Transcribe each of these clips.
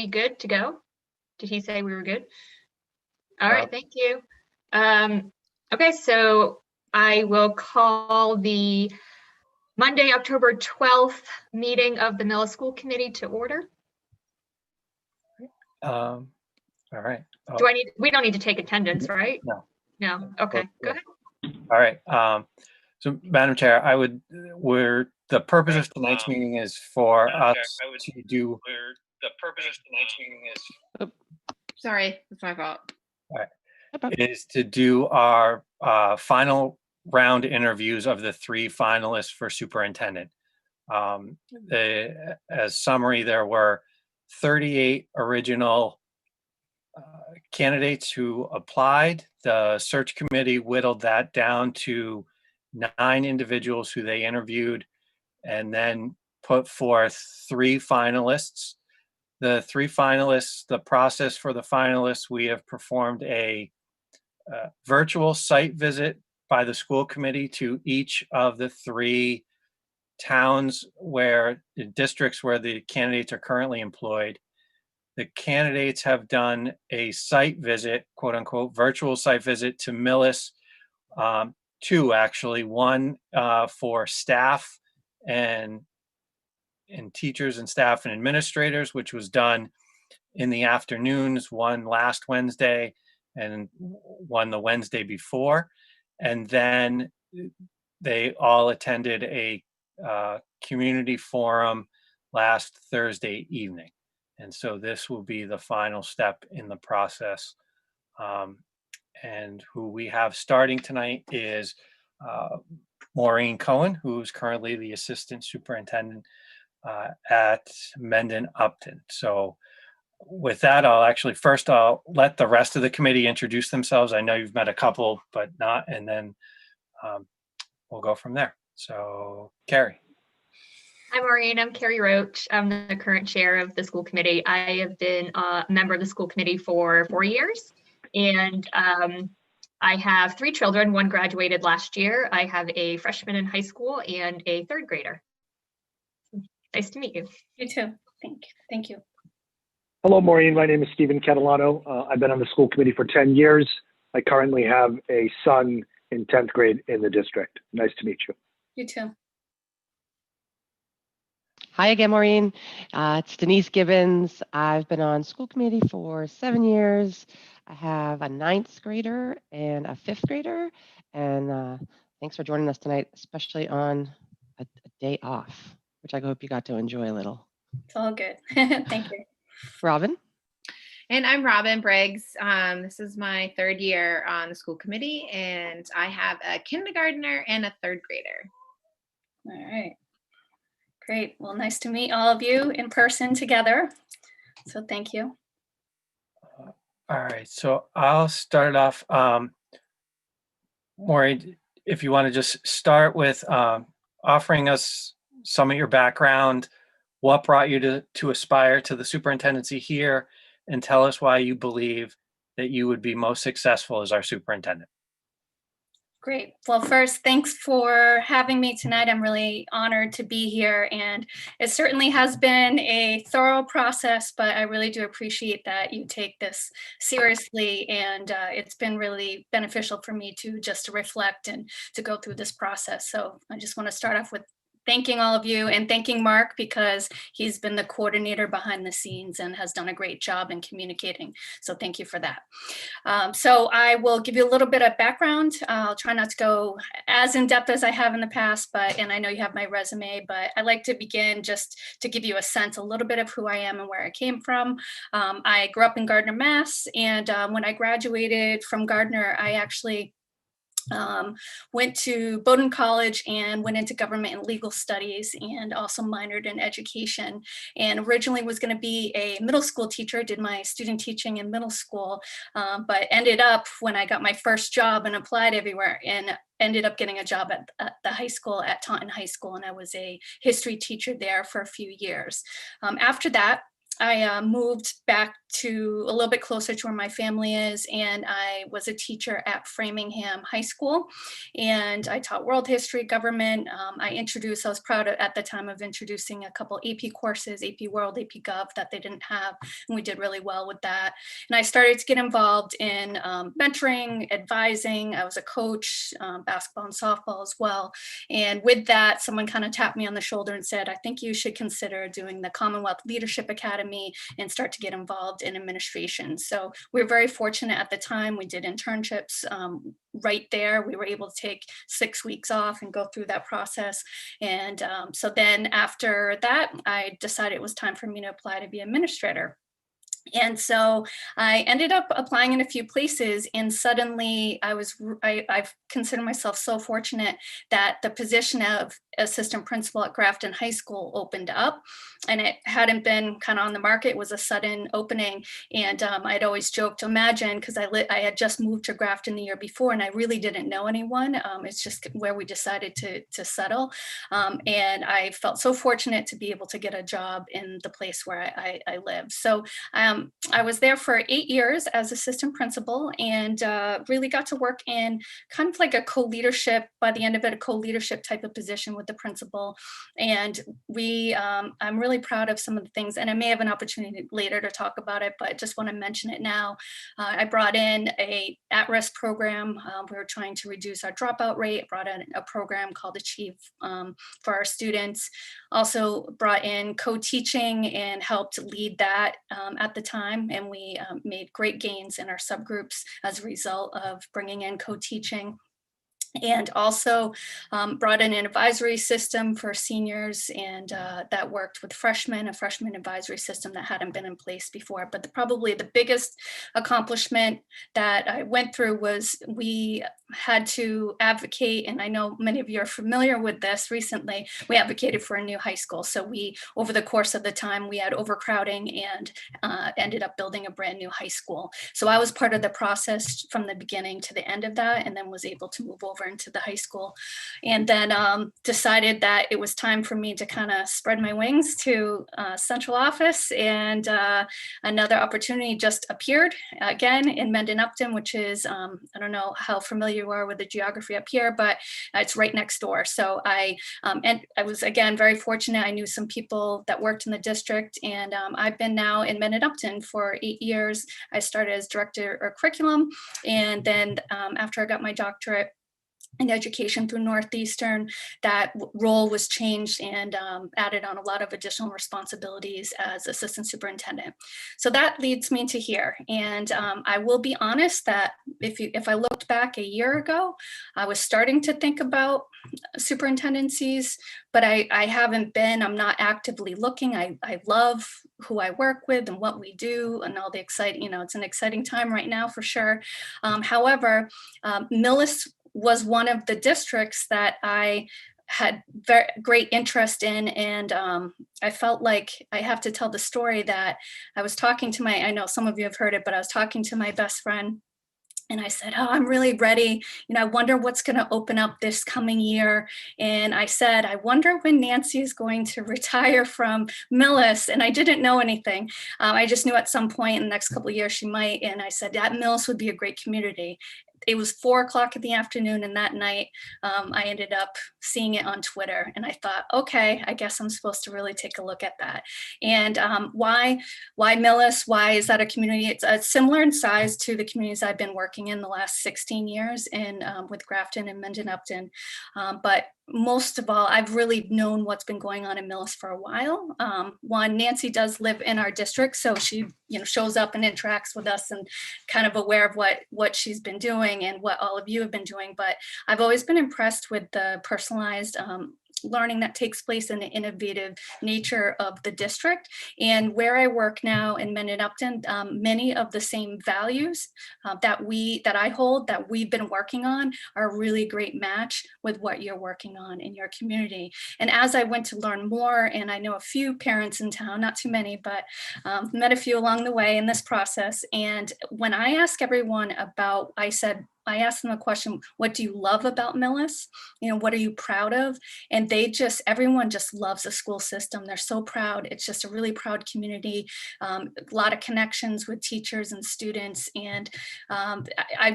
good to go? Did he say we were good? All Uh, right, thank you. Okay, so I will call the Monday, October 12th meeting of the Millis School Committee to order. All right. We don't need to take attendance, right? No. No, okay, go ahead. All right. So Madam Chair, the purpose of tonight's meeting is for us to do. The purpose of tonight's meeting is. Sorry, that's my fault. All right. Is to do our final round interviews of the 3 finalists for superintendent. As summary, there were 38 original candidates who applied. The search committee whittled that down to 9 individuals who they interviewed and then put forth 3 finalists. The 3 finalists, the process for the finalists, we have performed a virtual site visit by the school committee to each of the 3 towns districts where the candidates are currently employed. The candidates have done a site visit, quote unquote, virtual site visit to Millis, 2 actually, one for staff and teachers and staff and administrators, which was done in the afternoons, one last Wednesday and one the Wednesday before. And then they all attended a community forum last Thursday evening. And so this will be the final step in the process. And who we have starting tonight is Maureen Cohen, who's currently the assistant superintendent at Mendon Upton. So with that, I'll let the rest of the committee introduce themselves. I know you've met a couple, but not, and then we'll go from there. So Carrie. Hi, Maureen. I'm Carrie Roach. I'm the current chair of the school committee. I have been a member of the school committee for 4 years, and I have 3 children. One graduated last year. I have a freshman in high school and a 3rd grader. Nice to meet you. You too. Thank you. Hello, Maureen. My name is Stephen Catalano. I've been on the school committee for 10 years. I currently have a son in 10th grade in the district. Nice to meet you. You too. Hi again, Maureen. It's Denise Gibbons. I've been on school committee for 7 years. I have a 9th grader and a 5th grader. And thanks for joining us tonight, especially on a day off, which I hope you got to enjoy a little. It's all good. Thank you. Robin? And I'm Robin Briggs. This is my 3rd year on the school committee, and I have a kindergartner and a 3rd grader. All right. Great. Well, nice to meet all of you in person together. So thank you. All right. So I'll start it off. Maureen, if you want to just start with offering us some of your background, what brought you to aspire to the superintendency here, and tell us why you believe that you would be most successful as our superintendent. Great. Well, first, thanks for having me tonight. I'm really honored to be here, and it certainly has been a thorough process, but I really do appreciate that you take this seriously, and it's been really beneficial for me to reflect and to go through this process. So I just want to start off with thanking all of you and thanking Mark, because he's been the coordinator behind the scenes and has done a great job in communicating. So thank you for that. So I will give you a little bit of background. I'll try not to go as in depth as I have in the past, and I know you have my resume, but I like to begin just to give you a sense, a little bit of who I am and where I came from. I grew up in Gardner, Mass. And when I graduated from Gardner, I actually went to Bowdoin College and went into government and legal studies, and also minored in education, and originally was going to be a middle school teacher, did my student teaching in middle school, but ended up, when I got my first job and applied everywhere, and ended up getting a job at the high school, at Taunton High School, and I was a history teacher there for a few years. After that, I moved back to a little bit closer to where my family is, and I was a teacher at Framingham High School, and I taught world history, government. I was proud at the time of introducing a couple AP courses, AP World, AP Gov, that they didn't have, and we did really well with that. And I started to get involved in mentoring, advising. I was a coach, basketball and softball as well. And with that, someone kind of tapped me on the shoulder and said, I think you should consider doing the Commonwealth Leadership Academy and start to get involved in administration. So we were very fortunate at the time. We did internships right there. We were able to take 6 weeks off and go through that process. And so then after that, I decided it was time for me to apply to be administrator. And so I ended up applying in a few places, and suddenly I've considered myself so fortunate that the position of assistant principal at Grafton High School opened up, and it hadn't been kind of on the market. It was a sudden opening, and I'd always joked, imagine, because I had just moved to Grafton the year before, and I really didn't know anyone. It's just where we decided to settle, and I felt so fortunate to be able to get a job in the place where I live. So I was there for 8 years as assistant principal, and really got to work in kind of like a co-leadership, by the end of it, a co-leadership type of position with the principal. And I'm really proud of some of the things, and I may have an opportunity later to talk about it, but just want to mention it now. I brought in a at-risk program. We were trying to reduce our dropout rate. Brought in a program called Achieve for our students. Also brought in co-teaching and helped lead that at the time. And we made great gains in our subgroups as a result of bringing in co-teaching. And also brought in an advisory system for seniors, and that worked with freshmen, a freshman advisory system that hadn't been in place before. But probably the biggest accomplishment that I went through was we had to advocate, and I know many of you are familiar with this recently, we advocated for a new high school. So we, over the course of the time, we had overcrowding and ended up building a brand new high school. So I was part of the process from the beginning to the end of that, and then was able to move over into the high school, and then decided that it was time for me to kind of spread my wings to central office. And another opportunity just appeared again in Mendon Upton, which is, I don't know how familiar you are with the geography up here, but it's right next door. So and I was, again, very fortunate. I knew some people that worked in the district, and I've been now in Mendon Upton for 8 years. I started as director of curriculum, and then after I got my doctorate in education through Northeastern, that role was changed and added on a lot of additional responsibilities as assistant superintendent. So that leads me to here. And I will be honest that if I looked back a year ago, I was starting to think about superintendencies, but I haven't been. I'm not actively looking. I love who I work with and what we do and all the exciting, it's an exciting time right now for sure. However, Millis was one of the districts that I had very great interest in. And I felt like I have to tell the story that I was talking to I know some of you have heard it, but I was talking to my best friend, and I said, I'm really ready. I wonder what's going to open up this coming year. And I said, I wonder when Nancy is going to retire from Millis. And I didn't know anything. I just knew at some point in the next couple of years she might. And I said, that Millis would be a great community. It was 4:00 in the afternoon, and that night I ended up seeing it on Twitter, and I thought, okay, I guess I'm supposed to really take a look at that. And why Millis? Why is that a community? It's similar in size to the communities I've been working in the last 16 years in with Grafton and Mendon Upton, but most of all, I've really known what's been going on in Millis for a while. One, Nancy does live in our district, so she shows up and interacts with us and kind of aware of what she's been doing and what all of you have been doing. But I've always been impressed with the personalized learning that takes place in the innovative nature of the district. And where I work now in Mendon Upton, many of the same values that I hold, that we've been working on, are a really great match with what you're working on in your community. And as I went to learn more, and I know a few parents in town, not too many, but met a few along the way in this process. And when I ask everyone about, I said, I ask them a question, what do you love about Millis? You know, what are you proud of? And everyone just loves the school system. They're so proud. It's just a really proud community, a lot of connections with teachers and students. And I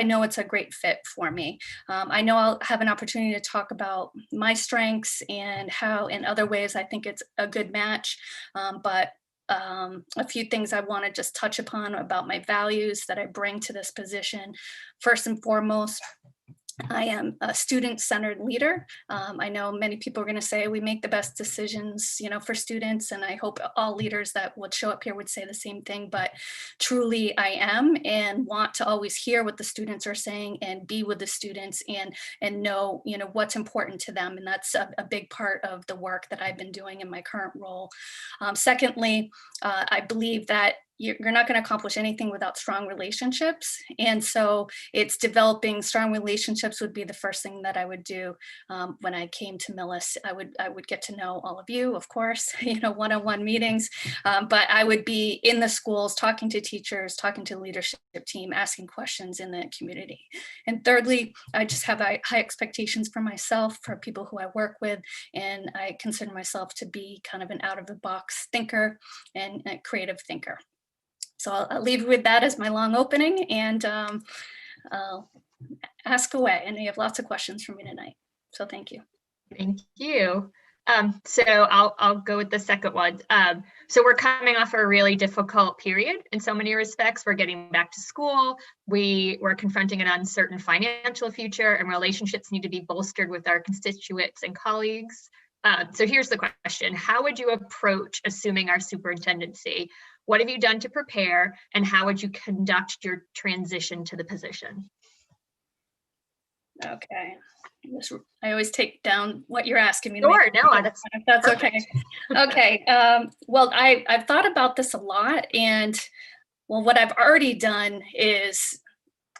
know it's a great fit for me. I know I'll have an opportunity to talk about my strengths and how in other ways I think it's a good match. But a few things I want to just touch upon about my values that I bring to this position. First and foremost, I am a student-centered leader. I know many people are going to say we make the best decisions, you know, for students, and I hope all leaders that would show up here would say the same thing. But truly, I am, and want to always hear what the students are saying and be with the students and know, you know, what's important to them, and that's a big part of the work that I've been doing in my current role. Secondly, I believe that you're not going to accomplish anything without strong relationships. And so it's developing strong relationships would be the first thing that I would do when I came to Millis. I would get to know all of you, of course, you know, one-on-one meetings, but I would be in the schools, talking to teachers, talking to the leadership team, asking questions in the community. And thirdly, I just have high expectations for myself, for people who I work with, and I consider myself to be kind of an out-of-the-box thinker and a creative thinker. So I'll leave you with that as my long opening, and I'll ask away. And you have lots of questions for me tonight. So thank you. Thank you. So I'll go with the second one. So we're coming off a really difficult period in so many respects. We're getting back to school. We're confronting an uncertain financial future, and relationships need to be bolstered with our constituents and colleagues. So here's the question. How would you approach assuming our superintendency? What have you done to prepare, and how would you conduct your transition to the position? Okay. I always take down what you're asking me. Sure, no, that's okay. Okay. Well, I've thought about this a lot, and well, what I've already done is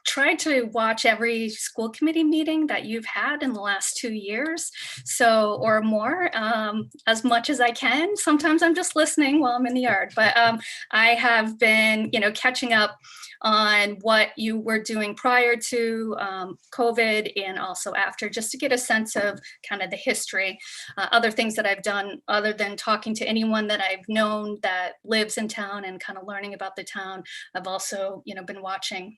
try to watch every school committee meeting that you've had in the last 2 years, so or more, as much as I can. Sometimes I'm just listening while I'm in the yard, but I have been, you know, catching up on what you were doing prior to COVID and also after, just to get a sense of kind of the history. Other things that I've done other than talking to anyone that I've known that lives in town and kind of learning about the town, I've also, you know, been watching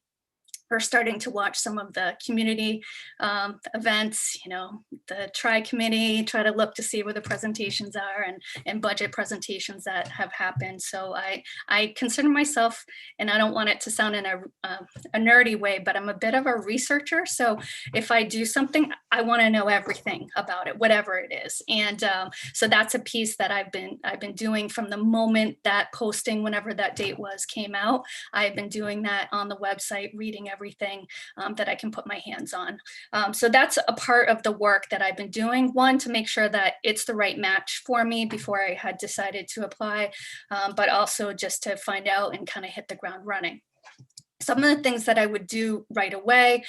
or starting to watch some of the community events, you know, the tri-committee, try to look to see where the presentations are and budget presentations that have happened. So I consider myself, and I don't want it to sound in a nerdy way, but I'm a bit of a researcher. So if I do something, I want to know everything about it, whatever it is. And so that's a piece that I've been doing from the moment that posting, whenever that date was, came out. I've been doing that on the website, reading everything that I can put my hands on. So that's a part of the work that I've been doing. One, to make sure that it's the right match for me before I had decided to apply, but also just to find out and kind of hit the ground running. Some of the things that I would do right away,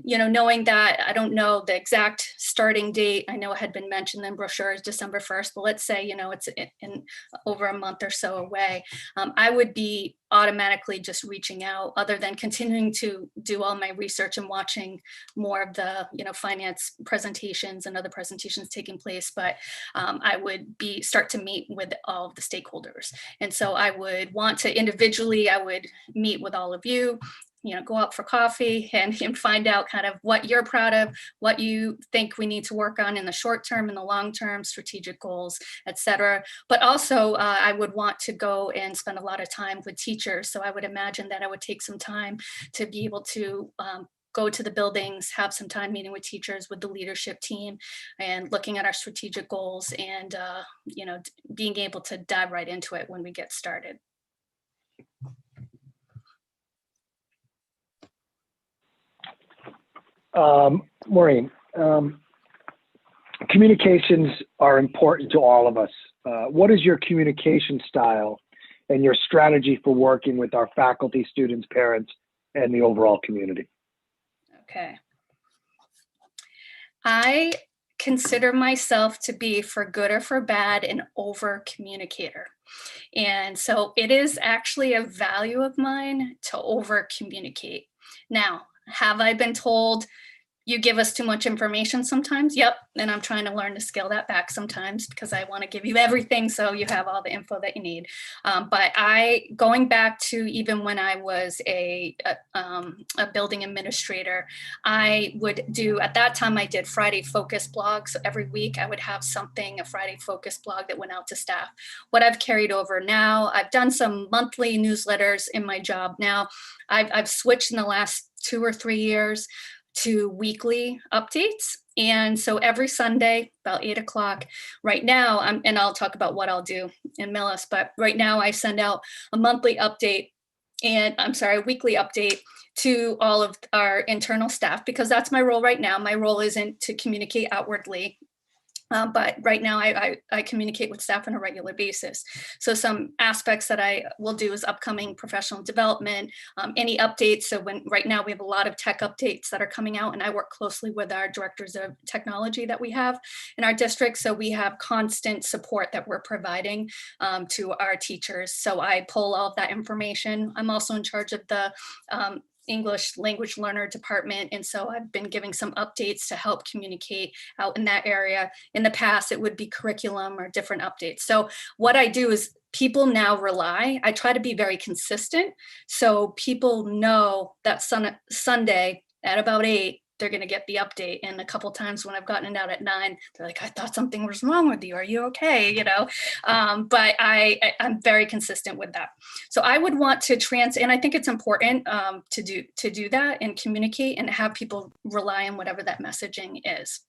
you know, knowing that I don't know the exact starting date. I know it had been mentioned in brochures December 1st, but let's say, you know, it's in over a month or so away. I would be automatically just reaching out, other than continuing to do all my research and watching more of the, you know, finance presentations and other presentations taking place. But I would start to meet with all of the stakeholders. And so I would want to individually, I would meet with all of you, you know, go out for coffee and find out kind of what you're proud of, what you think we need to work on in the short term and the long term, strategic goals, et cetera. But also I would want to go and spend a lot of time with teachers. So I would imagine that I would take some time to be able to go to the buildings, have some time meeting with teachers, with the leadership team, and looking at our strategic goals, and you know, being able to dive right into it when we get started. Maureen, communications are important to all of us. What is your communication style and your strategy for working with our faculty, students, parents, and the overall community? Okay. I consider myself to be, for good or for bad, an over communicator. And so it is actually a value of mine to over communicate. Now, have I been told you give us too much information sometimes? Yep. And I'm trying to learn to scale that back sometimes because I want to give you everything so you have all the info that you need. But going back to even when I was a building administrator, I would do, at that time I did Friday focus blogs. So every week I would have something, a Friday focus blog that went out to staff. What I've carried over now, I've done some monthly newsletters in my job now. I've switched in the last 2 or 3 years to weekly updates. And so every Sunday, about 8 o'clock, right now, and I'll talk about what I'll do in Millis, but right now I send out a monthly update a weekly update to all of our internal staff, because that's my role right now. My role isn't to communicate outwardly. But right now I communicate with staff on a regular basis. So some aspects that I will do is upcoming professional development, any updates. So right now we have a lot of tech updates that are coming out, and I work closely with our directors of technology that we have in our district. So we have constant support that we're providing to our teachers. So I pull all of that information. I'm also in charge of the English language learner department. And so I've been giving some updates to help communicate out in that area. In the past, it would be curriculum or different updates. So what I do is people now I try to be very consistent. So people know that Sunday at about 8, they're going to get the update. And a couple times when I've gotten it out at 9, they're like, I thought something was wrong with you. Are you okay? But I'm very consistent with that. So I would want to and I think it's important to do that and communicate and have people rely on whatever that messaging is.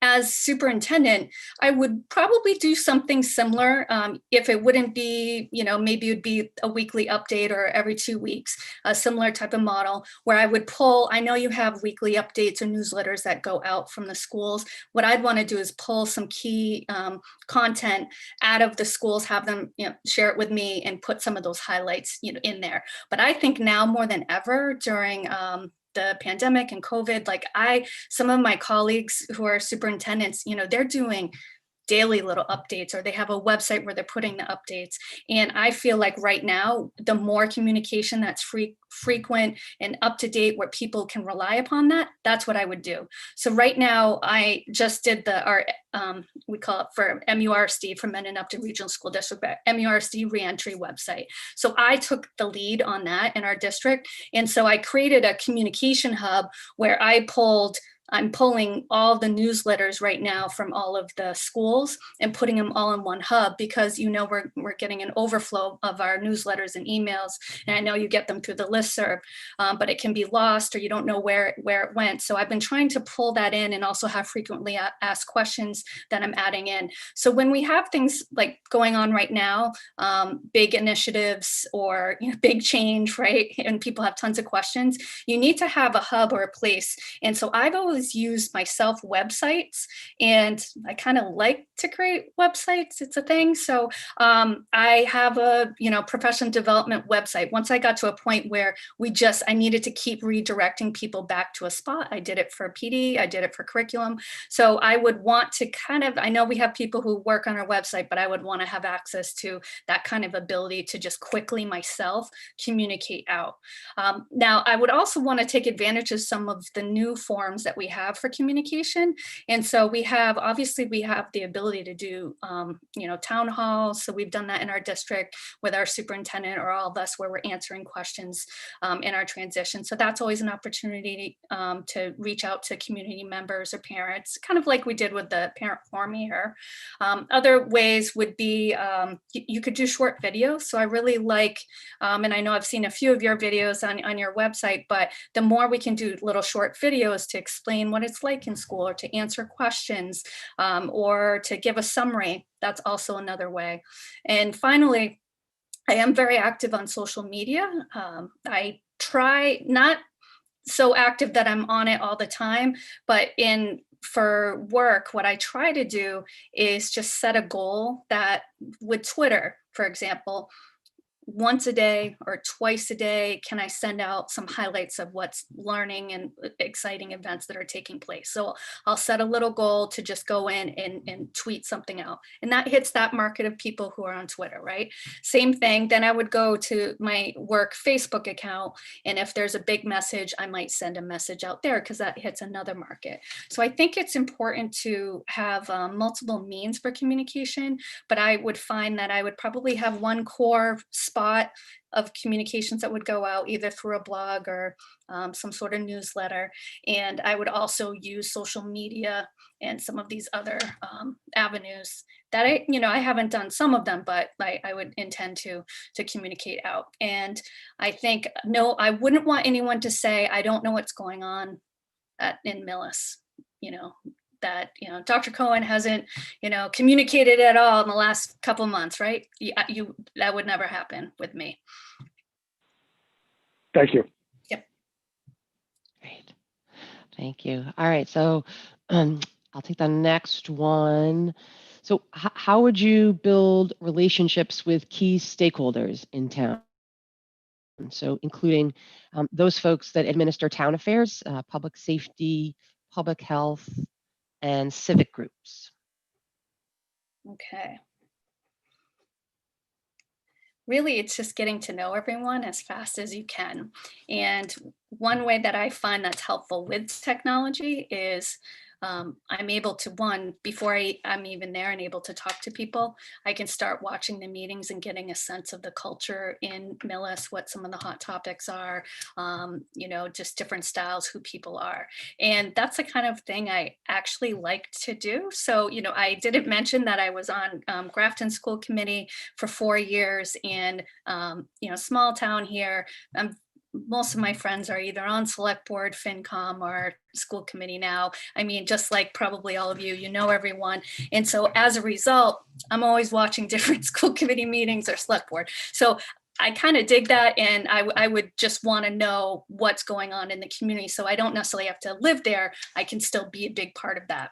As superintendent, I would probably do something similar. If it wouldn't be, maybe it would be a weekly update or every 2 weeks, a similar type of model where I would I know you have weekly updates or newsletters that go out from the schools. What I'd want to do is pull some key content out of the schools, have them share it with me and put some of those highlights in there. But I think now more than ever during the pandemic and COVID, some of my colleagues who are superintendents, they're doing daily little updates, or they have a website where they're putting the updates. And I feel like right now, the more communication that's frequent and up to date where people can rely upon that's what I would do. So right now I just did we call it for MURSD, for Men and Upton Regional School District, MURSD reentry website. So I took the lead on that in our district. And so I created a communication hub where I'm pulling all the newsletters right now from all of the schools and putting them all in one hub, because we're getting an overflow of our newsletters and emails, and I know you get them through the listserv, but it can be lost or you don't know where it went. So I've been trying to pull that in and also have frequently asked questions that I'm adding in. So when we have things like going on right now, big initiatives or big change, right, and people have tons of questions, you need to have a hub or a place. And so I've always use myself websites, and I kind of like to create websites. It's a thing. So I have a professional development website. Once I got to a point where I needed to keep redirecting people back to a spot. I did it for PD, I did it for curriculum. So I would want to I know we have people who work on our website, but I would want to have access to that kind of ability to just quickly myself communicate out. Now I would also want to take advantage of some of the new forms that we have for communication. And so we have the ability to do, town halls. So we've done that in our district with our superintendent or all of us, where we're answering questions in our transition. So that's always an opportunity to reach out to community members or parents, kind of like we did with the parent forum here. Other ways would be, you could do short videos. So I really like, and I know I've seen a few of your videos on your website, but the more we can do little short videos to explain what it's like in school, or to answer questions, or to give a summary, that's also another way. And finally, I am very active on social media. I try, not so active that I'm on it all the time, but for work, what I try to do is just set a goal that with Twitter, for example, once a day or twice a day, can I send out some highlights of what's learning and exciting events that are taking place? So I'll set a little goal to just go in and tweet something out. And that hits that market of people who are on Twitter, right? Same thing. Then I would go to my work Facebook account. And if there's a big message, I might send a message out there because that hits another market. So I think it's important to have multiple means for communication, but I would find that I would probably have one core spot of communications that would go out either through a blog or some sort of newsletter. And I would also use social media and some of these other avenues that I haven't done some of them, but I would intend to communicate out. And I think, no, I wouldn't want anyone to say, I don't know what's going on in Millis, that Dr. Cohen hasn't communicated at all in the last couple of months, right? That would never happen with me. Thank you. Yep. Great. Thank you. All right. So I'll take the next one. So how would you build relationships with key stakeholders in town? So including those folks that administer town affairs, public safety, public health, and civic groups. Okay. Really, it's just getting to know everyone as fast as you can. And one way that I find that's helpful with technology is I'm able to, before I'm even there and able to talk to people, I can start watching the meetings and getting a sense of the culture in Millis, what some of the hot topics are, just different styles, who people are. And that's the kind of thing I actually like to do. So, I didn't mention that I was on Grafton School Committee for 4 years, and, small town here. Most of my friends are either on select board, FinCom, or school committee now. I mean, just like probably all of you, everyone. And so as a result, I'm always watching different school committee meetings or select board. So I kind of dig that. And I would just want to know what's going on in the community. So I don't necessarily have to live there. I can still be a big part of that.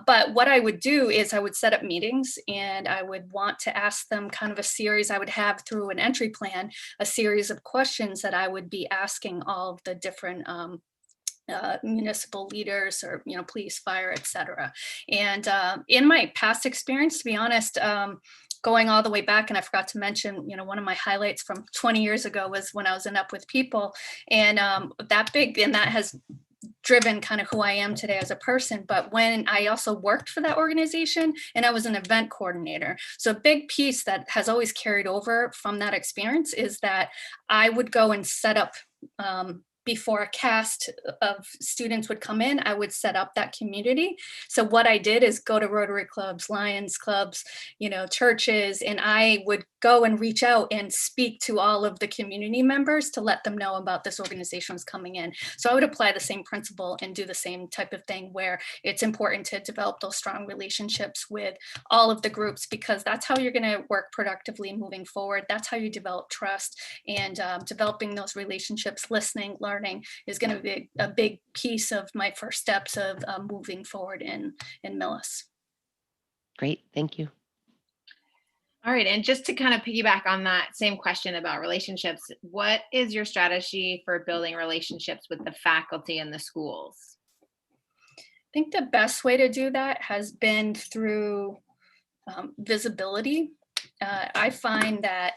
But what I would do is I would set up meetings, and I would want to ask them kind of a series. I would have through an entry plan, a series of questions that I would be asking all of the different municipal leaders, or police, fire, etc. And in my past experience, to be honest, going all the way back, and I forgot to mention, one of my highlights from 20 years ago was when I was in Up With People, and that has driven kind of who I am today as a person. But when I also worked for that organization, and I was an event coordinator. So a big piece that has always carried over from that experience is that I would go and set up before a cast of students would come in, I would set up that community. So what I did is go to Rotary clubs, Lions clubs, churches, and I would go and reach out and speak to all of the community members to let them know about this organization was coming in. So I would apply the same principle and do the same type of thing, where it's important to develop those strong relationships with all of the groups, because that's how you're going to work productively moving forward. That's how you develop trust, and developing those relationships, listening, learning is going to be a big piece of my first steps of moving forward in Millis. Great, thank you. All right, and just to kind of piggyback on that same question about relationships, what is your strategy for building relationships with the faculty in the schools? I think the best way to do that has been through visibility. I find that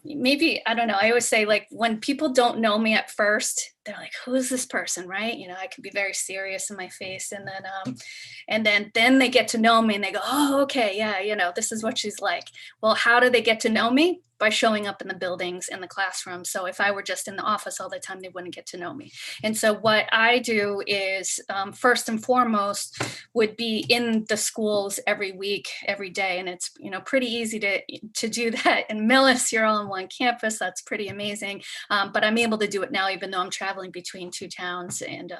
maybe, I don't know, I always say, like, when people don't know me at first, they're like, who is this person, right? I could be very serious in my face, and then they get to know me and they go, oh, okay, yeah, this is what she's like. Well, how do they get to know me? By showing up in the buildings, in the classroom. So if I were just in the office all the time, they wouldn't get to know me. And so what I do is, first and foremost, would be in the schools every week, every day. And it's, pretty easy to do that in Millis. You're all on one campus. That's pretty amazing. But I'm able to do it now, even though I'm traveling between 2 towns and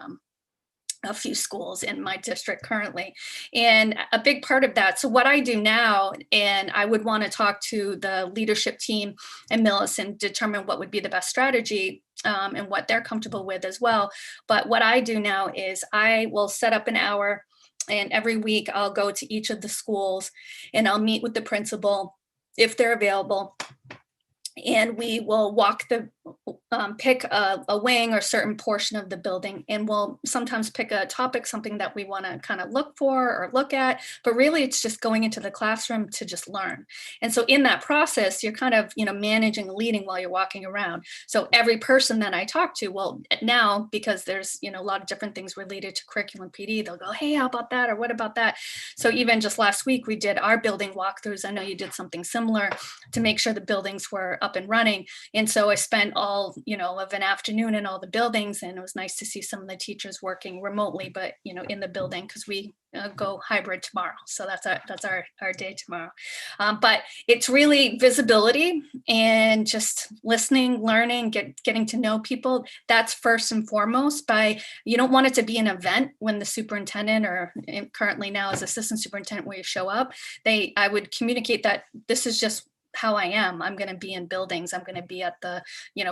a few schools in my district currently. And a big part of that, so what I do now, and I would want to talk to the leadership team in Millis and determine what would be the best strategy, and what they're comfortable with as well. But what I do now is I will set up an hour, and every week I'll go to each of the schools and I'll meet with the principal if they're available. and we will pick a wing or certain portion of the building, and we'll sometimes pick a topic, something that we want to kind of look for or look at, but really it's just going into the classroom to just learn. And so in that process, you're kind of, managing and leading while you're walking around. So every person that I talk to, well, now, because there's, a lot of different things related to curriculum PD, they'll go, hey, how about that? Or what about that? So even just last week, we did our building walkthroughs. I know you did something similar to make sure the buildings were up and running. And so I spent all, of an afternoon in all the buildings, and it was nice to see some of the teachers working remotely, but, in the building, because we go hybrid tomorrow. So that's our day tomorrow. But it's really visibility and just listening, learning, getting to know people. That's first and foremost. You don't want it to be an event when the superintendent, or currently now as assistant superintendent, where you show up, I would communicate that this is just how I am. I'm going to be in buildings. I'm going to be at the,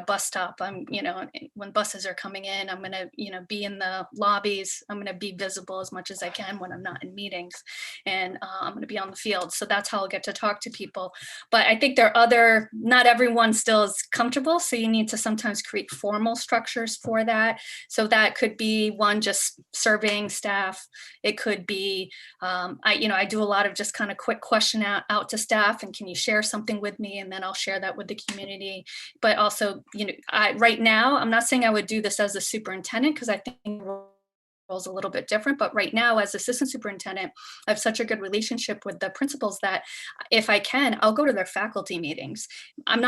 bus stop. I'm, when buses are coming in, I'm going to, be in the lobbies. I'm going to be visible as much as I can when I'm not in meetings, and I'm going to be on the field. So that's how I'll get to talk to people. But I think there are not everyone still is comfortable. So you need to sometimes create formal structures for that. So that could be one, just surveying staff. It could be, I do a lot of just kind of quick question out to staff, and can you share something with me, and then I'll share that with the community. But also, right now, I'm not saying I would do this as a superintendent, because I think is a little bit different, but right now as assistant superintendent, I have such a good relationship with the principals that if I can, I'll go to their faculty meetings. I'm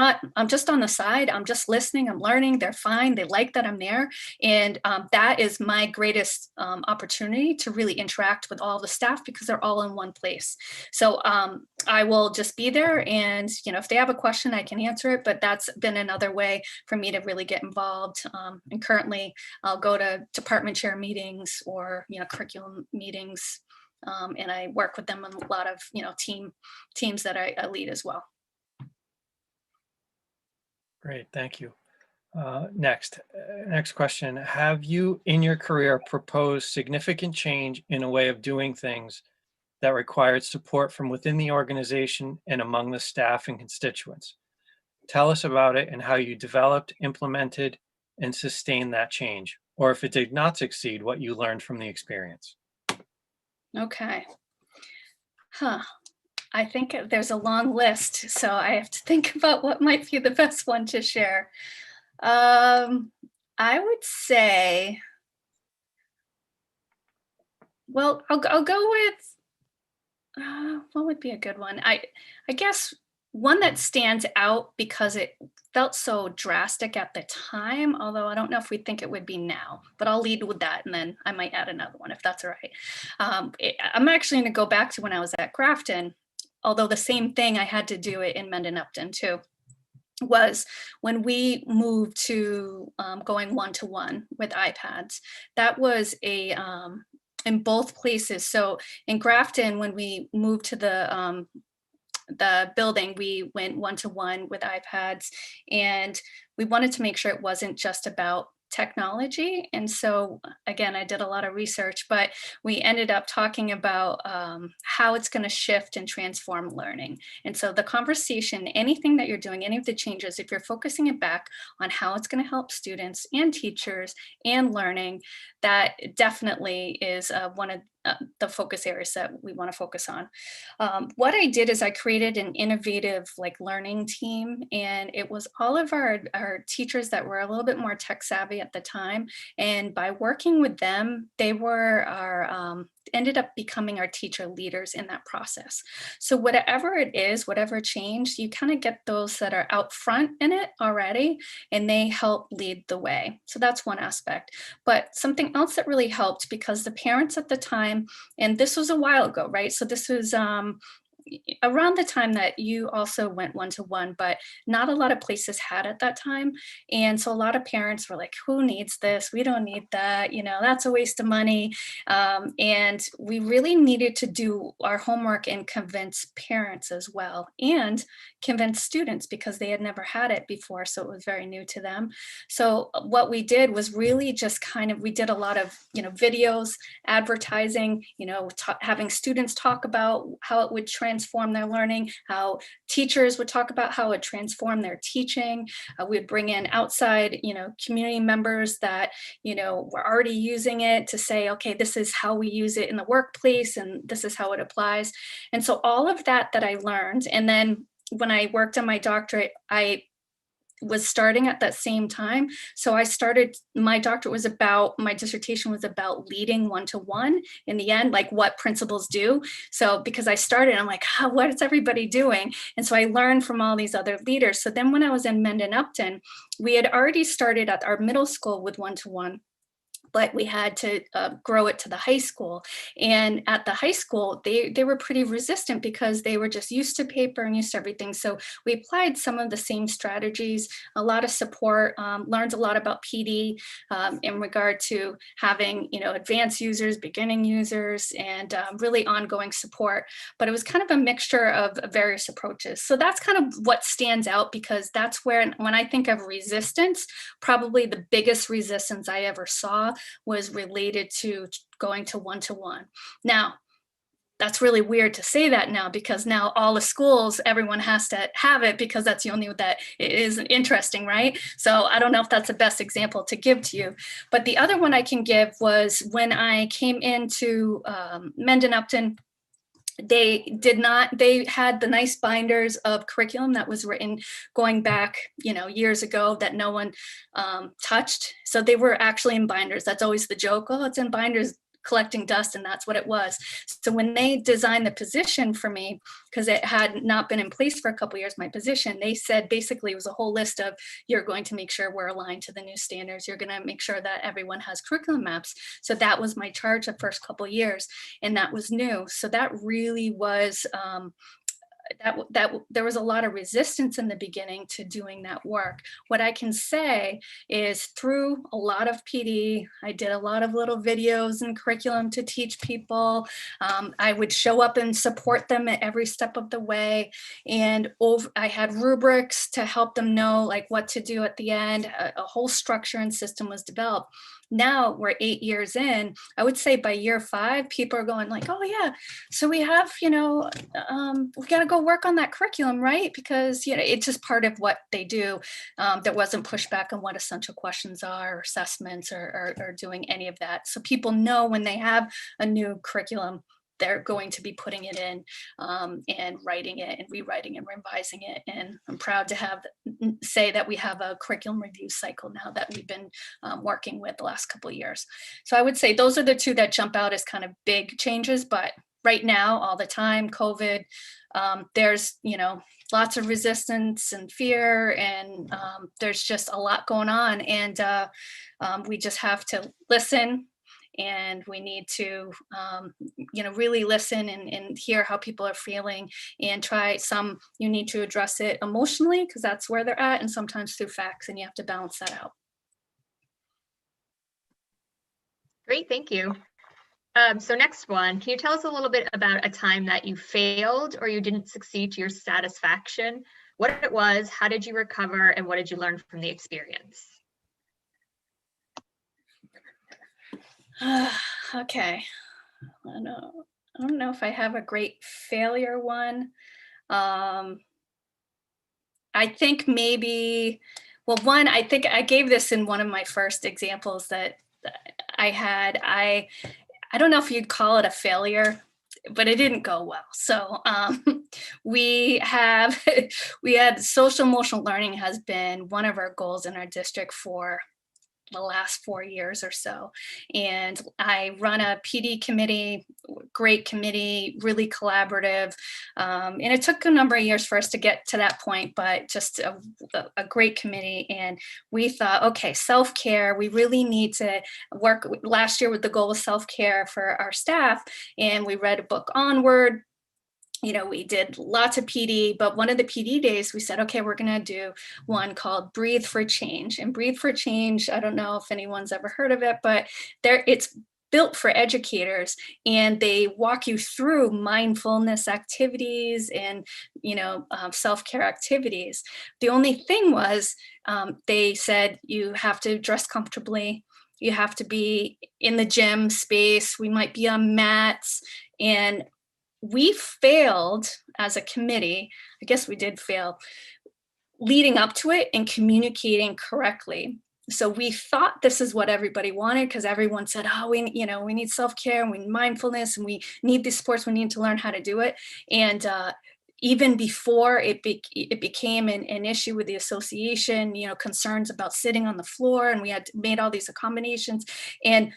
just on the side. I'm just listening. I'm learning. They're fine. They like that I'm there. And that is my greatest opportunity to really interact with all the staff, because they're all in one place. So I will just be there, and if they have a question, I can answer it. But that's been another way for me to really get involved. And currently I'll go to department chair meetings or curriculum meetings, and I work with them on a lot of teams that I lead as well. Great, thank you. Next question. Have you in your career proposed significant change in a way of doing things that required support from within the organization and among the staff and constituents? Tell us about it and how you developed, implemented, and sustained that change. Or if it did not succeed, what you learned from the experience. Okay. I think there's a long list, so I have to think about what might be the best one to share. I would say, well, I'll go with, what would be a good one? I guess one that stands out because it felt so drastic at the time, although I don't know if we think it would be now, but I'll lead with that, and then I might add another one if that's all right. I'm actually going to go back to when I was at Grafton, although the same thing, I had to do it in Mendon Upton too, was when we moved to going one-to-one with iPads. That was in both places. So in Grafton, when we moved to the building, we went one-to-one with iPads, and we wanted to make sure it wasn't just about technology. And so again, I did a lot of research, but we ended up talking about how it's going to shift and transform learning. And so the conversation, anything that you're doing, any of the changes, if you're focusing it back on how it's going to help students and teachers and learning, that definitely is one of the focus areas that we want to focus on. What I did is I created an innovative learning team, and it was all of our teachers that were a little bit more tech savvy at the time. And by working with them, they were ended up becoming our teacher leaders in that process. So whatever it is, whatever change, you kind of get those that are out front in it already, and they help lead the way. So that's one aspect. But something else that really helped, because the parents at the time, and this was a while ago, right? So this was around the time that you also went one-to-one, but not a lot of places had at that time. And so a lot of parents were like, who needs this? We don't need that. That's a waste of money. And we really needed to do our homework and convince parents as well, and convince students, because they had never had it before. So it was very new to them. So what we did was really just we did a lot of, videos, advertising, having students talk about how it would transform their learning, how teachers would talk about how it transformed their teaching. We'd bring in outside, community members that, were already using it to say, okay, this is how we use it in the workplace and this is how it applies. And so all of that I learned. And then when I worked on my doctorate, I was starting at that same time. So I started, my dissertation was about leading one-to-one in the end, like what principals do. So because I started, I'm like, what is everybody doing? And so I learned from all these other leaders. So then when I was in Mendon Upton, we had already started at our middle school with one-to-one, but we had to grow it to the high school. And at the high school, they were pretty resistant because they were just used to paper and used to everything. So we applied some of the same strategies, a lot of support, learned a lot about PD in regard to having, advanced users, beginning users, and really ongoing support. But it was kind of a mixture of various approaches. So that's kind of what stands out, because that's where, when I think of resistance, probably the biggest resistance I ever saw was related to going to one-to-one. Now, that's really weird to say that now, because now all the schools, everyone has to have it because that's the only that is interesting, right? So I don't know if that's the best example to give to you. But the other one I can give was when I came into Mendon Upton. They had the nice binders of curriculum that was written going back, years ago that no one touched. So they were actually in binders. That's always the joke. Oh, it's in binders collecting dust, and that's what it was. So when they designed the position for me, because it had not been in place for a couple of years, my position, they said basically it was a whole list of, you're going to make sure we're aligned to the new standards. You're going to make sure that everyone has curriculum maps. So that was my charge the first couple of years, and that was new. So that really was, there was a lot of resistance in the beginning to doing that work. What I can say is through a lot of PD, I did a lot of little videos and curriculum to teach people. I would show up and support them at every step of the way. And I had rubrics to help them know like what to do at the end. A whole structure and system was developed. Now we're 8 years in. I would say by year 5, people are going like, oh yeah, so we have, we got to go work on that curriculum, right? Because, it's just part of what they do. There wasn't pushback on what essential questions are, or assessments, or doing any of that. So people know when they have a new curriculum, they're going to be putting it in and writing it and rewriting and revising it. And I'm proud to say that we have a curriculum review cycle now that we've been working with the last couple of years. So I would say those are the two that jump out as kind of big changes. But right now, all the time, COVID, there's, lots of resistance and fear, and there's just a lot going on. And we just have to listen. And we need to, really listen and hear how people are feeling, and you need to address it emotionally because that's where they're at, and sometimes through facts, and you have to balance that out. Great, thank you. So next one, can you tell us a little bit about a time that you failed or you didn't succeed to your satisfaction? What it was, how did you recover, and what did you learn from the experience? Okay. I don't know if I have a great failure one. I think maybe, one, I think I gave this in one of my first examples that I had. I don't know if you'd call it a failure, but it didn't go well. So we had social emotional learning has been one of our goals in our district for the last 4 years or so. And I run a PD committee, great committee, really collaborative. And it took a number of years for us to get to that point, but just a great committee. And we thought, okay, self-care, we really need to work last year with the goal of self-care for our staff. And we read a book, Onward. We did lots of PD, but one of the PD days we said, okay, we're going to do one called Breathe for Change. And Breathe for Change, I don't know if anyone's ever heard of it, but it's built for educators, and they walk you through mindfulness activities and, self-care activities. The only thing was they said you have to dress comfortably. You have to be in the gym space. We might be on mats, and we failed as a committee. I guess we did fail leading up to it and communicating correctly. So we thought this is what everybody wanted, because everyone said, oh, we need self-care and we need mindfulness and we need these sports, we need to learn how to do it. And even before it became an issue with the association, concerns about sitting on the floor, and we had made all these accommodations, and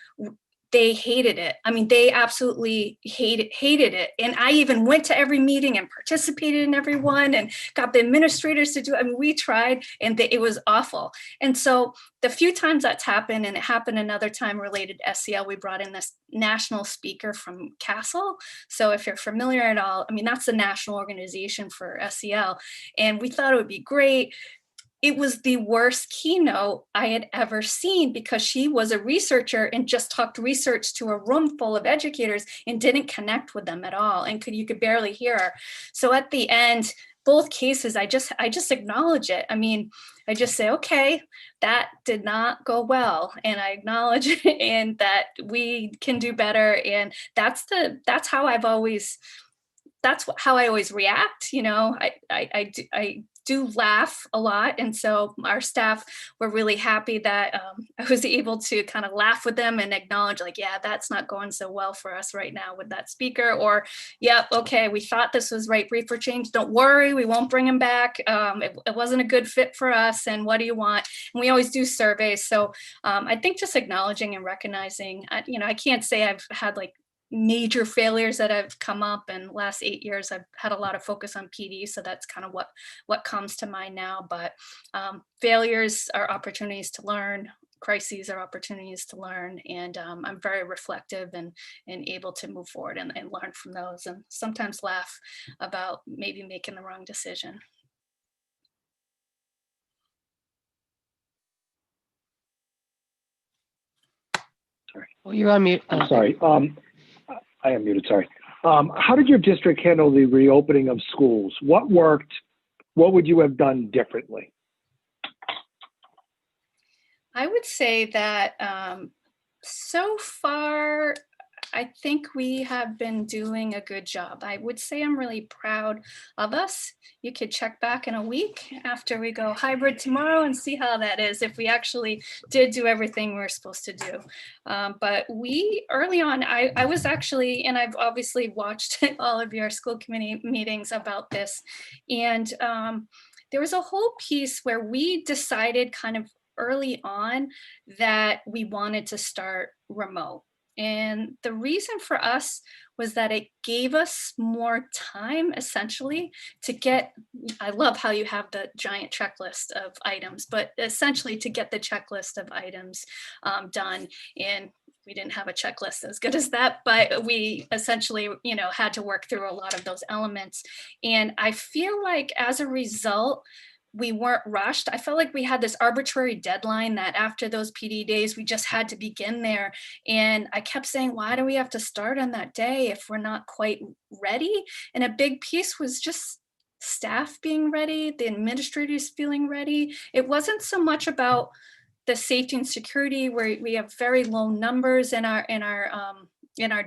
they hated it. I mean, they absolutely hated it. And I even went to every meeting and participated in every one and got the administrators to do it. I mean, we tried, and it was awful. And so the few times that's happened, and it happened another time related to SEL, we brought in this national speaker from Castle. So if you're familiar at all, I mean, that's the national organization for SEL. And we thought it would be great. It was the worst keynote I had ever seen, because she was a researcher and just talked research to a room full of educators and didn't connect with them at all. And you could barely hear her. So at the end, both cases, I just acknowledge it. I mean, I just say, okay, that did not go well. And I acknowledge it, and that we can do better. And that's how I always react. I do laugh a lot. And so our staff were really happy that I was able to kind of laugh with them and acknowledge, like, yeah, that's not going so well for us right now with that speaker. Or, yeah, okay, we thought this was right for change. Don't worry, we won't bring him back. It wasn't a good fit for us. And what do you want? And we always do surveys. So I think just acknowledging and recognizing, I can't say I've had like major failures that have come up in the last 8 years. I've had a lot of focus on PD, so that's kind of what comes to mind now. But failures are opportunities to learn. Crises are opportunities to learn, and I'm very reflective and able to move forward and learn from those, and sometimes laugh about maybe making the wrong decision. Sorry. Well, you're on mute. I'm sorry. I am muted, sorry. How did your district handle the reopening of schools? What worked? What would you have done differently? I would say that so far, I think we have been doing a good job. I would say I'm really proud of us. You could check back in a week after we go hybrid tomorrow and see how that is, if we actually did do everything we were supposed to do. But we, early on, I was actually, and I've obviously watched all of your school committee meetings about this. And there was a whole piece where we decided kind of early on that we wanted to start remote. And the reason for us was that it gave us more time, essentially, to get, I love how you have the giant checklist of items, but essentially to get the checklist of items done. And we didn't have a checklist as good as that, but we essentially, had to work through a lot of those elements. And I feel like as a result, we weren't rushed. I felt like we had this arbitrary deadline that after those PD days, we just had to begin there. And I kept saying, why do we have to start on that day if we're not quite ready? And a big piece was just staff being ready, the administrators feeling ready. It wasn't so much about the safety and security, where we have very low numbers in our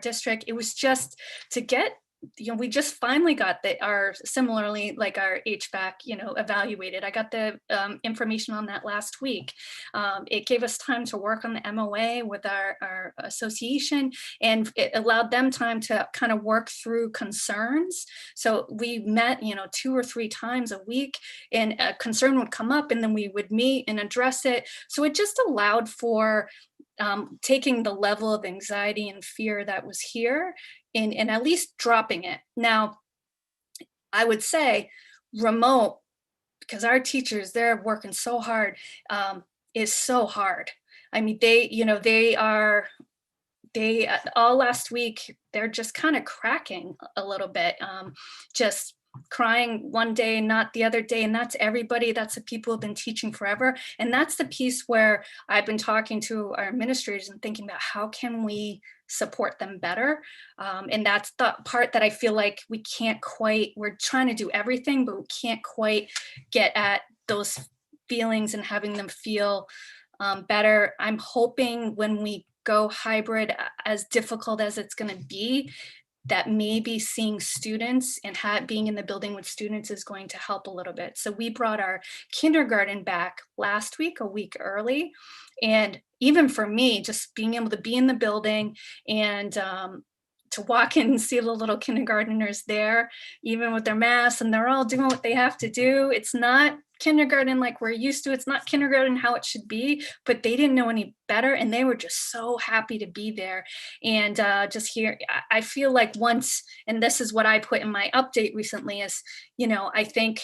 district. It was just to get, we just finally got similarly like our HVAC, evaluated. I got the information on that last week. It gave us time to work on the MOA with our association, and it allowed them time to kind of work through concerns. So we met, 2 or 3 times a week, and a concern would come up, and then we would meet and address it. So it just allowed for taking the level of anxiety and fear that was here and at least dropping it. Now, I would say remote, because our teachers, they're working so hard, is so hard. I mean, they all last week, they're just kind of cracking a little bit, just crying one day, not the other day. And that's everybody. That's the people who've been teaching forever. And that's the piece where I've been talking to our administrators and thinking about how can we support them better. And that's the part that I feel like we can't quite, we're trying to do everything, but we can't quite get at those feelings and having them feel better. I'm hoping when we go hybrid, as difficult as it's going to be, that maybe seeing students and being in the building with students is going to help a little bit. So we brought our kindergarten back last week, a week early. And even for me, just being able to be in the building and to walk in and see the little kindergartners there, even with their masks, and they're all doing what they have to do. It's not kindergarten like we're used to. It's not kindergarten how it should be, but they didn't know any better, and they were just so happy to be there. And just here, I feel like once, and this is what I put in my update recently, is, I think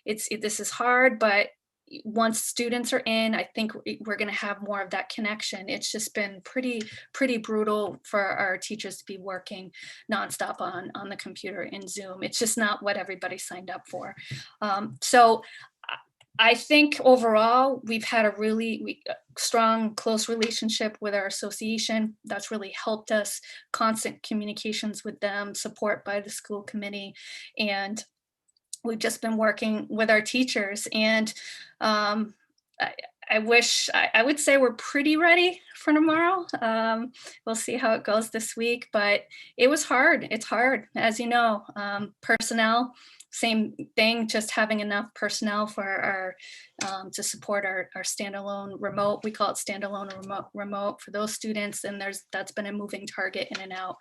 this is hard, but once students are in, I think we're going to have more of that connection. It's just been pretty brutal for our teachers to be working nonstop on the computer in Zoom. It's just not what everybody signed up for. So I think overall, we've had a really strong, close relationship with our association. That's really helped us, constant communications with them, support by the school committee, and we've just been working with our teachers. And I wish, I would say we're pretty ready for tomorrow. We'll see how it goes this week, but it was hard. It's hard, as you know. Personnel, same thing, just having enough personnel for our to support our standalone remote. We call it standalone remote for those students, and that's been a moving target in and out.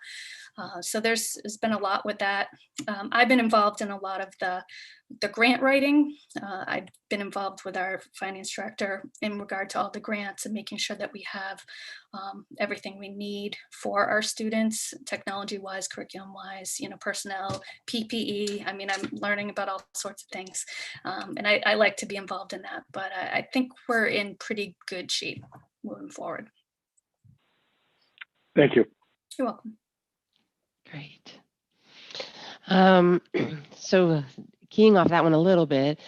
So there's been a lot with that. I've been involved in a lot of the grant writing. I've been involved with our finance director in regard to all the grants and making sure that we have everything we need for our students, technology-wise, curriculum-wise, personnel, PPE. I mean, I'm learning about all sorts of things, and I like to be involved in that. But I think we're in pretty good shape moving forward. Thank you. You're welcome. Great. So keying off that one a little bit,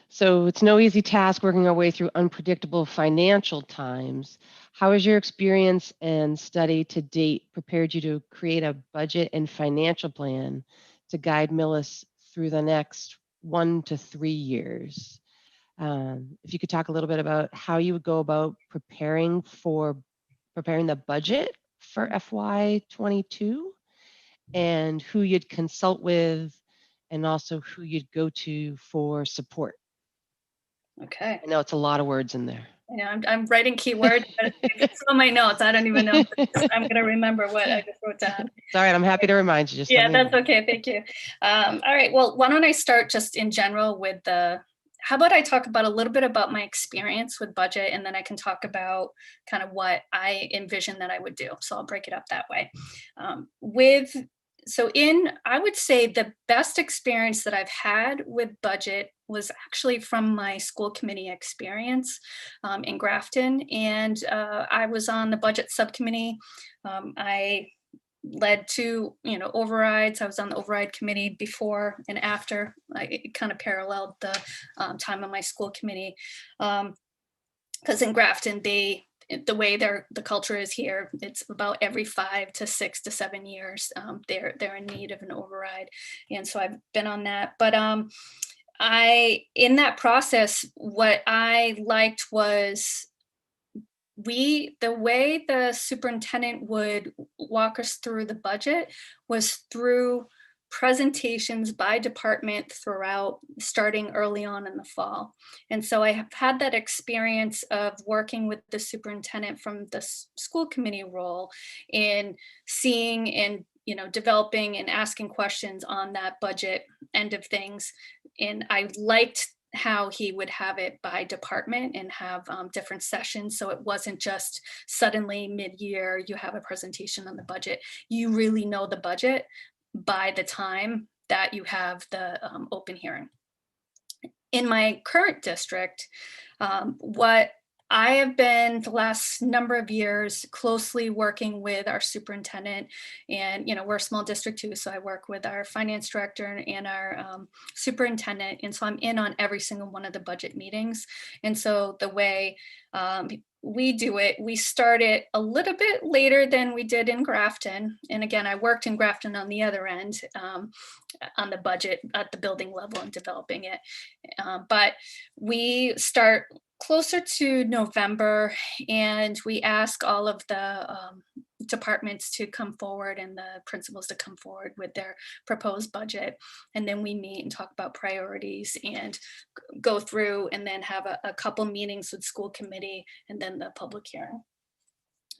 so it's no easy task working our way through unpredictable financial times. How has your experience and study to date prepared you to create a budget and financial plan to guide Millis through the next 1 to 3 years? If you could talk a little bit about how you would go about preparing the budget for FY22, and who you'd consult with, and also who you'd go to for support. Okay. I know it's a lot of words in there. Yeah, I'm writing keywords, but it's on my notes. I don't even know. I'm going to remember what I just wrote down. It's all right. I'm happy to remind you. Just yeah, that's okay. Thank you. All right. Well, why don't I start just in general with how about I talk about a little bit about my experience with budget, and then I can talk about kind of what I envision that I would do. So I'll break it up that way. I would say the best experience that I've had with budget was actually from my school committee experience in Grafton. And I was on the budget subcommittee. I led to, overrides. I was on the override committee before and after. It kind of paralleled the time on my school committee. Because in Grafton, the way the culture is here, it's about every 5 to 6 to 7 years, they're in need of an override. And so I've been on that. But in that process, what I liked was the way the superintendent would walk us through the budget was through presentations by department throughout, starting early on in the fall. And so I have had that experience of working with the superintendent from the school committee role in seeing and developing and asking questions on that budget end of things. And I liked how he would have it by department and have different sessions. So it wasn't just suddenly mid-year, you have a presentation on the budget. You really know the budget by the time that you have the open hearing. In my current district, what I have been the last number of years closely working with our superintendent, and we're a small district too, so I work with our finance director and our superintendent, and so I'm in on every single one of the budget meetings. And so the way we do it, we start it a little bit later than we did in Grafton. And again, I worked in Grafton on the other end, on the budget at the building level and developing it. But we start closer to November, and we ask all of the departments to come forward and the principals to come forward with their proposed budget. And then we meet and talk about priorities and go through and then have a couple meetings with school committee and then the public hearing.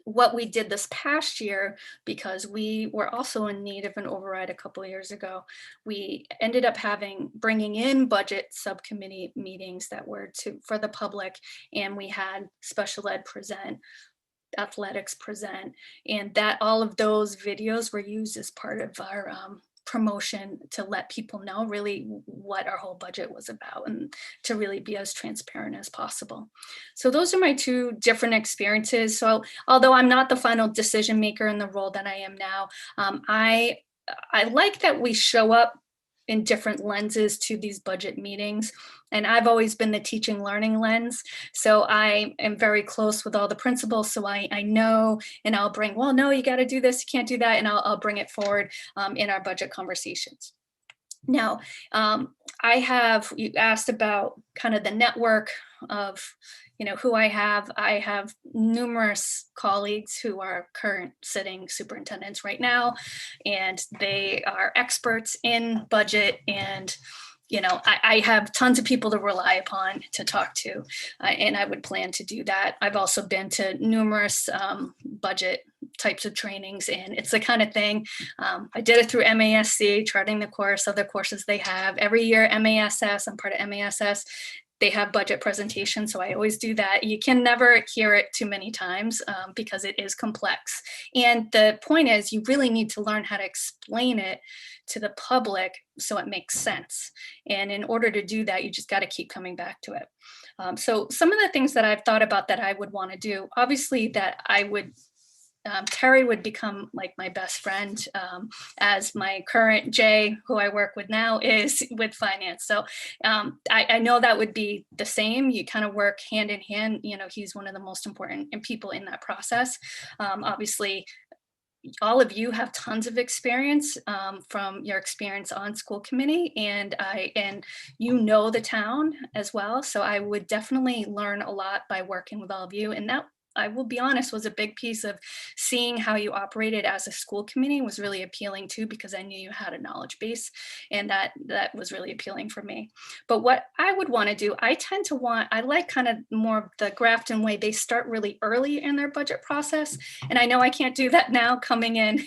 What we did this past year, because we were also in need of an override a couple of years ago, we ended up bringing in budget subcommittee meetings that were for the public, and we had special ed present, athletics present, and that all of those videos were used as part of our promotion to let people know really what our whole budget was about and to really be as transparent as possible. So those are my two different experiences. So although I'm not the final decision maker in the role that I am now, I like that we show up in different lenses to these budget meetings. And I've always been the teaching learning lens. So I am very close with all the principals. So I know, and I'll bring, well, no, you got to do this, you can't do that. And I'll bring it forward in our budget conversations. Now, you asked about kind of the network of, who I have. I have numerous colleagues who are current sitting superintendents right now, and they are experts in budget. And, I have tons of people to rely upon to talk to, and I would plan to do that. I've also been to numerous budget types of trainings, and it's the kind of thing, I did it through MASC, charting the course, other courses they have. Every year, MASS, I'm part of MASS, they have budget presentations, so I always do that. You can never hear it too many times because it is complex. And the point is, you really need to learn how to explain it to the public so it makes sense. And in order to do that, you just got to keep coming back to it. So some of the things that I've thought about that I would want to do, obviously that Terry would become like my best friend, as my current Jay, who I work with now, is with finance. So I know that would be the same. You kind of work hand in hand. He's one of the most important people in that process. Obviously, all of you have tons of experience from your experience on school committee, and the town as well. So I would definitely learn a lot by working with all of you. And that, I will be honest, was a big piece of seeing how you operated as a school committee was really appealing too, because I knew you had a knowledge base, and that was really appealing for me. But what I would want to do, I like kind of more of the Grafton way. They start really early in their budget process. And I know I can't do that now coming in,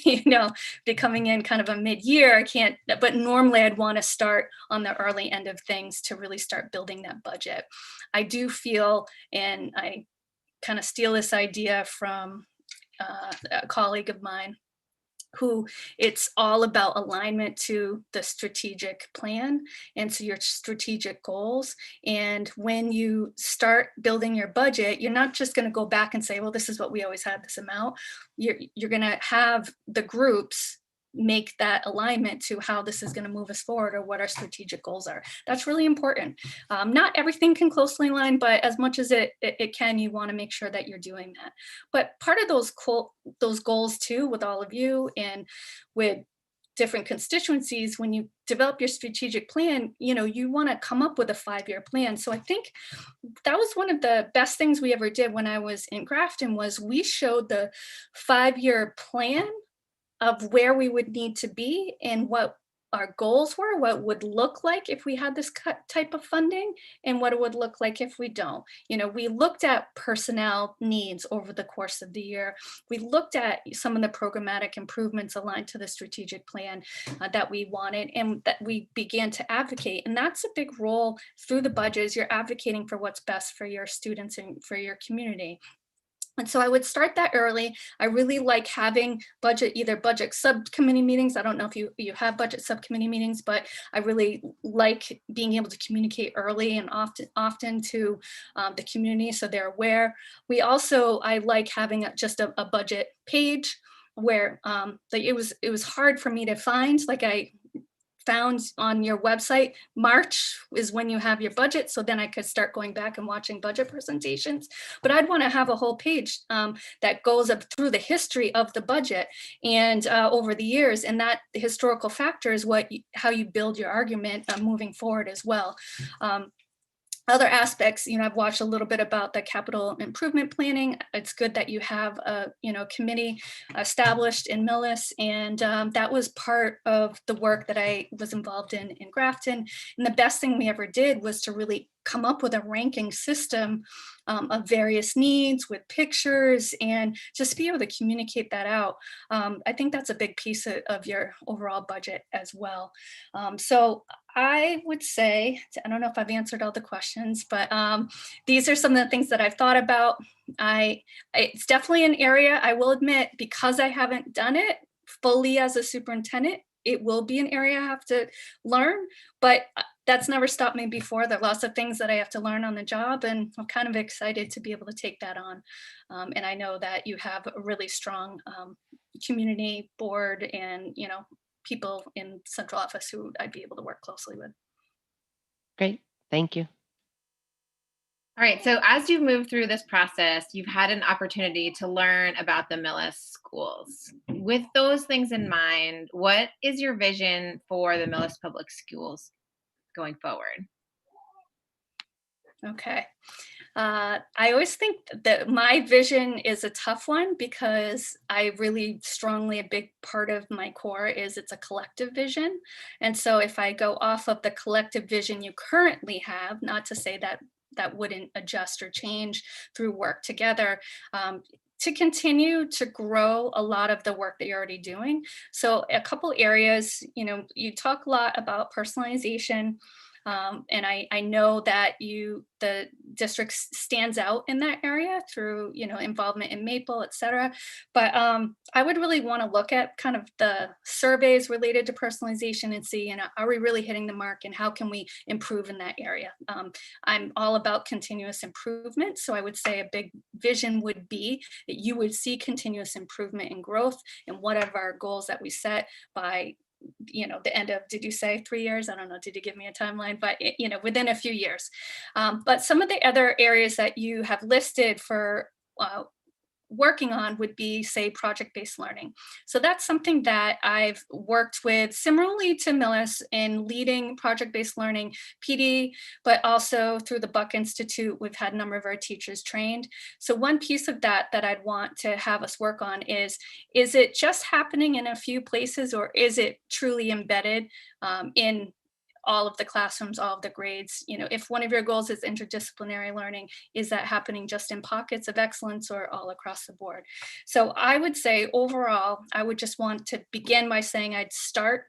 coming in kind of a mid-year, I can't, but normally I'd want to start on the early end of things to really start building that budget. I do feel, and I kind of steal this idea from a colleague of mine, who it's all about alignment to the strategic plan and to your strategic goals. And when you start building your budget, you're not just going to go back and say, well, this is what we always had, this amount. You're going to have the groups make that alignment to how this is going to move us forward or what our strategic goals are. That's really important. Not everything can closely align, but as much as it can, you want to make sure that you're doing that. But part of those goals too, with all of you and with different constituencies, when you develop your strategic plan, you want to come up with a 5-year plan. So I think that was one of the best things we ever did when I was in Grafton, was we showed the 5-year plan of where we would need to be and what our goals were, what would look like if we had this type of funding, and what it would look like if we don't. We looked at personnel needs over the course of the year. We looked at some of the programmatic improvements aligned to the strategic plan that we wanted, and that we began to advocate. And that's a big role through the budget, is you're advocating for what's best for your students and for your community. And so I would start that early. I really like having either budget subcommittee meetings. I don't know if you have budget subcommittee meetings, but I really like being able to communicate early and often to the community so they're aware. I like having just a budget page where it was hard for me to find. Like I found on your website, March is when you have your budget. So then I could start going back and watching budget presentations. But I'd want to have a whole page that goes up through the history of the budget and over the years. And that historical factor is how you build your argument moving forward as well. other aspects, I've watched a little bit about the capital improvement planning. It's good that you have a, committee established in Millis, and that was part of the work that I was involved in Grafton. And the best thing we ever did was to really come up with a ranking system of various needs with pictures and just be able to communicate that out. I think that's a big piece of your overall budget as well. So I would say, I don't know if I've answered all the questions, but these are some of the things that I've thought about. It's definitely an area, I will admit, because I haven't done it fully as a superintendent, it will be an area I have to learn, but that's never stopped me before. There are lots of things that I have to learn on the job, and I'm kind of excited to be able to take that on. And I know that you have a really strong community board and, people in central office who I'd be able to work closely with. Great. Thank you. All right, so as you've moved through this process, you've had an opportunity to learn about the Millis schools. With those things in mind, what is your vision for the Millis Public Schools going forward? Okay. I always think that my vision is a tough one because I really strongly, a big part of my core is it's a collective vision. And so if I go off of the collective vision you currently have, not to say that that wouldn't adjust or change through work together, to continue to grow a lot of the work that you're already doing. So a couple areas, you talk a lot about personalization. And I know that the district stands out in that area through, involvement in Maple, et cetera. But I would really want to look at kind of the surveys related to personalization and see, are we really hitting the mark and how can we improve in that area? I'm all about continuous improvement. So I would say a big vision would be that you would see continuous improvement and growth in whatever our goals that we set by the end of, did you say 3 years? I don't know, did you give me a timeline? But, within a few years. But some of the other areas that you have listed for working on would be, say, project-based learning. So that's something that I've worked with similarly to Millis in leading project-based learning PD, but also through the Buck Institute, we've had a number of our teachers trained. So one piece of that I'd want to have us work on is it just happening in a few places, or is it truly embedded in all of the classrooms, all of the grades? If one of your goals is interdisciplinary learning, is that happening just in pockets of excellence or all across the board? So I would say overall, I would just want to begin by saying I'd start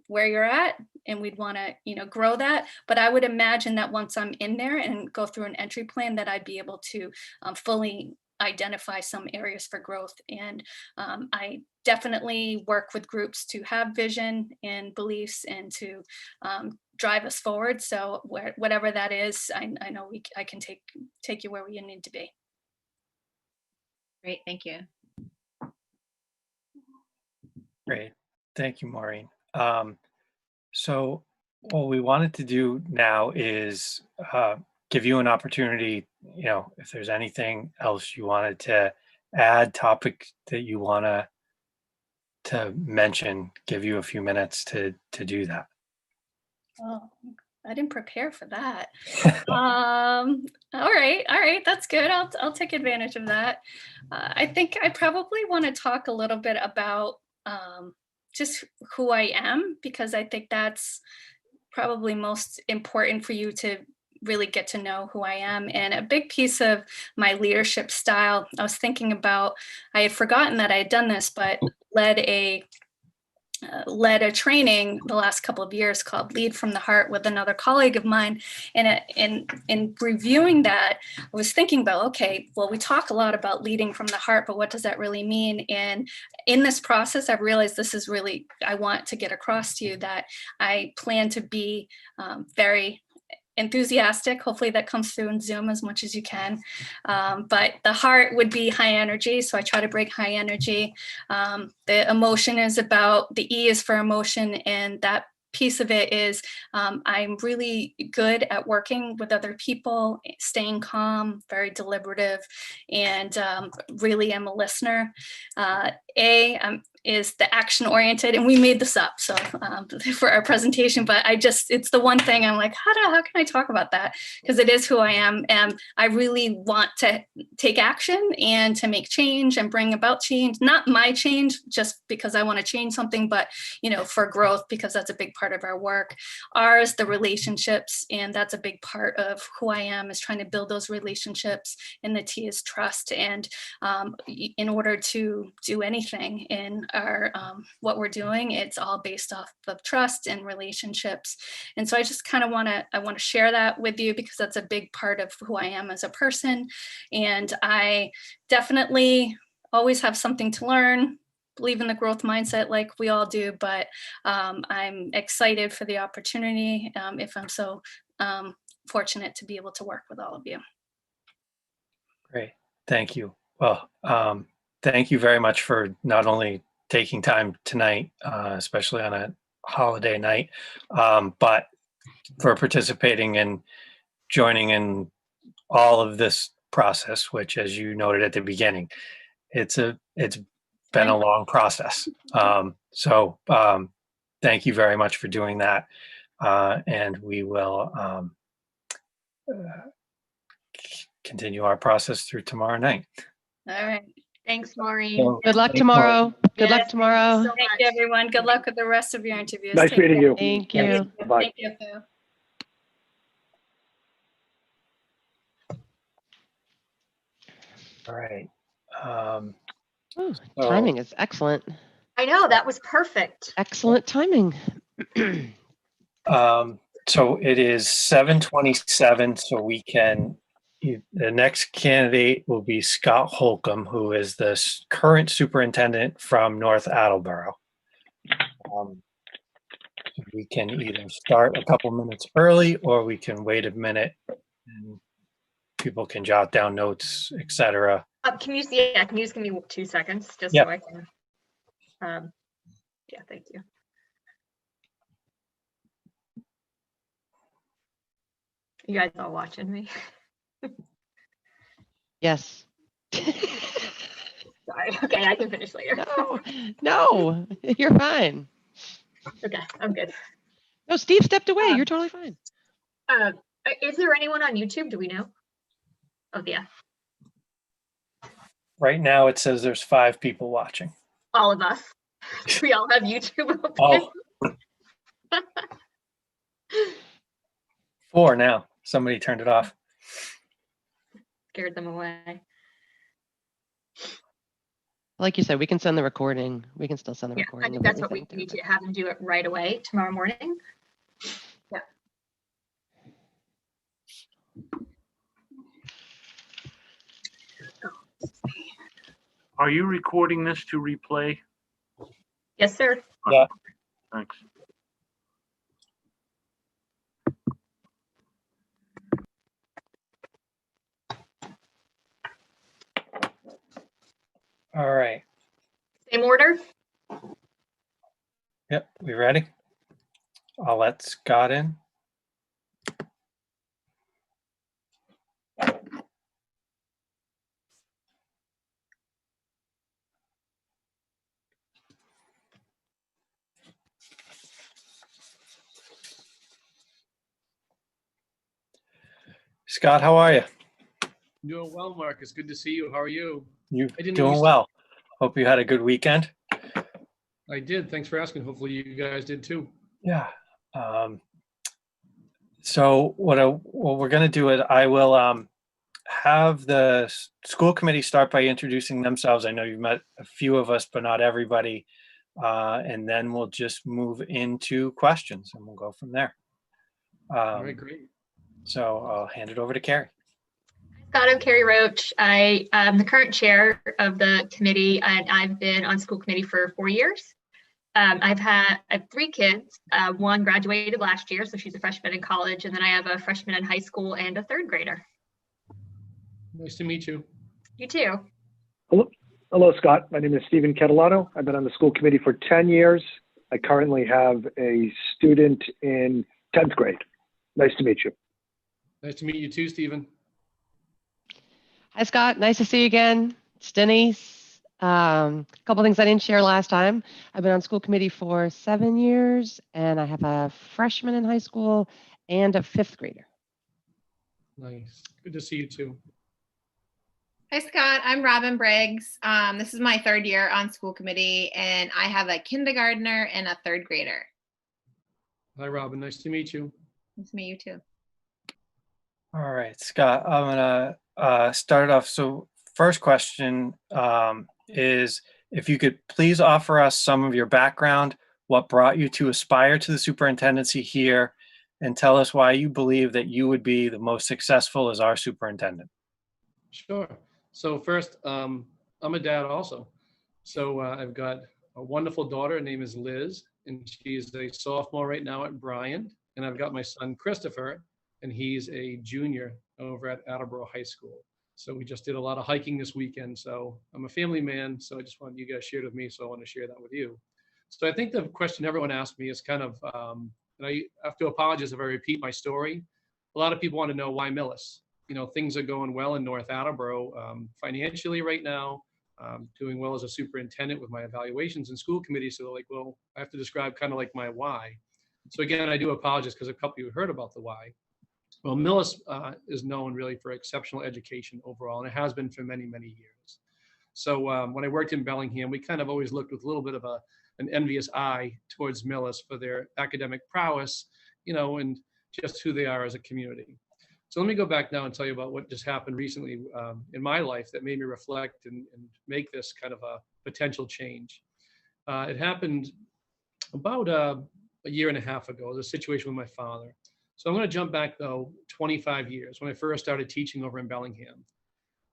where you're at and we'd want to, grow that. But I would imagine that once I'm in there and go through an entry plan, that I'd be able to fully identify some areas for growth. And I definitely work with groups to have vision and beliefs and to drive us forward. So whatever that is, I know I can take you where we need to be. Great, thank you. Great. Thank you, Maureen. So what we wanted to do now is give you an opportunity, if there's anything else you wanted to add, topic that you want to mention, give you a few minutes to do that. Oh, I didn't prepare for that. All right, that's good. I'll take advantage of that. I think I probably want to talk a little bit about just who I am, because I think that's probably most important for you to really get to know who I am. And a big piece of my leadership style, I was thinking about, I had forgotten that I had done this, but led a training the last couple of years called Lead from the Heart with another colleague of mine. And in reviewing that, I was thinking about, okay, well, we talk a lot about leading from the heart, but what does that really mean? And in this process, I've realized this is really, I want to get across to you that I plan to be very enthusiastic. Hopefully that comes through in Zoom as much as you can. But the heart would be high energy. So I try to break high energy. The emotion is about, the E is for emotion. And that piece of it is I'm really good at working with other people, staying calm, very deliberative, and really am a listener. is the action oriented, and we made this up so for our presentation, but it's the one thing I'm like, how can I talk about that, because it is who I am, and I really want to take action and to make change and bring about change, not my change just because I want to change something, but for growth, because that's a big part of our work. Ours, the relationships, and that's a big part of who I am, is trying to build those relationships, and the T is trust. And in order to do anything in our what we're doing, it's all based off of trust and relationships. And so I just kind of want to share that with you, because that's a big part of who I am as a person. And I definitely always have something to learn, believe in the growth mindset like we all do, but I'm excited for the opportunity if I'm so fortunate to be able to work with all of you. Great. Thank you. Well, thank you very much for not only taking time tonight, especially on a holiday night, but for participating and joining in all of this process, which, as you noted at the beginning, it's been a long process. So thank you very much for doing that. And we will continue our process through tomorrow night. All right. Thanks, Maureen. So, Good luck thanks, tomorrow. Good luck Yes, tomorrow. so Thank you, everyone. Good luck with the rest of your interviews. Nice Take meeting care. you. Thank Thank you. you. Bye. Thank you, Phil. All right. Ooh, So- timing is excellent. I know, that was perfect. Excellent timing. So it is 7:27, so we can, the next candidate will be Scott Holcomb, who is the current superintendent from North Attleboro. We can either start a couple minutes early, or we can wait a minute and people can jot down notes, etc. Can you just give me 2 seconds just Yeah. so I can, yeah, thank you. You guys all watching me? Yes. Sorry. Okay, I can finish later. No, you're fine. Okay, I'm good. No, Steve stepped away. You're totally fine. Is there anyone on YouTube? Do we know? Oh, yeah, Right now it says there's 5 people watching. all of us. We all have YouTube open. Oh. 4 now. Somebody turned it off. Scared them away. Like you said, we can send the recording. We can still send the Yeah, I recording. think of that's what we everything need too, to have them do it right away tomorrow morning. Yeah. Are you recording this to replay? Yes, sir. Yeah. Thanks. All right. Same order. Yep. We ready? I'll let Scott in. Scott, how are you? Doing well, Marcus. Good to see you. How are you? You I didn't know doing you well. Hope you had a good weekend. I did. Thanks for asking. Hopefully you guys did too. Yeah. So what we're going to do is I will have the school committee start by introducing themselves. I know you've met a few of us, but not everybody. And then we'll just move into questions and we'll go from there. All right, great. So I'll hand it over to Carrie. Scott, I'm Carrie Roach. I am the current chair of the committee, and I've been on school committee for 4 years. I have 3 kids. One graduated last year, so she's a freshman in college, and then I have a freshman in high school and a 3rd grader. Nice to meet you. You too. Hello, Scott. My name is Stephen Catalano. I've been on the school committee for 10 years. I currently have a student in 10th grade. Nice to meet you. Nice to meet you too, Stephen. Hi, Scott. Nice to see you again. It's Denise. A couple things I didn't share last time. I've been on school committee for 7 years, and I have a freshman in high school and a fifth grader. Nice. Good to see you too. Hi, Scott. I'm Robin Briggs. This is my 3rd year on school committee, and I have a kindergartner and a 3rd grader. Hi, Robin. Nice to meet you. Nice to meet you too. All right, Scott, I'm gonna start off. So first question is if you could please offer us some of your background, what brought you to aspire to the superintendency here, and tell us why you believe that you would be the most successful as our superintendent. Sure. So first, I'm a dad also. So I've got a wonderful daughter. Her name is Liz, and she's a sophomore right now at Bryant. And I've got my son, Christopher, and he's a junior over at Attleboro High School. So we just did a lot of hiking this weekend. So I'm a family man. So I just wanted you guys shared with me. So I want to share that with you. So I think the question everyone asked me is kind of, and I have to apologize if I repeat my story. A lot of people want to know why Millis. You know, things are going well in North Attleboro financially right now. Doing well as a superintendent with my evaluations and school committee. So like, well, I have to describe kind of like my why. So again, I do apologize because a couple of you heard about the why. Well, Millis is known really for exceptional education overall, and it has been for many, many years. So when I worked in Bellingham, we kind of always looked with a little bit of an envious eye towards Millis for their academic prowess, you know, and just who they are as a community. So let me go back now and tell you about what just happened recently in my life that made me reflect and make this kind of a potential change. It happened about a year and a half ago, the situation with my father. So I'm going to jump back though 25 years when I first started teaching over in Bellingham.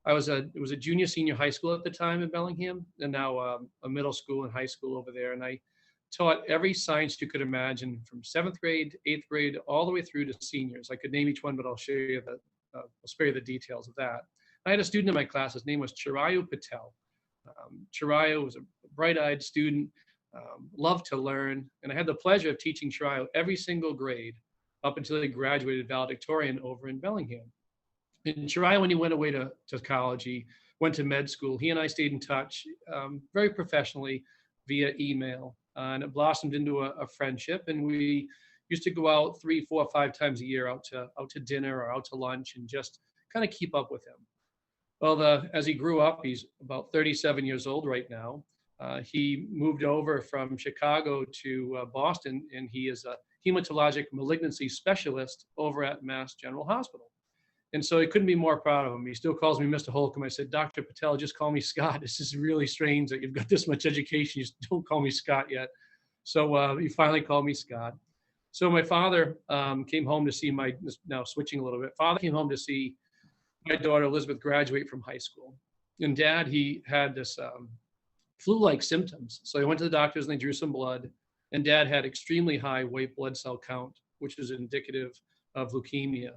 It was a junior senior high school at the time in Bellingham, and now a middle school and high school over there. And I taught every science you could imagine from 7th grade, 8th grade, all the way through to seniors. I could name each one, but I'll show you I'll spare you the details of that. I had a student in my class. His name was Chirayu Patel. Chirayu was a bright-eyed student, loved to learn, and I had the pleasure of teaching Chirayu every single grade up until he graduated valedictorian over in Bellingham. And Chirayu, when he went away to college, he went to med school. He and I stayed in touch very professionally via email. And it blossomed into a friendship, and we used to go out 3, 4, 5 times a year out to dinner or out to lunch and just kind of keep up with him. Well, as he grew up, he's about 37 years old right now. He moved over from Chicago to Boston, and he is a hematologic malignancy specialist over at Mass General Hospital. And so I couldn't be more proud of him. He still calls me Mr. Holcomb. I said, Dr. Patel, just call me Scott. This is really strange that you've got this much education. You don't call me Scott yet. So he finally called me Scott. So my father came home to see now switching a little bit, father came home to see my daughter Elizabeth graduate from high school. And dad, he had this flu-like symptoms. So he went to the doctors and they drew some blood. And dad had extremely high white blood cell count, which is indicative of leukemia.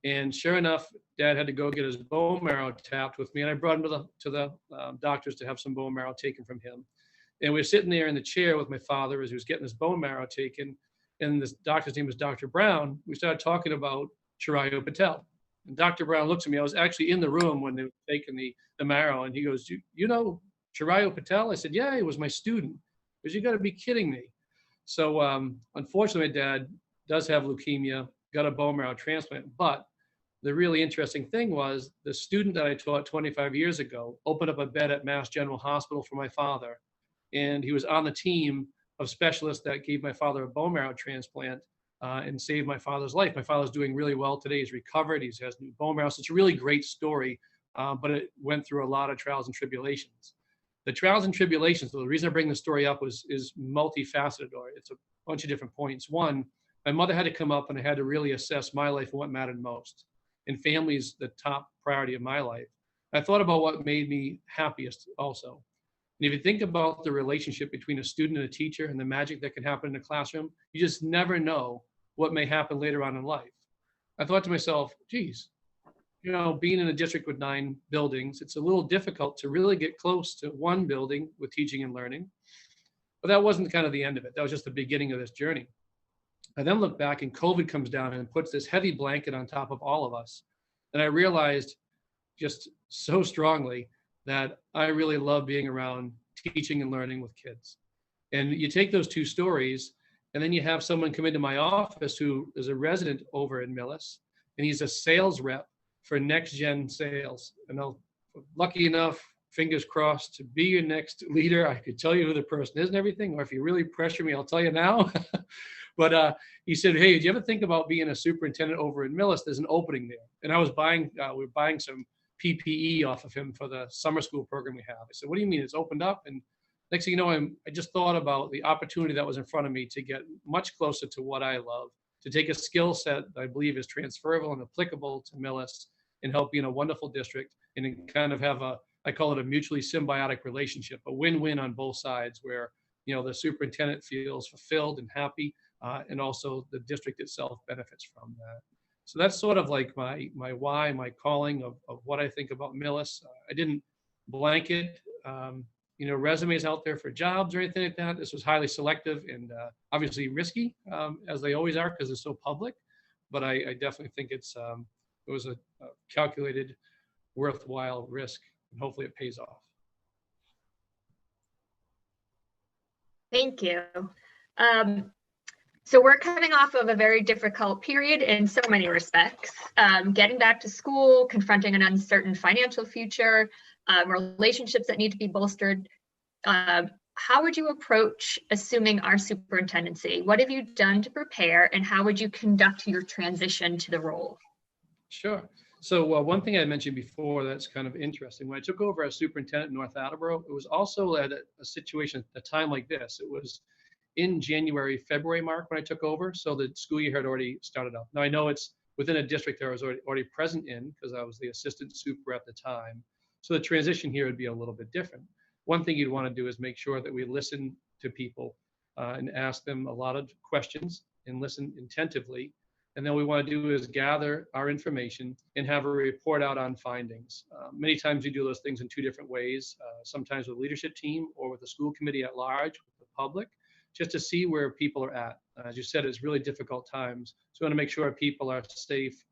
And sure enough, dad had to go get his bone marrow tapped with me. And I brought him to the doctors to have some bone marrow taken from him. And we were sitting there in the chair with my father as he was getting his bone marrow taken. And this doctor's name was Dr. Brown. We started talking about Chirayu Patel. And Dr. Brown looks at me. I was actually in the room when they were taking the marrow. And he goes, you know Chirayu Patel? I said, yeah, he was my student. He goes, you got to be kidding me. So unfortunately, my dad does have leukemia, got a bone marrow transplant. But the really interesting thing was the student that I taught 25 years ago opened up a bed at Mass General Hospital for my father. And he was on the team of specialists that gave my father a bone marrow transplant and saved my father's life. My father's doing really well today. He's recovered. He has new bone marrow. So it's a really great story, but it went through a lot of trials and tribulations. The trials and tribulations, the reason I bring the story up is multifaceted, or it's a bunch of different points. One, my mother had to come up and I had to really assess my life and what mattered most. And family's the top priority of my life. I thought about what made me happiest also. And if you think about the relationship between a student and a teacher and the magic that can happen in a classroom, you just never know what may happen later on in life. I thought to myself, geez, you know, being in a district with 9 buildings, it's a little difficult to really get close to one building with teaching and learning. But that wasn't kind of the end of it. That was just the beginning of this journey. I then look back and COVID comes down and puts this heavy blanket on top of all of us. And I realized just so strongly that I really love being around teaching and learning with kids. And you take those two stories, and then you have someone come into my office who is a resident over in Millis, and he's a sales rep for next gen sales. And I'll, lucky enough, fingers crossed, to be your next leader, I could tell you who the person is and everything, or if you really pressure me, I'll tell you now. But he said, hey, did you ever think about being a superintendent over in Millis? There's an opening there. And I was buying, we were buying some PPE off of him for the summer school program we have. I said, what do you mean it's opened up? And next thing you know, I just thought about the opportunity that was in front of me to get much closer to what I love, to take a skill set that I believe is transferable and applicable to Millis and help be in a wonderful district and then kind of have a, I call it a mutually symbiotic relationship, a win-win on both sides where, you know, the superintendent feels fulfilled and happy, and also the district itself benefits from that. So that's sort of like my why, my calling of what I think about Millis. I didn't blanket, you know, resumes out there for jobs or anything like that. This was highly selective and obviously risky, as they always are because they're so public. But I definitely think it was a calculated, worthwhile risk, and hopefully it pays off. Thank you. So we're coming off of a very difficult period in so many respects. Getting back to school, confronting an uncertain financial future, relationships that need to be bolstered. How would you approach assuming our superintendency? What have you done to prepare, and how would you conduct your transition to the role? Sure. So one thing I mentioned before that's kind of interesting, when I took over as superintendent in North Attleboro, it was also at a situation, a time like this. It was in January, February mark when I took over. So the school year had already started up. Now I know it's within a district that I was already present in because I was the assistant super at the time. So the transition here would be a little bit different. One thing you'd want to do is make sure that we listen to people and ask them a lot of questions and listen attentively. And then what we want to do is gather our information and have a report out on findings. Many times we do those things in two different ways, sometimes with the leadership team or with the school committee at large, with the public, just to see where people are at. As you said, it's really difficult times. So we want to make sure people are safe.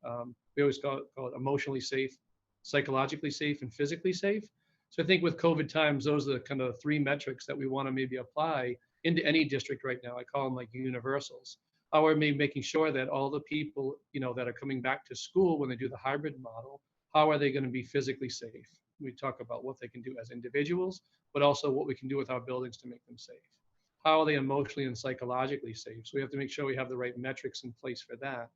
We always call it emotionally safe, psychologically safe, and physically safe. So I think with COVID times, those are the kind of three metrics that we want to maybe apply into any district right now. I call them like universals. How are we making sure that all the people, you know, that are coming back to school when they do the hybrid model, how are they going to be physically safe? We talk about what they can do as individuals, but also what we can do with our buildings to make them safe. How are they emotionally and psychologically safe? So we have to make sure we have the right metrics in place for that.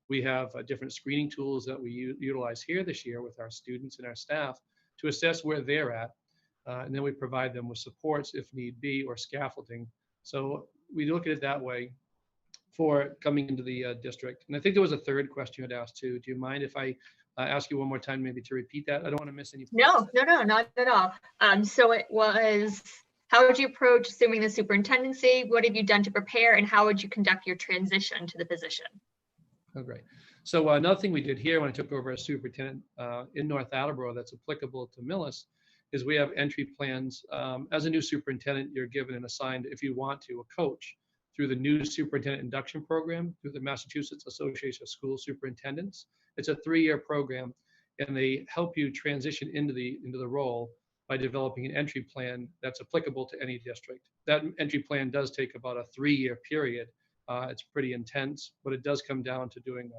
We have different screening tools that we utilize here this year with our students and our staff to assess where they're at. And then we provide them with supports if need be or scaffolding. So we look at it that way for coming into the district. And I think there was a third question you had asked too. Do you mind if I ask you one more time maybe to repeat that? I don't want to miss any points. No, not at all. So it was, how would you approach assuming the superintendency? What have you done to prepare, and how would you conduct your transition to the position? Oh, great. So another thing we did here when I took over as superintendent in North Attleboro that's applicable to Millis is we have entry plans. As a new superintendent, you're given and assigned, if you want to, a coach through the new superintendent induction program through the Massachusetts Association of School Superintendents. It's a 3-year program, and they help you transition into the role by developing an entry plan that's applicable to any district. That entry plan does take about a 3-year period. It's pretty intense, but it does come down to doing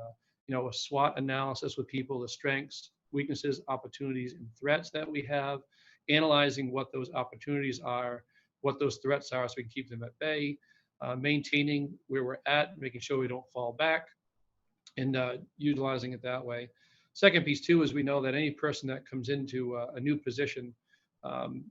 a SWOT analysis with people, the strengths, weaknesses, opportunities, and threats that we have, analyzing what those opportunities are, what those threats are so we can keep them at bay, maintaining where we're at, making sure we don't fall back, and utilizing it that way. Second piece too is we know that any person that comes into a new position,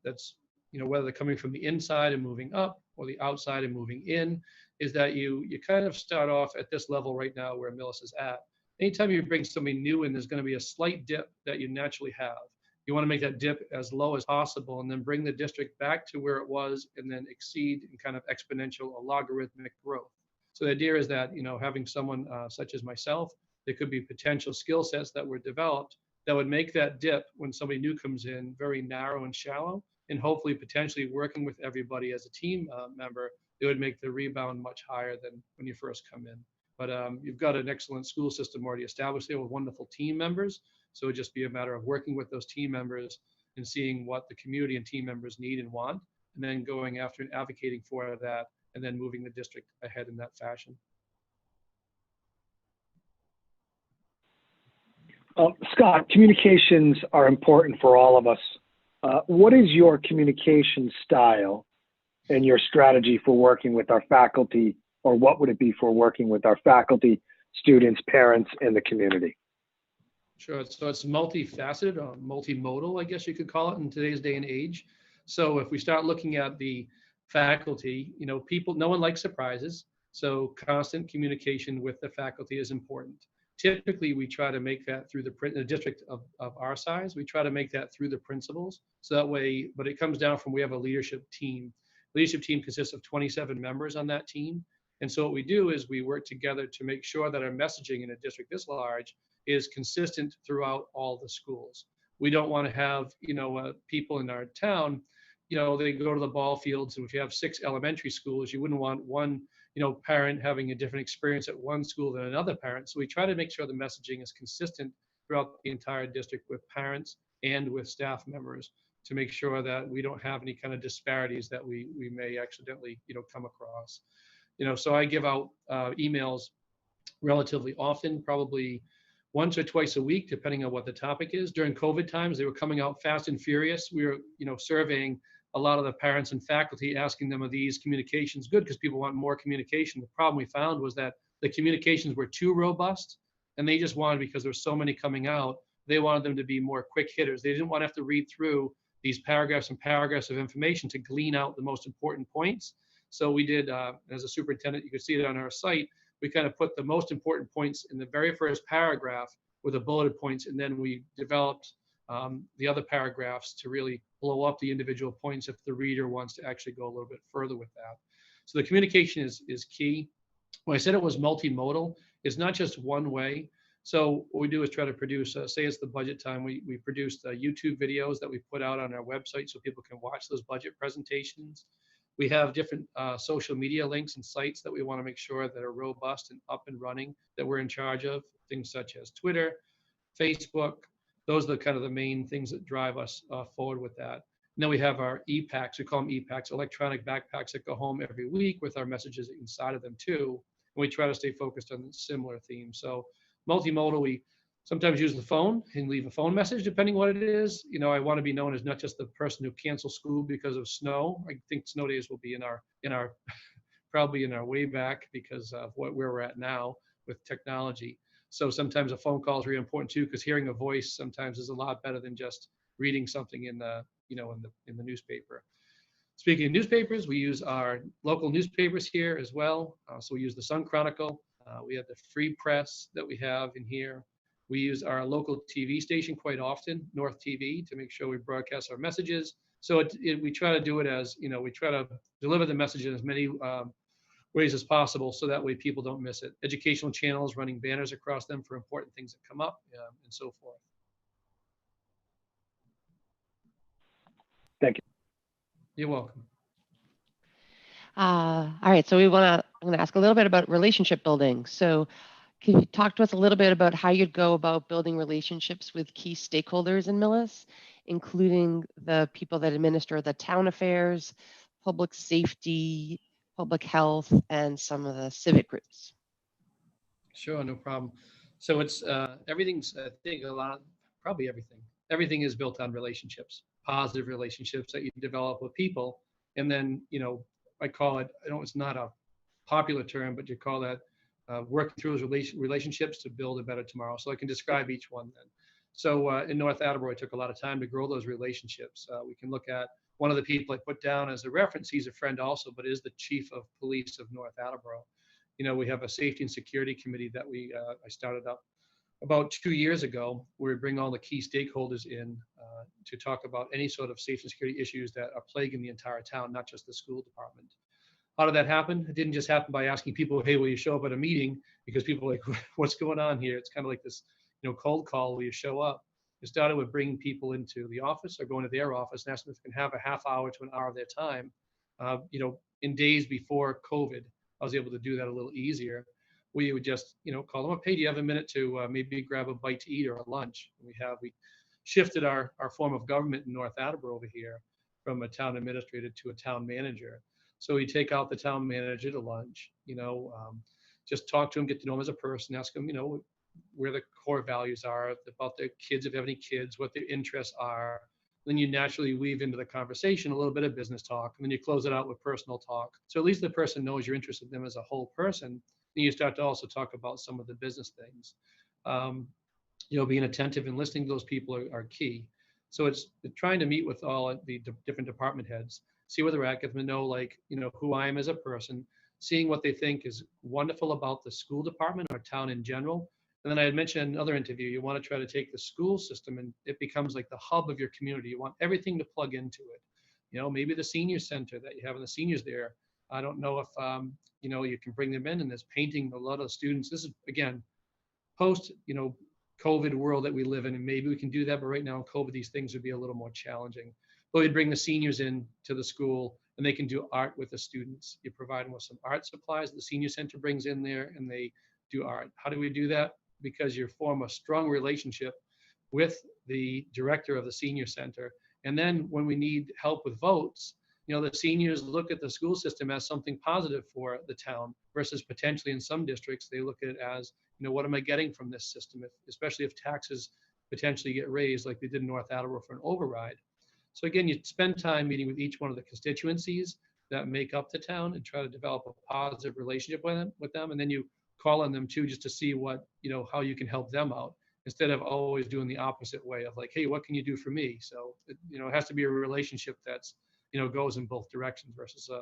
that's, you know, whether they're coming from the inside and moving up or the outside and moving in, is that you kind of start off at this level right now where Millis is at. Anytime you bring somebody new in, there's going to be a slight dip that you naturally have. You want to make that dip as low as possible and then bring the district back to where it was and then exceed in kind of exponential or logarithmic growth. So the idea is that, you know, having someone such as myself, there could be potential skill sets that were developed that would make that dip when somebody new comes in very narrow and shallow, and hopefully potentially working with everybody as a team member, it would make the rebound much higher than when you first come in. But you've got an excellent school system already established there with wonderful team members. So it would just be a matter of working with those team members and seeing what the community and team members need and want, and then going after and advocating for that, and then moving the district ahead in that fashion. Scott, communications are important for all of us. What is your communication style and your strategy for working with our faculty, or what would it be for working with our faculty, students, parents, and the community? Sure. So it's multifaceted or multimodal, I guess you could call it in today's day and age. So if we start looking at the faculty, no one likes surprises. So constant communication with the faculty is important. Typically, we try to make that through the district of our size. We try to make that through the principals. So that way, but it comes down from, we have a leadership team. Leadership team consists of 27 members on that team. And so what we do is we work together to make sure that our messaging in a district this large is consistent throughout all the schools. We don't want to have, people in our town, they go to the ball fields, and if you have 6 elementary schools, you wouldn't want one, parent having a different experience at one school than another parent. So we try to make sure the messaging is consistent throughout the entire district with parents and with staff members, to make sure that we don't have any kind of disparities that we may accidentally, come across. So I give out emails relatively often, probably once or twice a week, depending on what the topic is. During COVID times, they were coming out fast and furious. We were, surveying a lot of the parents and faculty, asking them, are these communications good? Because people want more communication. The problem we found was that the communications were too robust, and they just wanted, because there were so many coming out, they wanted them to be more quick hitters. They didn't want to have to read through these paragraphs and paragraphs of information to glean out the most important points. So we did, as a superintendent, you could see it on our site, we kind of put the most important points in the very first paragraph with the bulleted points, and then we developed the other paragraphs to really blow up the individual points if the reader wants to actually go a little bit further with that. So the communication is key. When I said it was multimodal, it's not just one way. So what we do is try to produce, say it's the budget time, we produced YouTube videos that we put out on our website so people can watch those budget presentations. We have different social media links and sites that we want to make sure that are robust and up and running, that we're in charge of, things such as Twitter, Facebook. Those are the kind of the main things that drive us forward with that. And then we have our e-packs, we call them e-packs, electronic backpacks that go home every week with our messages inside of them too. And we try to stay focused on similar themes. So multimodal, we sometimes use the phone and leave a phone message depending what it is. I want to be known as not just the person who canceled school because of snow. I think snow days will be in our probably in our way back because of where we're at now with technology. So sometimes a phone call is really important too, because hearing a voice sometimes is a lot better than just reading something in the in the newspaper. Speaking of newspapers, we use our local newspapers here as well. So we use the Sun Chronicle. We have the Free Press that we have in here. We use our local TV station quite often, North TV, to make sure we broadcast our messages. So we try to do it as, we try to deliver the message in as many ways as possible, so that way people don't miss it. Educational channels, running banners across them for important things that come up, and so forth. Thank you. You're welcome. All right, so I'm going to ask a little bit about relationship building. So can you talk to us a little bit about how you'd go about building relationships with key stakeholders in Millis, including the people that administer the town affairs, public safety, public health, and some of the civic groups? Sure, no problem. So it's everything's, I think probably everything is built on relationships, positive relationships that you develop with people. And then, I call it, it's not a popular term, but you call that working through those relationships to build a better tomorrow. So I can describe each one then. So in North Attleboro, I took a lot of time to grow those relationships. We can look at one of the people I put down as a reference. He's a friend also, but is the chief of police of North Attleboro. We have a safety and security committee that I started up about 2 years ago, where we bring all the key stakeholders in to talk about any sort of safety and security issues that are plaguing the entire town, not just the school department. How did that happen? It didn't just happen by asking people, hey, will you show up at a meeting? Because people are like, what's going on here? It's kind of like this, cold call where you show up. It started with bringing people into the office or going to their office and asking if they can have a half hour to an hour of their time. In days before COVID, I was able to do that a little easier. We would just, call them up, hey, do you have a minute to maybe grab a bite to eat or a lunch? We shifted our form of government in North Attleboro over here from a town administrator to a town manager. So we take out the town manager to lunch, just talk to him, get to know him as a person, ask him, where the core values are, about their kids, if they have any kids, what their interests are. Then you naturally weave into the conversation a little bit of business talk, and then you close it out with personal talk. So at least the person knows you're interested in them as a whole person. And you start to also talk about some of the business things. Being attentive and listening to those people are key. So it's trying to meet with all the different department heads, see where they're at, get them to know, who I am as a person, seeing what they think is wonderful about the school department or town in general. And then I had mentioned in another interview, you want to try to take the school system and it becomes like the hub of your community. You want everything to plug into it. Maybe the senior center that you have and the seniors there. I don't know if, you can bring them in and there's painting a lot of students. This is, again, post, COVID world that we live in, and maybe we can do that, but right now in COVID, these things would be a little more challenging. But we'd bring the seniors in to the school and they can do art with the students. You provide them with some art supplies the senior center brings in there and they do art. How do we do that? Because you form a strong relationship with the director of the senior center. And then when we need help with votes, the seniors look at the school system as something positive for the town versus potentially in some districts, they look at it as, what am I getting from this system, especially if taxes potentially get raised like they did in North Attleboro for an override. So again, you spend time meeting with each one of the constituencies that make up the town and try to develop a positive relationship with them. And then you call on them too, just to see how you can help them out instead of always doing the opposite way of like, hey, what can you do for me? So, it has to be a relationship that's, goes in both directions versus a,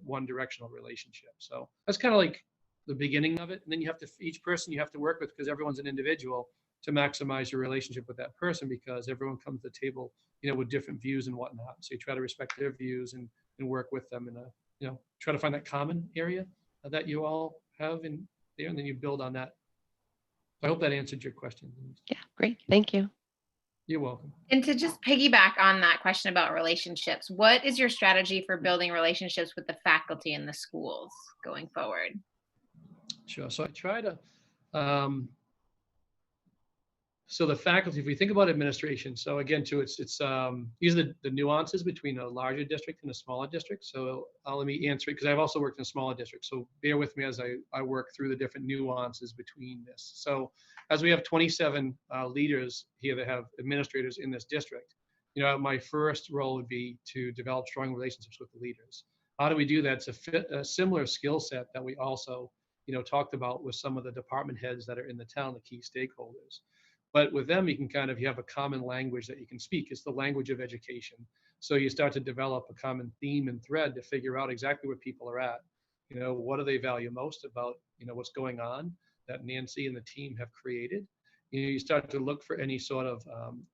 one directional relationship. So that's kind of like the beginning of it. And then each person you have to work with, because everyone's an individual, to maximize your relationship with that person, because everyone comes to the table, with different views and whatnot. So you try to respect their views and work with them and, try to find that common area that you all have in there. And then you build on that. I hope that answered your question. Yeah, great. Thank you. You're welcome. And to just piggyback on that question about relationships, what is your strategy for building relationships with the faculty in the schools going forward? Sure. So I try to, so the faculty, if we think about administration, so again, too, it's these are the nuances between a larger district and a smaller district. So let me answer it, because I've also worked in a smaller district. So bear with me as I work through the different nuances between this. So as we have 27 leaders here that have administrators in this district, my first role would be to develop strong relationships with the leaders. How do we do that? It's a similar skill set that we also, talked about with some of the department heads that are in the town, the key stakeholders. But with them, you can you have a common language that you can speak. It's the language of education. So you start to develop a common theme and thread to figure out exactly where people are at. What do they value most about, what's going on that Nancy and the team have created. You start to look for any sort of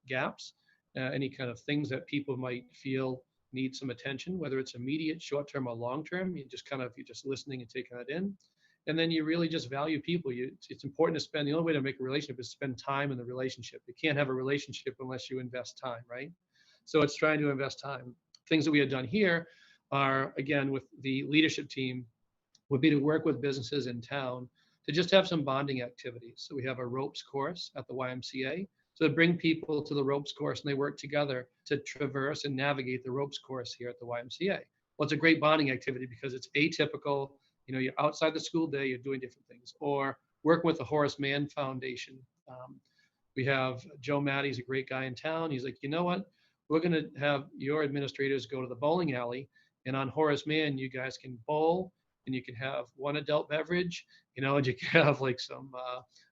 gaps, any kind of things that people might feel need some attention, whether it's immediate, short-term, or long-term. You're just listening and taking that in. And then you really just value people. It's important to spend, the only way to make a relationship is spend time in the relationship. You can't have a relationship unless you invest time, right? So it's trying to invest time. Things that we had done here are, again, with the leadership team, would be to work with businesses in town to just have some bonding activities. So we have a ropes course at the YMCA. So to bring people to the ropes course and they work together to traverse and navigate the ropes course here at the YMCA. Well, it's a great bonding activity because it's atypical. You're outside the school day, you're doing different things. Or working with the Horace Mann Foundation. We have Joe Matty, he's a great guy in town. He's like, you know what? We're going to have your administrators go to the bowling alley, and on Horace Mann, you guys can bowl, and you can have one adult beverage, and you can have like some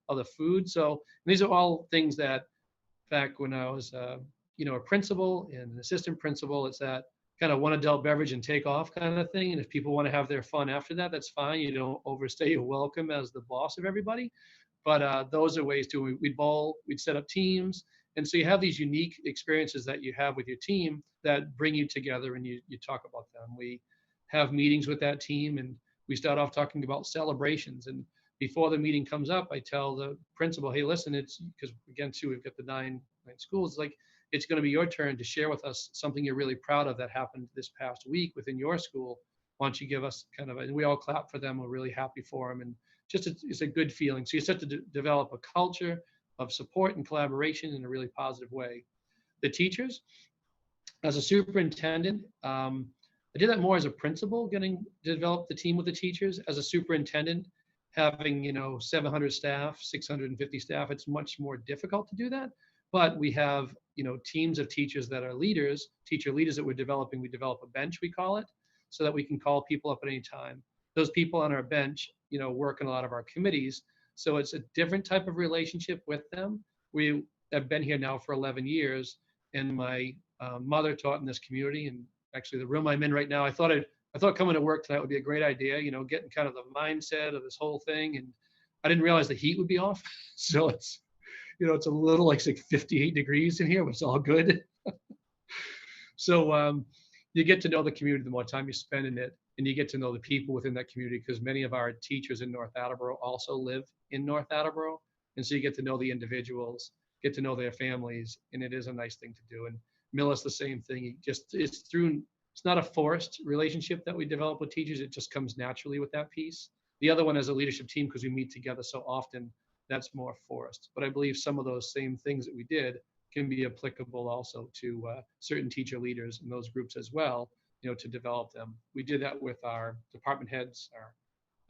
other food. So these are all things that, back when I was, a principal and an assistant principal, it's that kind of one adult beverage and take off kind of thing. And if people want to have their fun after that, that's fine. You don't overstay your welcome as the boss of everybody. But those are ways to, we'd bowl, we'd set up teams. And so you have these unique experiences that you have with your team that bring you together and you talk about them. We have meetings with that team and we start off talking about celebrations. And before the meeting comes up, I tell the principal, hey, listen, it's because again, too, we've got the nine schools, like it's going to be your turn to share with us something you're really proud of that happened this past week within your school. Why don't you give us and we all clap for them. We're really happy for them. And just it's a good feeling. So you start to develop a culture, of support and collaboration in a really positive way. The teachers, as a superintendent, I did that more as a principal, getting to develop the team with the teachers. As a superintendent, having 700 staff, 650 staff, it's much more difficult to do that. But we have teams of teachers that are leaders, teacher leaders that we're developing. We develop a bench, we call it, so that we can call people up at any time. Those people on our bench, work in a lot of our committees. So it's a different type of relationship with them. We have been here now for 11 years, and my mother taught in this community, and actually the room I'm in right now, I thought coming to work tonight would be a great idea, getting kind of the mindset of this whole thing. And I didn't realize the heat would be off. So it's, it's a little like 58 degrees in here, but it's all good. So you get to know the community the more time you spend in it, and you get to know the people within that community, because many of our teachers in North Attleboro also live in North Attleboro. And so you get to know the individuals, get to know their families, and it is a nice thing to do. And Millis, the same thing. It's not a forced relationship that we develop with teachers. It just comes naturally with that piece. The other one as a leadership team, because we meet together so often, that's more forced. But I believe some of those same things that we did can be applicable also to certain teacher leaders in those groups as well, to develop them. We did that with our department heads,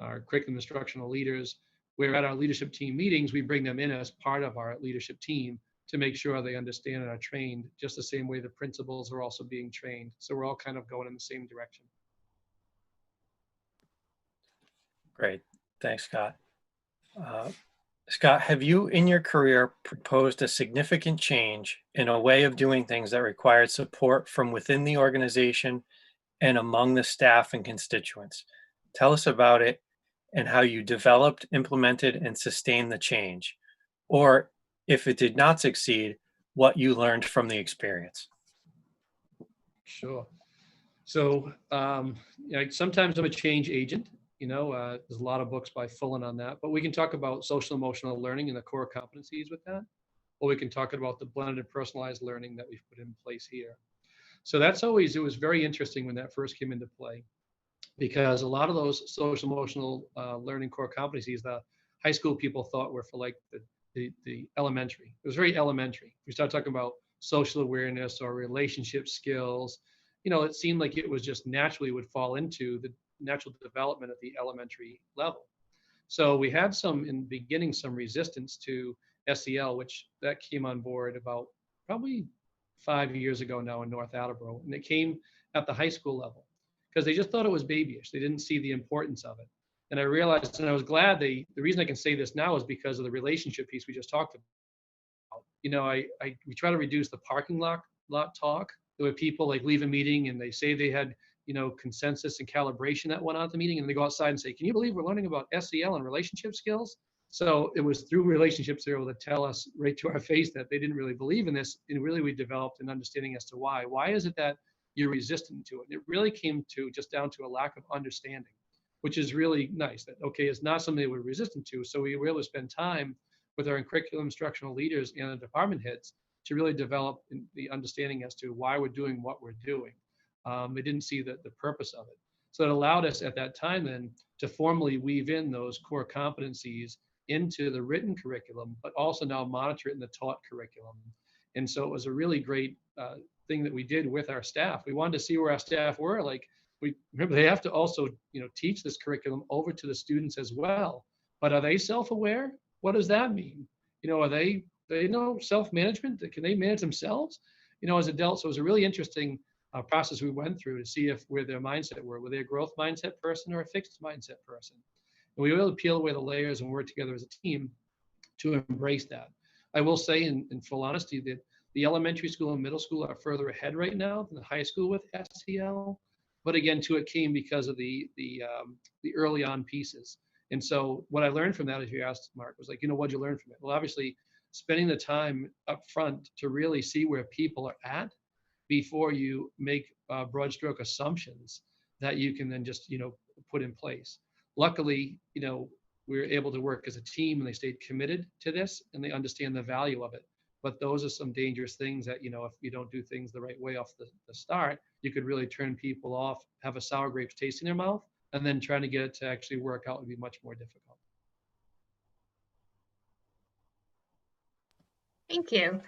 our curriculum instructional leaders. Where at our leadership team meetings, we bring them in as part of our leadership team to make sure they understand and are trained just the same way the principals are also being trained. So we're all kind of going in the same direction. Great. Thanks, Scott. Scott, have you in your career proposed a significant change in a way of doing things that required support from within the organization and among the staff and constituents? Tell us about it and how you developed, implemented, and sustained the change. Or if it did not succeed, what you learned from the experience. Sure. So sometimes I'm a change agent. There's a lot of books by Fullen on that, but we can talk about social emotional learning and the core competencies with that, or we can talk about the blended personalized learning that we've put in place here. So it was very interesting when that first came into play, because a lot of those social emotional learning core competencies, the high school people thought were for like the elementary. It was very elementary. We start talking about social awareness or relationship skills. It seemed like it was just naturally would fall into the natural development at the elementary level. So we had some resistance to SEL, which that came on board about probably 5 years ago now in North Attleboro. And it came at the high school level because they just thought it was babyish. They didn't see the importance of it. And I realized, and I was glad the reason I can say this now is because of the relationship piece we just talked about. We try to reduce the parking lot talk. There were people like leave a meeting and they say they had, consensus and calibration that went on at the meeting, and they go outside and say, can you believe we're learning about SEL and relationship skills? So it was through relationships they were able to tell us right to our face that they didn't really believe in this. And really we developed an understanding as to why. Why is it that you're resistant to it? And it really came to just down to a lack of understanding, which is really nice. That, okay, it's not something they were resistant to. So we were able to spend time with our curriculum instructional leaders and the department heads to really develop the understanding as to why we're doing what we're doing. They didn't see the purpose of it. So it allowed us at that time then to formally weave in those core competencies into the written curriculum, but also now monitor it in the taught curriculum. And so it was a really great thing that we did with our staff. We wanted to see where our staff were. Like, we remember they have to also, teach this curriculum over to the students as well. But are they self-aware? What does that mean? Are they know self-management? Can they manage themselves? As adults, so it was a really interesting process we went through to see where their mindset were they a growth mindset person or a fixed mindset person? And we were able to peel away the layers and work together as a team to embrace that. I will say in full honesty that the elementary school and middle school are further ahead right now than the high school with SEL. But again, it came because of the early on pieces. And so what I learned from that, as you asked, Mark, was like, what'd you learn from it? Well, obviously, spending the time up front to really see where people are at before you make broad stroke assumptions that you can then just, put in place. Luckily, we were able to work as a team and they stayed committed to this and they understand the value of it. But those are some dangerous things that, if you don't do things the right way off the start, you could really turn people off, have a sour grapes taste in their mouth, and then trying to get it to actually work out would be much more difficult. Thank you.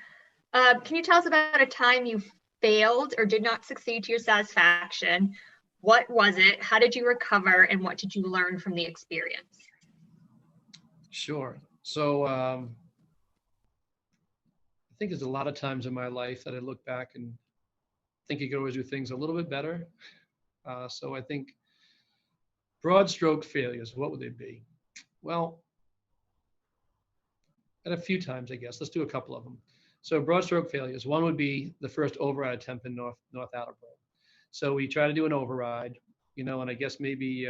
Can you tell us about a time you failed or did not succeed to your satisfaction? What was it? How did you recover? And what did you learn from the experience? Sure. So I think there's a lot of times in my life that I look back and think you could always do things a little bit better. So I think broad stroke failures, what would they be? Well, at a few times, I guess. Let's do a couple of them. So broad stroke failures. One would be the first override attempt in North Attleboro. So we try to do an override, and I guess maybe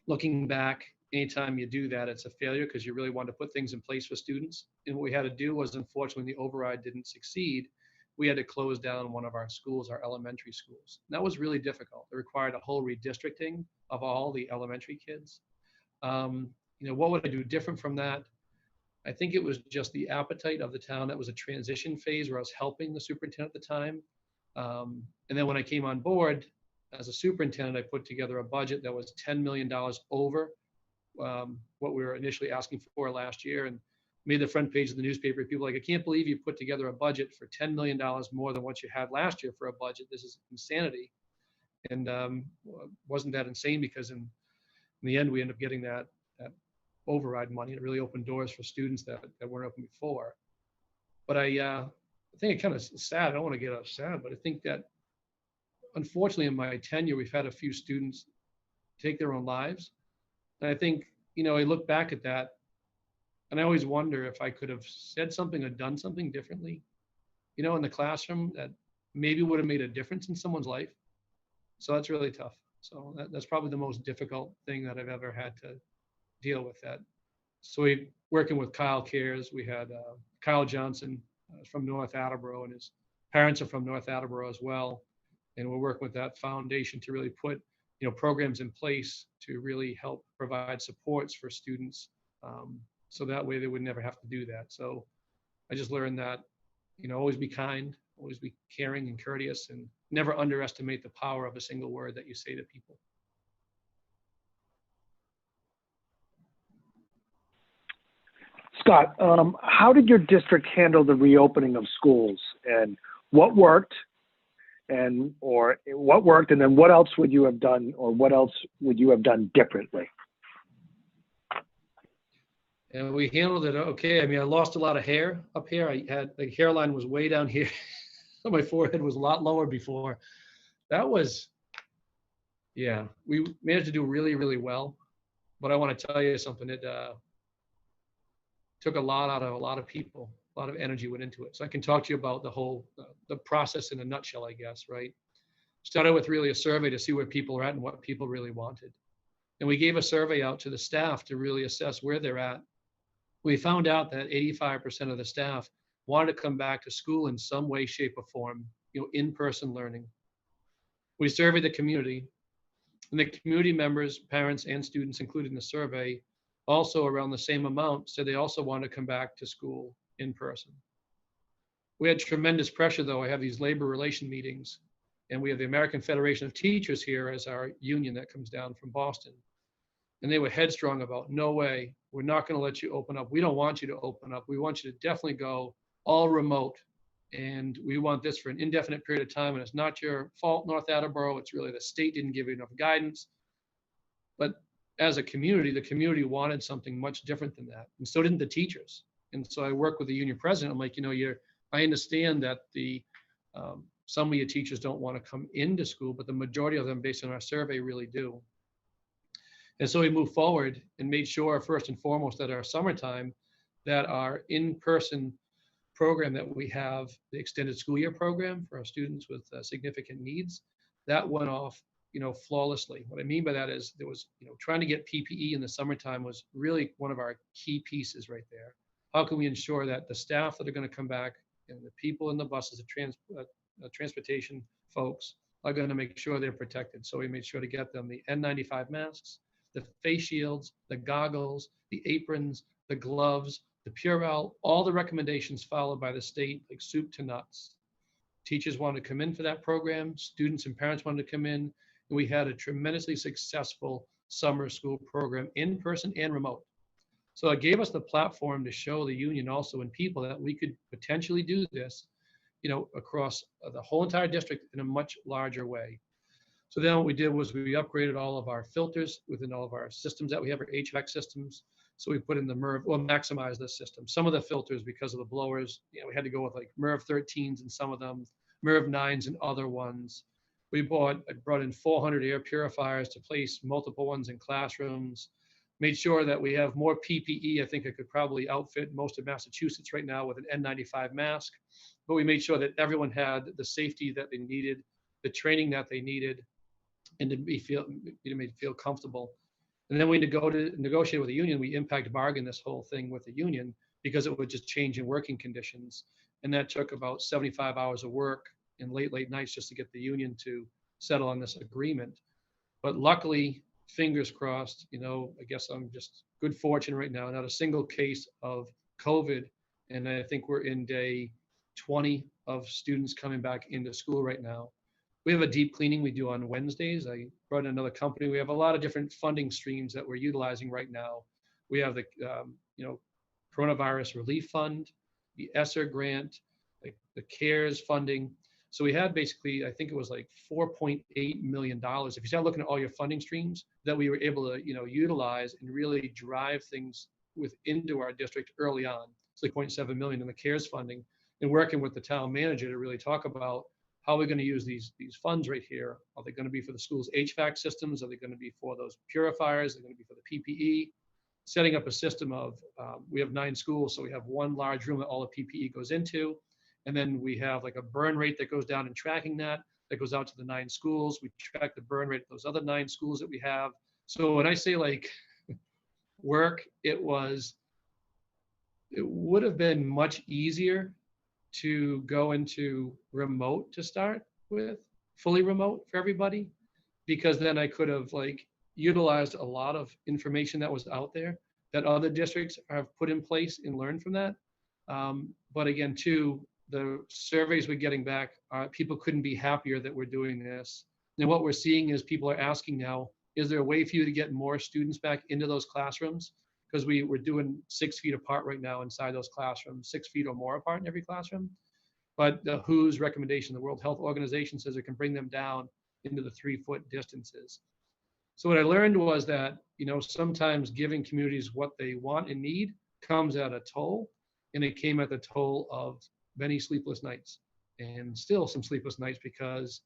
looking back, anytime you do that, it's a failure because you really want to put things in place for students. And what we had to do was, unfortunately, the override didn't succeed. We had to close down one of our schools, our elementary schools. And that was really difficult. It required a whole redistricting of all the elementary kids. What would I do different from that? I think it was just the appetite of the town. That was a transition phase where I was helping the superintendent at the time. And then when I came on board as a superintendent, I put together a budget that was $10 million over what we were initially asking for last year, and made the front page of the newspaper. People were like, I can't believe you put together a budget for $10 million more than what you had last year for a budget. This is insanity. And wasn't that insane, because in the end, we ended up getting that override money. It really opened doors for students that weren't open before. But I think it kind of sad. I don't want to get upset, but I think that unfortunately in my tenure, we've had a few students take their own lives. And I think, I look back at that and I always wonder if I could have said something or done something differently, in the classroom that maybe would have made a difference in someone's life. So that's really tough. So that's probably the most difficult thing that I've ever had to deal with that. So we working with Kyle Cares. We had Kyle Johnson from North Attleboro, and his parents are from North Attleboro as well. And we're working with that foundation to really put programs in place to really help provide supports for students, so that way they would never have to do that. So I just learned that always be kind, always be caring and courteous, and never underestimate the power of a single word that you say to people. Scott, how did your district handle the reopening of schools, and what worked, and then what else would you have done, or what else would you have done differently? And we handled it okay. I mean, I lost a lot of hair up here. I had, the hairline was way down here. My forehead was a lot lower before. That was, yeah, we managed to do really, really well. But I want to tell you something. It took a lot out of a lot of people. A lot of energy went into it. So I can talk to you about the whole, the process in a nutshell, I guess, right? Started with really a survey to see where people are at and what people really wanted. And we gave a survey out to the staff to really assess where they're at. We found out that 85% of the staff wanted to come back to school in some way, shape, or form, in-person learning. We surveyed the community, and the community members, parents, and students included in the survey, also around the same amount, said they also want to come back to school in person. We had tremendous pressure, though. I have these labor relation meetings, and we have the American Federation of Teachers here as our union that comes down from Boston. And they were headstrong about, no way, we're not going to let you open up. We don't want you to open up. We want you to definitely go all remote. And we want this for an indefinite period of time. And it's not your fault, North Attleboro. It's really the state didn't give you enough guidance. But as a community, the community wanted something much different than that. And so didn't the teachers. And so I work with the union president. I'm like, I understand that some of your teachers don't want to come into school, but the majority of them, based on our survey, really do. And so we moved forward and made sure, first and foremost, that our summertime, that our in-person program that we have, the extended school year program for our students with significant needs, that went off, flawlessly. What I mean by that is there was, trying to get PPE in the summertime was really one of our key pieces right there. How can we ensure that the staff that are going to come back and the people in the buses, the transportation folks, are going to make sure they're protected? So we made sure to get them the N95 masks, the face shields, the goggles, the aprons, the gloves, the Purell, all the recommendations followed by the state, like soup to nuts. Teachers wanted to come in for that program. Students and parents wanted to come in. And we had a tremendously successful summer school program, in person and remote. So it gave us the platform to show the union also and people that we could potentially do this, across the whole entire district in a much larger way. So then what we did was we upgraded all of our filters within all of our systems that we have, our HVAC systems. So we put in the MERV, well, maximize the system. Some of the filters, because of the blowers, we had to go with like MERV 13s in some of them, MERV 9s in other ones. I brought in 400 air purifiers to place multiple ones in classrooms. Made sure that we have more PPE. I think I could probably outfit most of Massachusetts right now with an N95 mask. But we made sure that everyone had the safety that they needed, the training that they needed, and to feel comfortable. And then we negotiate with the union. We impact bargain this whole thing with the union because it would just change in working conditions. And that took about 75 hours of work and late nights just to get the union to settle on this agreement. But luckily, fingers crossed, I guess I'm just good fortune right now, not a single case of COVID. And I think we're in day 20 of students coming back into school right now. We have a deep cleaning we do on Wednesdays. I brought in another company. We have a lot of different funding streams that we're utilizing right now. We have the coronavirus relief fund, the ESSER grant, the CARES funding. So we had basically, I think it was like $4.8 million. If you start looking at all your funding streams that we were able to, utilize and really drive things into our district early on. It's like $0.7 million in the CARES funding, and working with the town manager to really talk about how are we going to use these funds right here? Are they going to be for the school's HVAC systems? Are they going to be for those purifiers? Are they going to be for the PPE? Setting up a system of, we have 9 schools, so we have one large room that all the PPE goes into. And then we have like a burn rate that goes down and tracking that goes out to the 9 schools. We track the burn rate of those other 9 schools that we have. So when I say like work, it would have been much easier to go into remote to start with, fully remote for everybody, because then I could have like utilized a lot of information that was out there that other districts have put in place and learned from that. But again, too, the surveys we're getting back, people couldn't be happier that we're doing this. And what we're seeing is people are asking now, is there a way for you to get more students back into those classrooms? Because we're doing 6 feet apart right now inside those classrooms, 6 feet or more apart in every classroom. But the WHO's recommendation, the World Health Organization, says it can bring them down into the 3-foot distances. So what I learned was that, sometimes giving communities what they want and need comes at a toll, and it came at the toll of many sleepless nights, and still some sleepless nights, because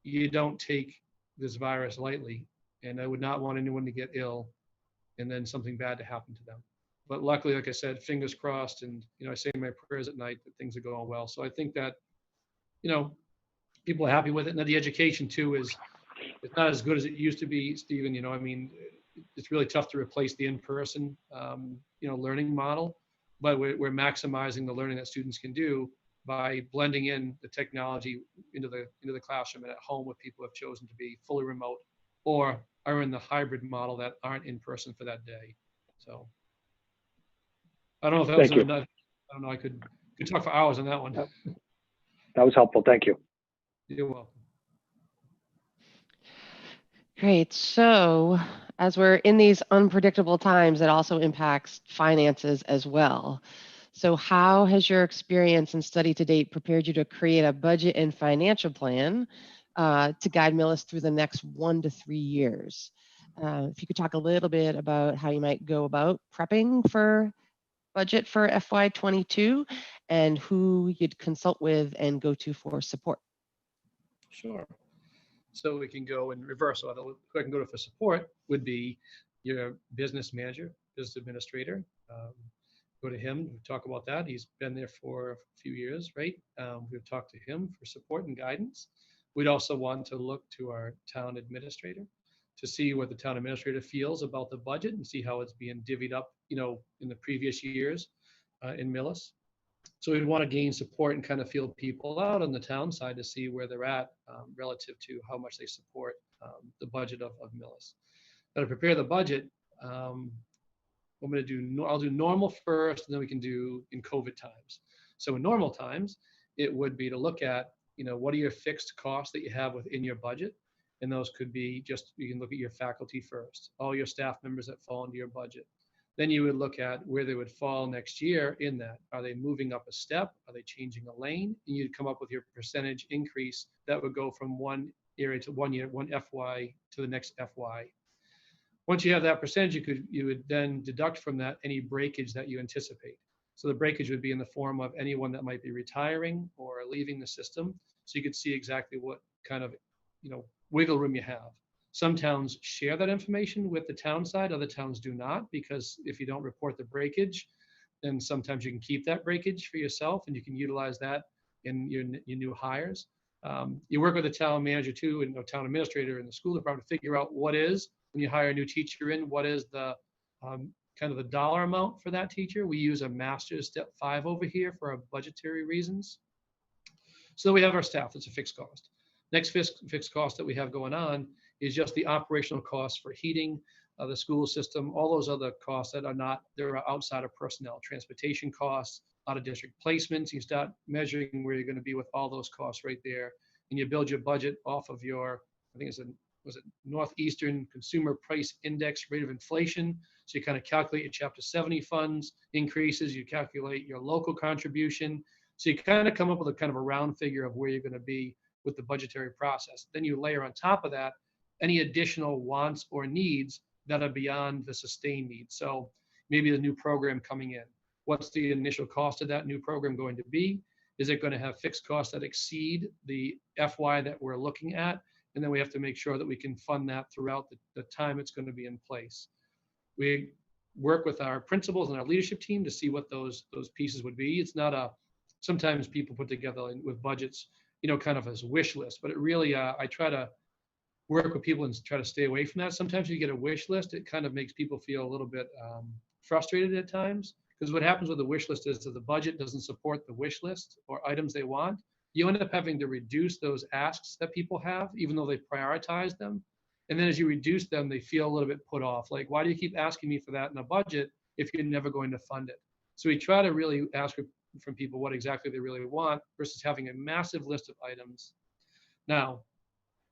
you don't take this virus lightly, and I would not want anyone to get ill and then something bad to happen to them. But luckily, like I said, fingers crossed, and I say my prayers at night that things are going well. So I think that people are happy with it. And then the education too it's not as good as it used to be, Stephen. It's really tough to replace the in-person learning model, but we're maximizing the learning that students can do by blending in the technology into the classroom and at home with people who have chosen to be fully remote or are in the hybrid model that aren't in person for that day. So I don't know if that was enough. I don't know. I could talk for hours on that one. That was helpful. Thank you. You're welcome. Great. So as we're in these unpredictable times, it also impacts finances as well. So how has your experience and study to date prepared you to create a budget and financial plan to guide Millis through the next 1 to 3 years? If you could talk a little bit about how you might go about prepping for budget for FY22 and who you'd consult with and go to for support. Sure. So we can go in reverse. So who I can go to for support would be your business manager, business administrator. Go to him, talk about that. He's been there for a few years, right? We've talked to him for support and guidance. We'd also want to look to our town administrator to see what the town administrator feels about the budget and see how it's being divvied up, in the previous years in Millis. So we'd want to gain support and kind of feel people out on the town side to see where they're at relative to how much they support the budget of Millis. Now to prepare the budget, I'll do normal first, and then we can do in COVID times. So in normal times, it would be to look at, what are your fixed costs that you have within your budget? And those could be you can look at your faculty first, all your staff members that fall into your budget. then you would look at where they would fall next year in that. Are they moving up a step? Are they changing a lane? And you'd come up with your percentage increase that would go from one area to 1 year, one FY to the next FY. Once you have that percentage, you would then deduct from that any breakage that you anticipate. So the breakage would be in the form of anyone that might be retiring or leaving the system. So you could see exactly what kind of, wiggle room you have. Some towns share that information with the town side, other towns do not, because if you don't report the breakage, then sometimes you can keep that breakage for yourself and you can utilize that in your new hires. You work with a town manager too, and a town administrator in the school department to figure out what is, when you hire a new teacher in, what is the kind of the dollar amount for that teacher. We use a master's step 5 over here for our budgetary reasons. So we have our staff, it's a fixed cost. Next fixed cost that we have going on is just the operational costs for heating, the school system, all those other costs that are not, they're outside of personnel, transportation costs, out of district placements. You start measuring where you're going to be with all those costs right there. And you build your budget off of your, I think was it Northeastern Consumer Price Index rate of inflation. So you kind of calculate your Chapter 70 funds increases, you calculate your local contribution. So you kind of come up with a kind of a round figure of where you're going to be with the budgetary process. Then you layer on top of that any additional wants or needs that are beyond the sustained needs. So maybe the new program coming in. What's the initial cost of that new program going to be? Is it going to have fixed costs that exceed the FY that we're looking at? And then we have to make sure that we can fund that throughout the time it's going to be in place. We work with our principals and our leadership team to see what those pieces would be. It's not sometimes people put together with budgets, kind of as a wish list, but it really, I try to work with people and try to stay away from that. Sometimes you get a wish list, it kind of makes people feel a little bit frustrated at times, because what happens with a wish list is that the budget doesn't support the wish list or items they want. You end up having to reduce those asks that people have, even though they prioritize them. And then as you reduce them, they feel a little bit put off. Like, why do you keep asking me for that in a budget if you're never going to fund it? So we try to really ask from people what exactly they really want versus having a massive list of items. Now,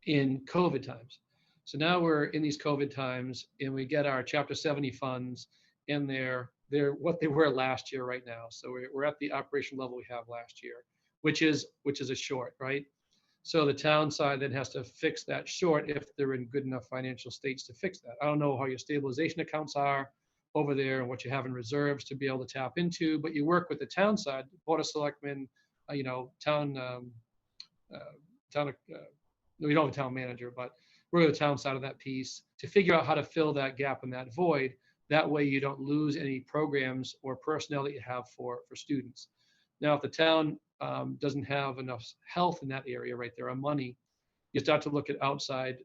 in COVID times. So now we're in these COVID times and we get our Chapter 70 funds and they're what they were last year right now. So we're at the operation level we have last year, which is a short, right? So the town side then has to fix that short if they're in good enough financial states to fix that. I don't know how your stabilization accounts are over there and what you have in reserves to be able to tap into, but you work with the town side, Board of Selectmen, we don't have a town manager, but we're the town side of that piece to figure out how to fill that gap and that void. That way you don't lose any programs or personnel that you have for students. Now, if the town doesn't have enough health in that area right there, or money, you start to look at outside,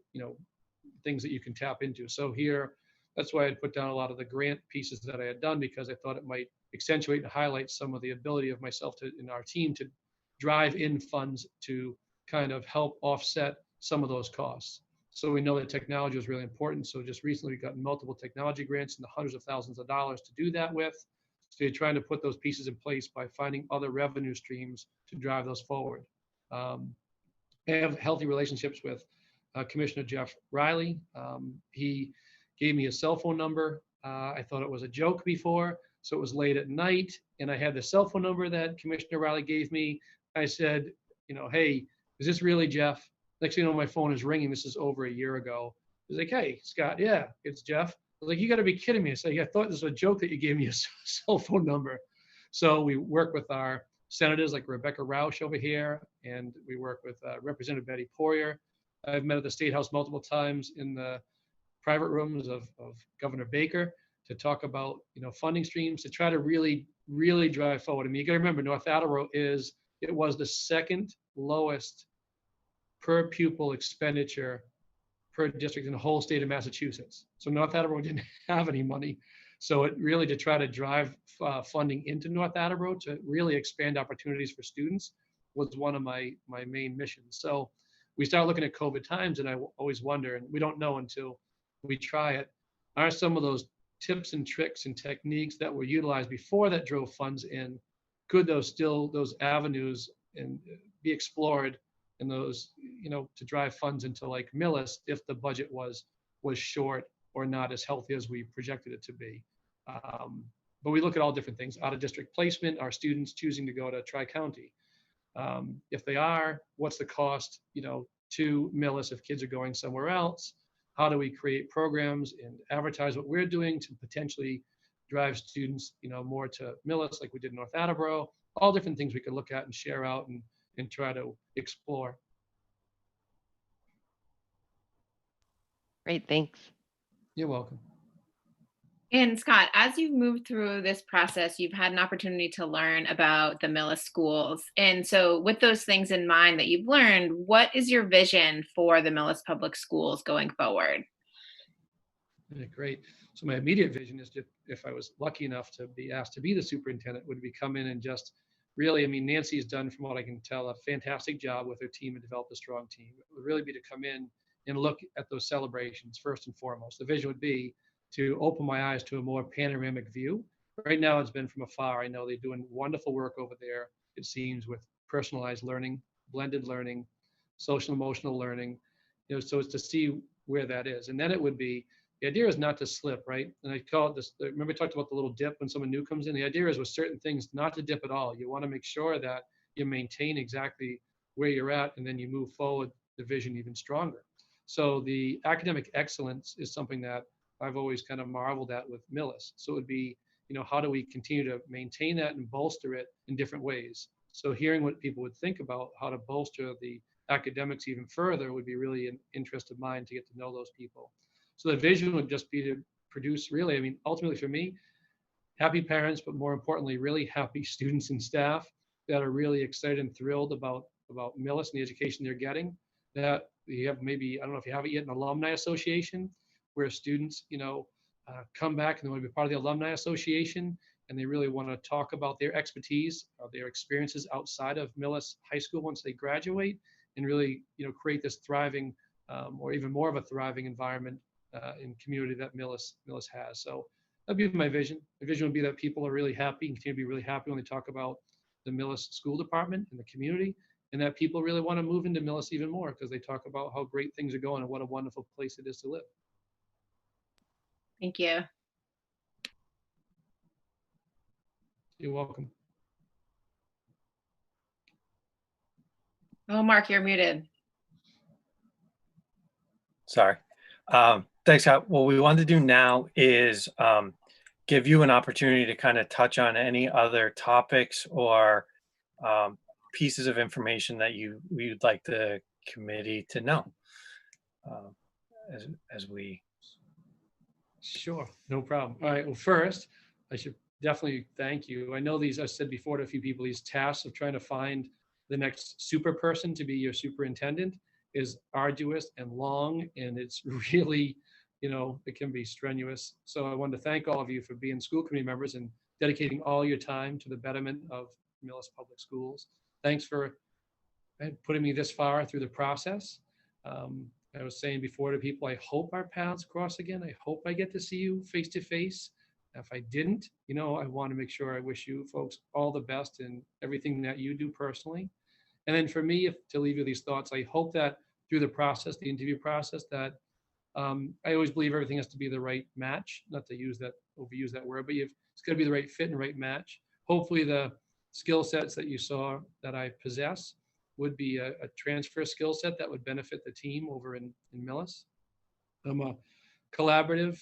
things that you can tap into. So here, that's why I'd put down a lot of the grant pieces that I had done, because I thought it might accentuate and highlight some of the ability of myself in our team to drive in funds to kind of help offset some of those costs. So we know that technology is really important. So just recently we got multiple technology grants in the hundreds of thousands of dollars to do that with. So you're trying to put those pieces in place by finding other revenue streams to drive those forward. I have healthy relationships with Commissioner Jeff Riley. He gave me a cell phone number. I thought it was a joke before, so it was late at night, and I had the cell phone number that Commissioner Riley gave me. I said, hey, is this really Jeff? Next thing you know, my phone is ringing. This is over a year ago. He's like, hey, Scott, yeah, it's Jeff. I was like, you got to be kidding me. I said, I thought this was a joke that you gave me a cell phone number. So we work with our senators like Rebecca Rausch over here, and we work with Representative Betty Poirier. I've met at the State House multiple times in the private rooms of Governor Baker to talk about funding streams to try to really, really drive forward. I mean, you got to remember, North Attleboro was the second lowest per pupil expenditure per district in the whole state of Massachusetts. So North Attleboro didn't have any money. So it really to try to drive funding into North Attleboro to really expand opportunities for students was one of my main missions. So we started looking at COVID times, and I always wonder, and we don't know until we try it, are some of those tips and tricks and techniques that were utilized before that drove funds in, could those avenues and be explored, and those, to drive funds into like Millis if the budget was short or not as healthy as we projected it to be. But we look at all different things: out of district placement, are students choosing to go to Tri-County? If they are, what's the cost, to Millis if kids are going somewhere else? How do we create programs and advertise what we're doing to potentially drive students, more to Millis, like we did in North Attleboro? All different things we could look at and share out and try to explore. Great, thanks. You're welcome. And Scott, as you've moved through this process, you've had an opportunity to learn about the Millis schools. And so with those things in mind that you've learned, what is your vision for the Millis Public Schools going forward? Yeah, great. So my immediate vision is, if I was lucky enough to be asked to be the superintendent, would be come in and just really, Nancy has done, from what I can tell, a fantastic job with her team and developed a strong team. It would really be to come in and look at those celebrations first and foremost. The vision would be to open my eyes to a more panoramic view. Right now, it's been from afar. I know they're doing wonderful work over there, it seems, with personalized learning, blended learning, social emotional learning. So it's to see where that is. And then it would be, the idea is not to slip, right? And I call it this, remember I talked about the little dip when someone new comes in? The idea is with certain things, not to dip at all. You want to make sure that you maintain exactly where you're at, and then you move forward the vision even stronger. So the academic excellence is something that I've always kind of marveled at with Millis. So it would be, how do we continue to maintain that and bolster it in different ways? So hearing what people would think about how to bolster the academics even further would be really an interest of mine to get to know those people. So the vision would just be to produce, really, ultimately for me, happy parents, but more importantly, really happy students and staff that are really excited and thrilled about Millis and the education they're getting. That we have, maybe, I don't know if you have it yet, an alumni association where students, come back and they want to be part of the alumni association, and they really want to talk about their expertise or their experiences outside of Millis High School once they graduate, and really, create this thriving, or even more of a thriving environment in community that Millis has. So that'd be my vision. My vision would be that people are really happy and continue to be really happy when they talk about the Millis School Department and the community, and that people really want to move into Millis even more because they talk about how great things are going and what a wonderful place it is to live. Thank you. You're welcome. Oh, Mark, you're muted. Sorry. Thanks, Scott. What we want to do now is give you an opportunity to kind of touch on any other topics or pieces of information that you'd like the committee to know as we. Sure, no problem. All right, well, first, I should definitely thank you. I know I've said before to a few people, these tasks of trying to find the next super person to be your superintendent is arduous and long, and it's really, it can be strenuous. So I wanted to thank all of you for being school committee members and dedicating all your time to the betterment of Millis Public Schools. Thanks for putting me this far through the process. I was saying before to people, I hope our paths cross again. I hope I get to see you face to face. If I didn't, I want to make sure I wish you folks all the best in everything that you do personally. And then for me, to leave you these thoughts, I hope that through the process, the interview process, that I always believe everything has to be the right match, not to overuse that word, but it's got to be the right fit and right match. Hopefully the skill sets that you saw that I possess would be a transfer skill set that would benefit the team over in Millis. I'm a collaborative,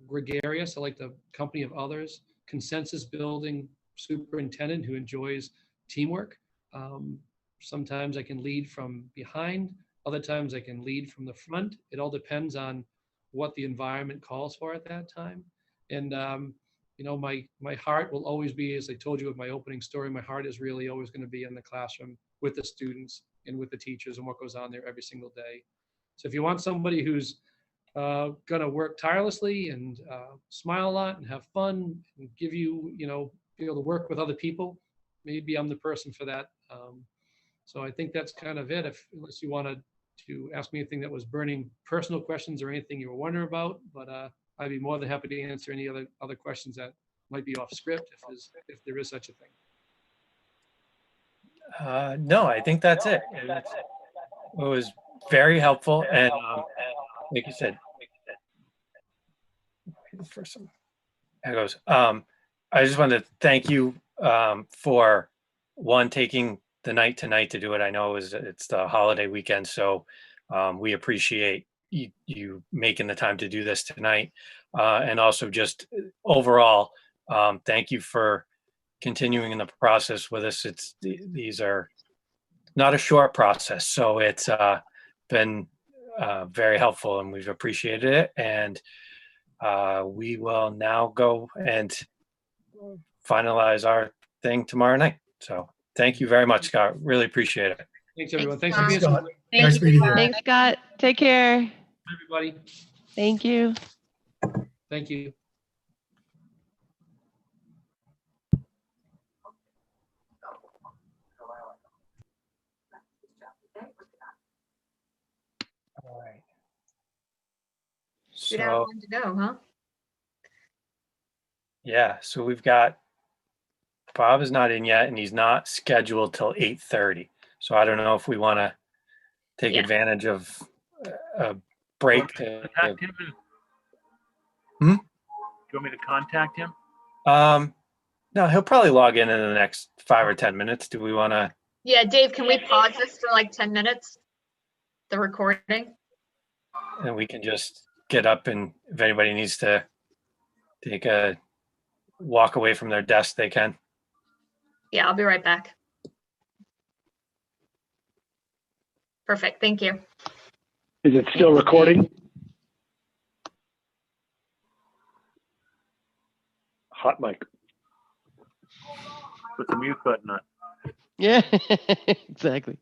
gregarious, I like the company of others, consensus building superintendent who enjoys teamwork. Sometimes I can lead from behind, other times I can lead from the front. It all depends on what the environment calls for at that time. And my heart will always be, as I told you with my opening story, my heart is really always going to be in the classroom with the students and with the teachers and what goes on there every single day. So if you want somebody who's going to work tirelessly and smile a lot and have fun and give you, be able to work with other people, maybe I'm the person for that. So I think that's kind of it, unless you wanted to ask me anything that was burning personal questions or anything you were wondering about, but I'd be more than happy to answer any other questions that might be off script if there is such a thing. No, I think that's it. It was very helpful, and like you said, for some. It goes. I just wanted to thank you for taking the night tonight to do it. I know it's the holiday weekend, so we appreciate you making the time to do this tonight, and also just overall, thank you for continuing in the process with us. These are not a short process, so it's been very helpful, and we've appreciated it. And we will now go and finalize our thing tomorrow night. So thank you very much, Scott. Really appreciate it. Thanks, everyone. Thanks Thanks, for being Scott. so. Thank Nice you. meeting you. Thanks, Scott. Take care. Everybody. Thank you. Thank you. All right. Shoot out So one to go, huh? yeah, so we've got Bob is not in yet, and he's not scheduled till 8:30. So I don't know if we want to take Yeah. advantage of a break to. Contact him? Hmm? Do you want me to contact him? No, he'll probably log in the next 5 or 10 minutes. Do we want to? Yeah, Dave, can we pause this for like 10 minutes? The recording? And we can just get up, and if anybody needs to take a walk away from their desk, they can. Yeah, I'll be right back. Perfect, thank you. Is it still recording? Hot mic. Put the mute button on. Yeah, exactly.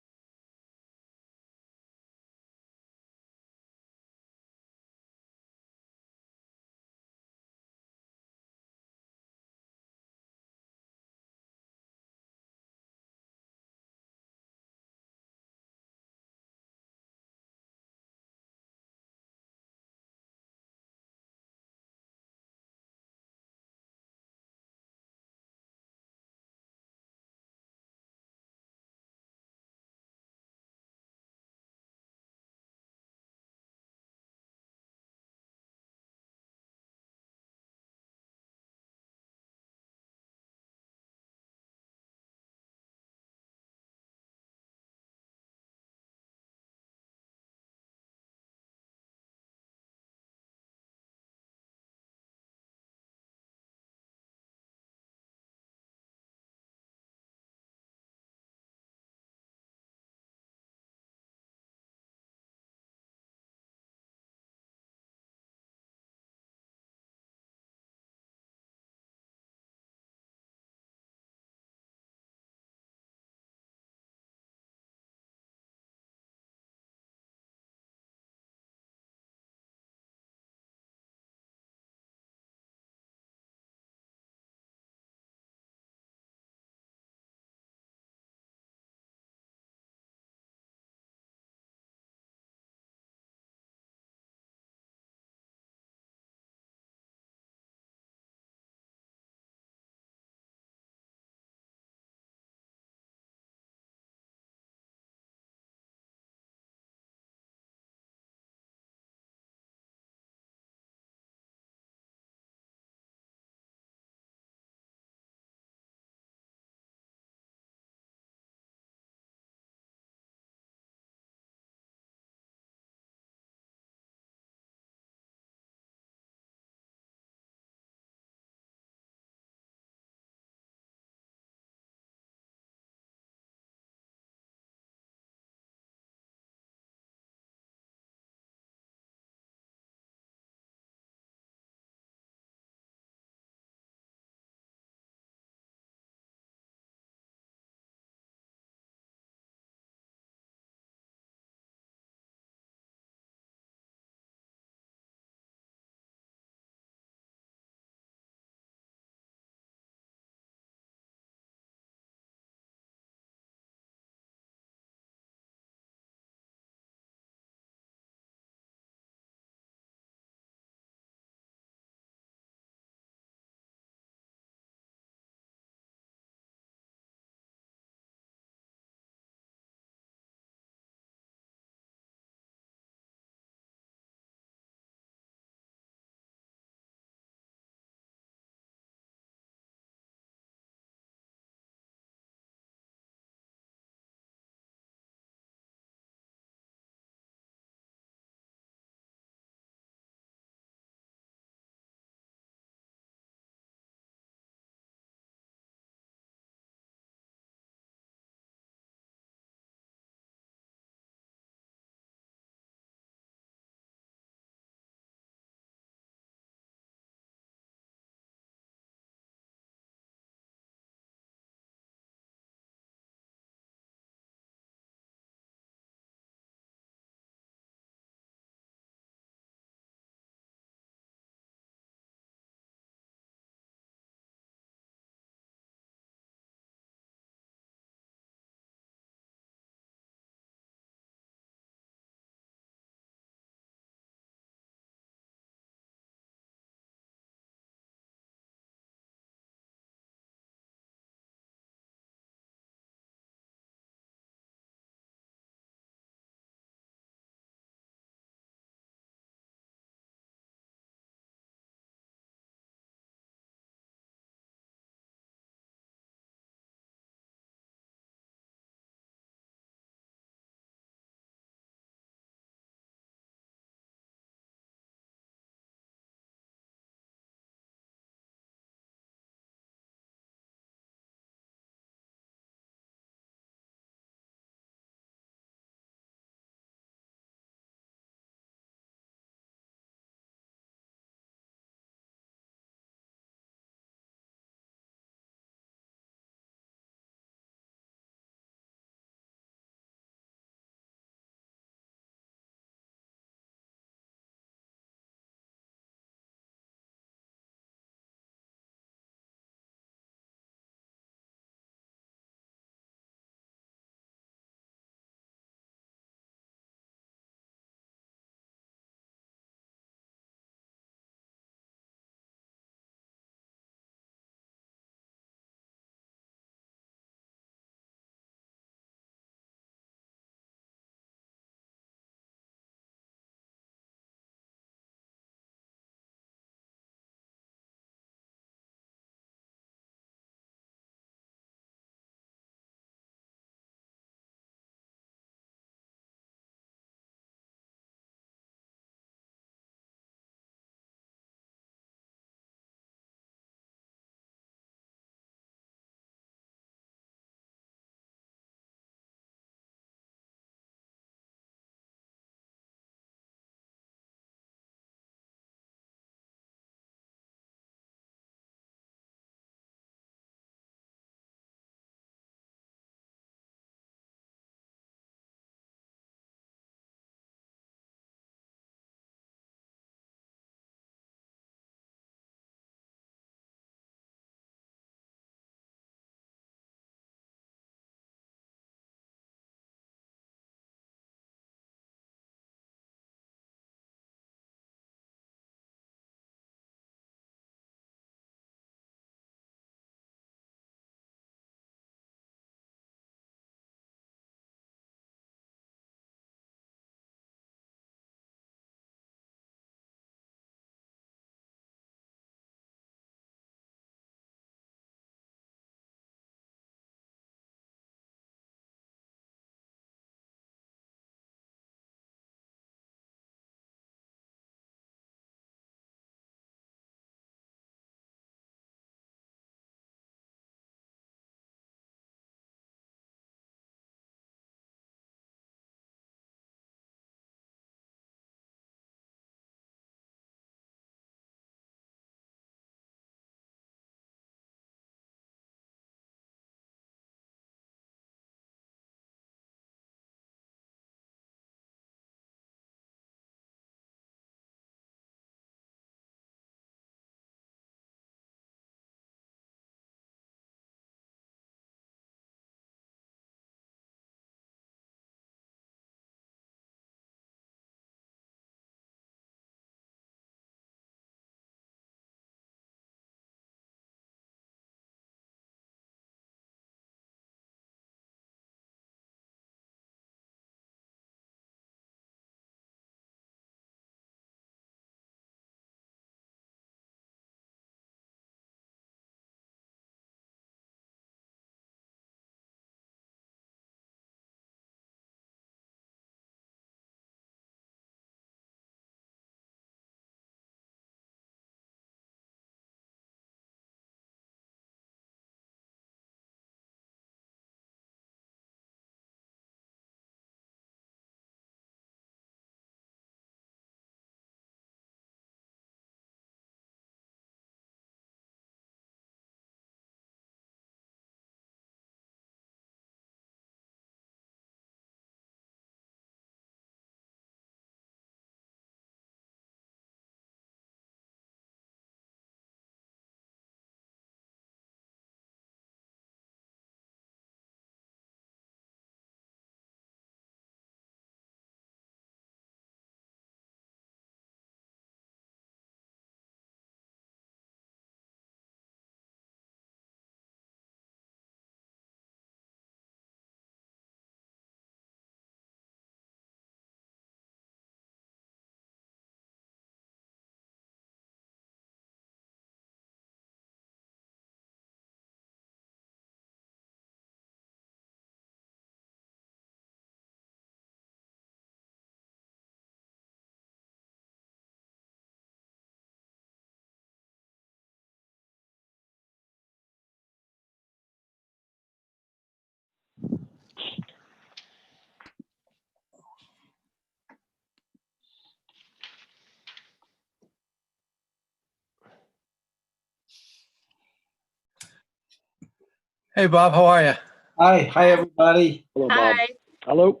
Hey, Bob, how are you? Hi, everybody. Hello, Bob. Hi. Hello.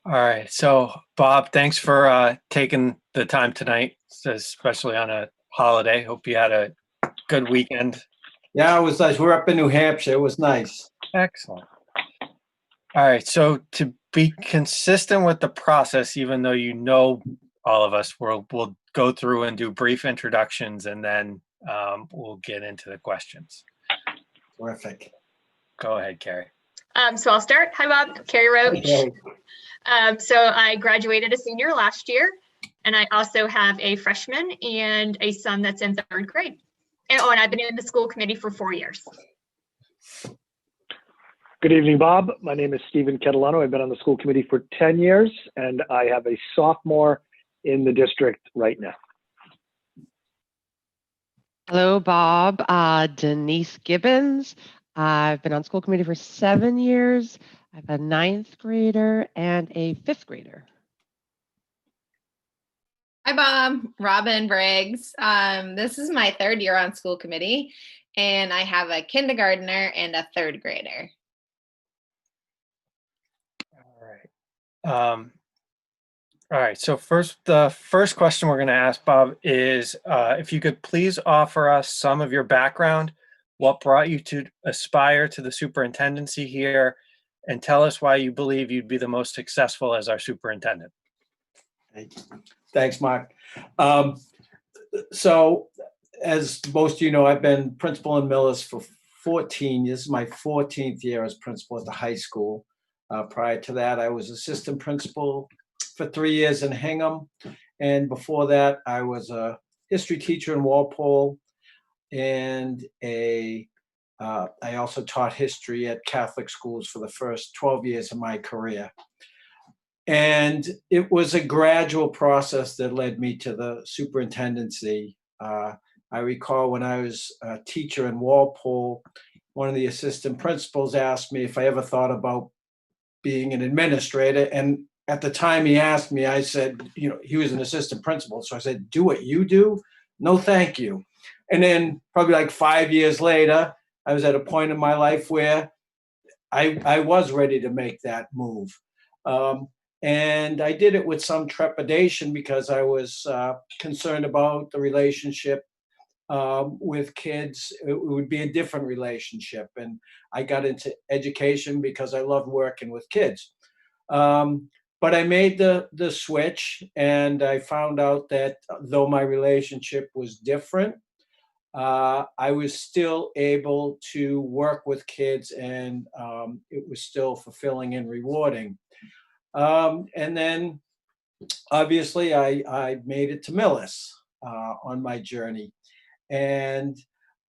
All right. So, Bob, thanks for taking the time tonight, especially on a holiday. Hope you had a good weekend. Yeah, it was nice. We're up in New Hampshire. It was nice. Excellent. All right. So, to be consistent with the process, even though you know all of us, we'll go through and do brief introductions, and then we'll get into the questions. Terrific. Go ahead, Carrie. So I'll start. Hi, Bob. Carrie Roach. Okay. So I graduated a senior last year, and I also have a freshman and a son that's in third grade. And I've been in the school committee for 4 years. Good evening, Bob. My name is Stephen Catalano. I've been on the school committee for 10 years, and I have a sophomore in the district right now. Hello, Bob. Denise Gibbons. I've been on school committee for 7 years. I have a 9th grader and a 5th grader. Hi, Bob. Robin Briggs. This is my 3rd year on school committee, and I have a kindergartner and a 3rd grader. All right. So the first question we're going to ask, Bob, is if you could please offer us some of your background, what brought you to aspire to the superintendency here, and tell us why you believe you'd be the most successful as our superintendent. Thanks, Mark. So, as most of you know, I've been principal in Millis for 14 years. This is my 14th year as principal at the high school. Prior to that, I was assistant principal for 3 years in Hingham. And before that, I was a history teacher in Walpole, and I also taught history at Catholic schools for the first 12 years of my career. And it was a gradual process that led me to the superintendency. I recall when I was a teacher in Walpole, one of the assistant principals asked me if I ever thought about being an administrator. And at the time he asked me, I said, he was an assistant principal. So I said, do what you do? No, thank you. And then probably like 5 years later, I was at a point in my life where I was ready to make that move. And I did it with some trepidation because I was concerned about the relationship with kids. It would be a different relationship. And I got into education because I loved working with kids. But I made the switch, and I found out that though my relationship was different, I was still able to work with kids, and it was still fulfilling and rewarding. And then obviously I made it to Millis on my journey. And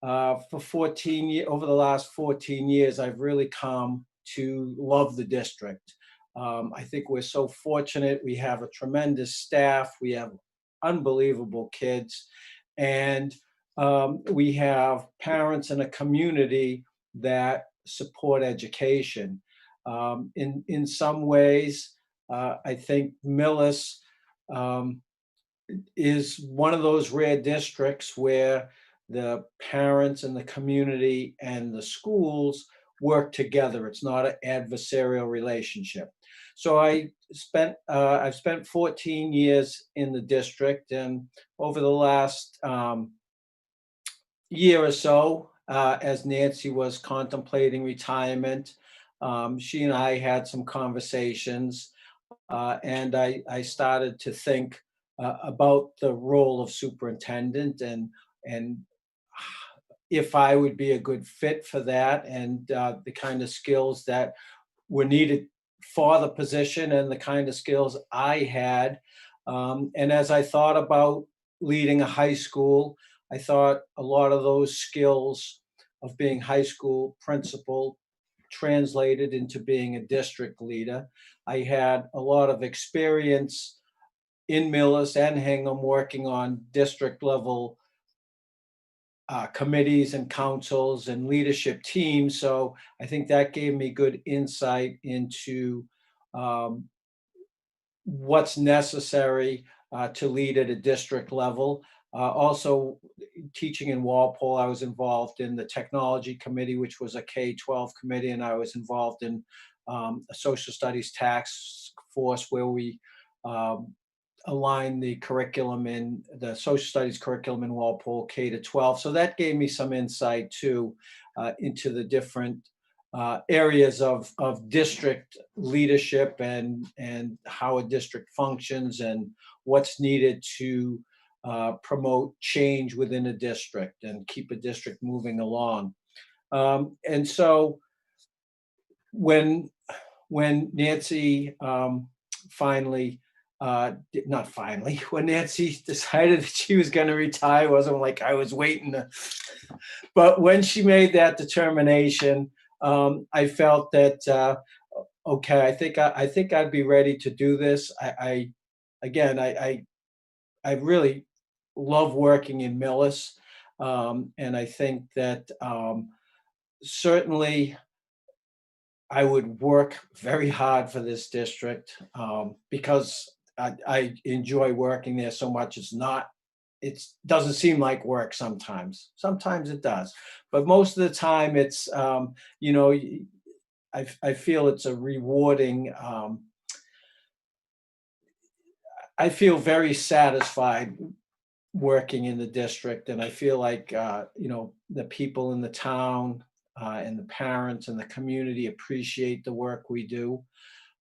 for 14 years, over the last 14 years, I've really come to love the district. I think we're so fortunate. We have a tremendous staff. We have unbelievable kids. And we have parents in a community that support education. In some ways, I think Millis is one of those rare districts where the parents and the community and the schools work together. It's not an adversarial relationship. So I've spent 14 years in the district, and over the last year or so, as Nancy was contemplating retirement, she and I had some conversations, and I started to think about the role of superintendent and if I would be a good fit for that, and the kind of skills that were needed for the position and the kind of skills I had. And as I thought about leading a high school, I thought a lot of those skills of being high school principal translated into being a district leader. I had a lot of experience in Millis and Hingham working on district level committees and councils and leadership teams. So I think that gave me good insight into what's necessary to lead at a district level. Also, teaching in Walpole, I was involved in the technology committee, which was a K-12 committee, and I was involved in a social studies task force where we align the curriculum in the social studies curriculum in Walpole K-12. So that gave me some insight too into the different areas of district leadership and how a district functions and what's needed to promote change within a district and keep a district moving along. And so when Nancy finally, not finally, when Nancy decided that she was going to retire, it wasn't like I was waiting to, but when she made that determination, I felt that, okay, I think I'd be ready to do this. I really love working in Millis. And I think that certainly I would work very hard for this district because I enjoy working there so much. It doesn't seem like work sometimes. Sometimes it does, but most of the time it's, I feel it's a rewarding, I feel very satisfied working in the district, and I feel like the people in the town and the parents and the community appreciate the work we do.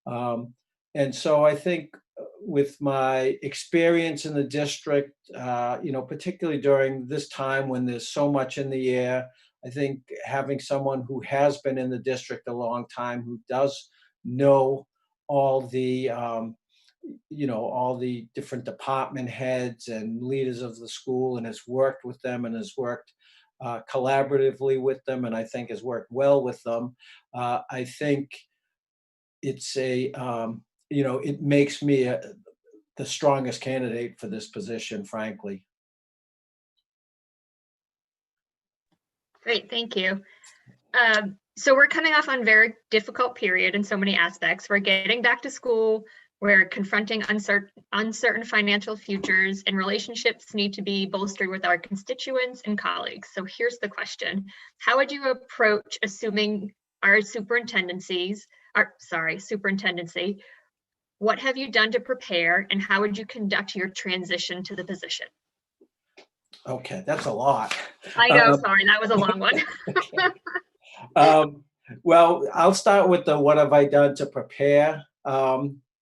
And so I think with my experience in the district, particularly during this time when there's so much in the air, I think having someone who has been in the district a long time, who does know all the all the different department heads and leaders of the school and has worked with them and has worked collaboratively with them, and I think has worked well with them. I think it's it makes me the strongest candidate for this position, frankly. Great, thank you. So we're coming off on a very difficult period in so many aspects. We're getting back to school. We're confronting uncertain financial futures, and relationships need to be bolstered with our constituents and colleagues. So here's the question. How would you approach assuming our superintendency? What have you done to prepare, and how would you conduct your transition to the position? Okay, that's a lot. I know, sorry, that was a long one. Well, I'll start with the what have I done to prepare.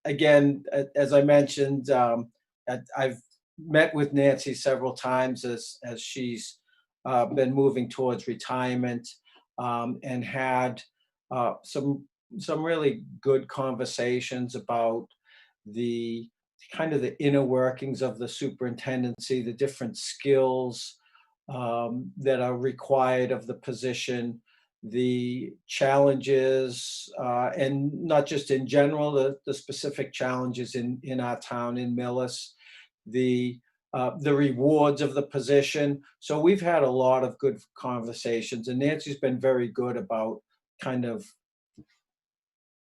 Again, as I mentioned, I've met with Nancy several times as she's been moving towards retirement, and had some really good conversations about the kind of the inner workings of the superintendency, the different skills that are required of the position, the challenges, and not just in general, the specific challenges in our town, in Millis, the rewards of the position. So we've had a lot of good conversations, and Nancy's been very good about kind of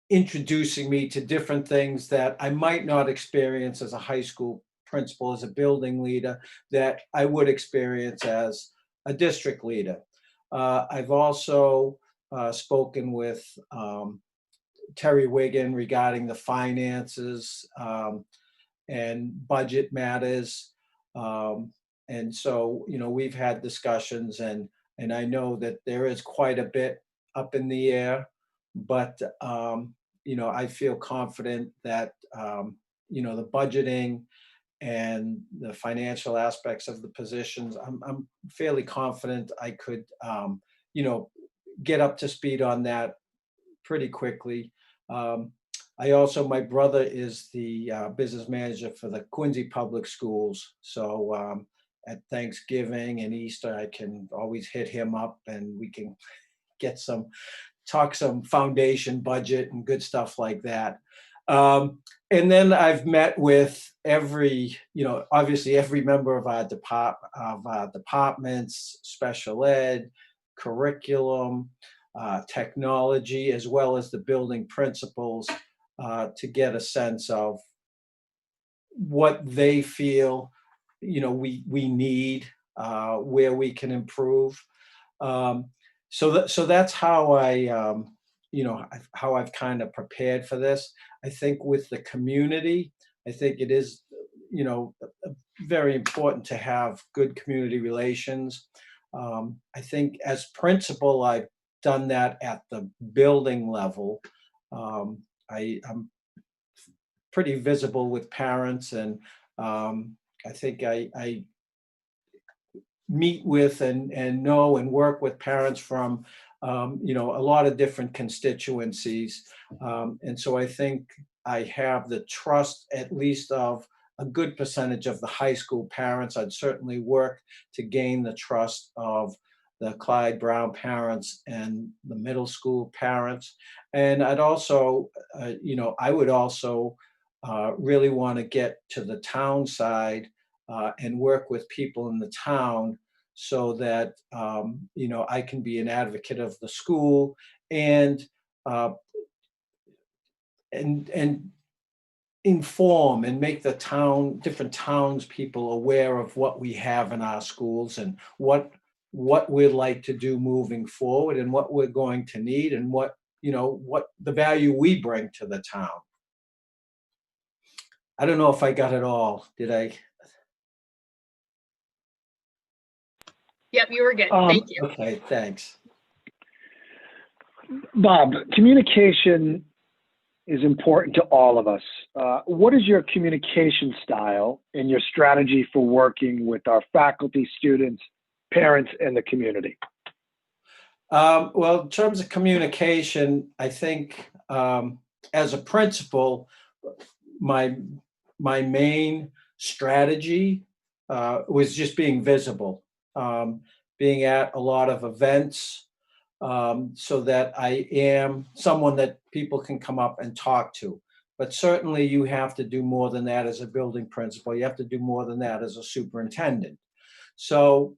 introducing me to different things that I might not experience as a high school principal, as a building leader, that I would experience as a district leader. I've also spoken with Terry Wiggin regarding the finances and budget matters. And so, we've had discussions, and I know that there is quite a bit up in the air, but, I feel confident that, the budgeting and the financial aspects of the positions, I'm fairly confident I could, get up to speed on that pretty quickly. My brother is the business manager for the Quincy Public Schools. So at Thanksgiving and Easter, I can always hit him up and we can get talk some foundation budget and good stuff like that. And then I've met with obviously every member of our departments, special ed, curriculum, technology, as well as the building principals, to get a sense of what they feel we need, where we can improve. So that's how how I've kind of prepared for this. I think with the community, I think it is, very important to have good community relations. I think as principal, I've done that at the building level. I'm pretty visible with parents, and I think I meet with and know and work with parents from a lot of different constituencies, and so I think I have the trust at least of a good percentage of the high school parents. I'd certainly work to gain the trust of the Clyde Brown parents and the middle school parents, and I'd also I would also really want to get to the town side and work with people in the town so that I can be an advocate of the school and uh, and inform and make the different townspeople aware of what we have in our schools and what we'd like to do moving forward and what we're going to need and what the value we bring to the town. I don't know if I got it all. Did I? Yep, you were good. Thank you. Okay, thanks. Bob, communication is important to all of us. What is your communication style and your strategy for working with our faculty, students, parents, and the community? Well, in terms of communication, I think as a principal, my main strategy was just being visible, being at a lot of events, so that I am someone that people can come up and talk to. But certainly you have to do more than that as a building principal. You have to do more than that as a superintendent. So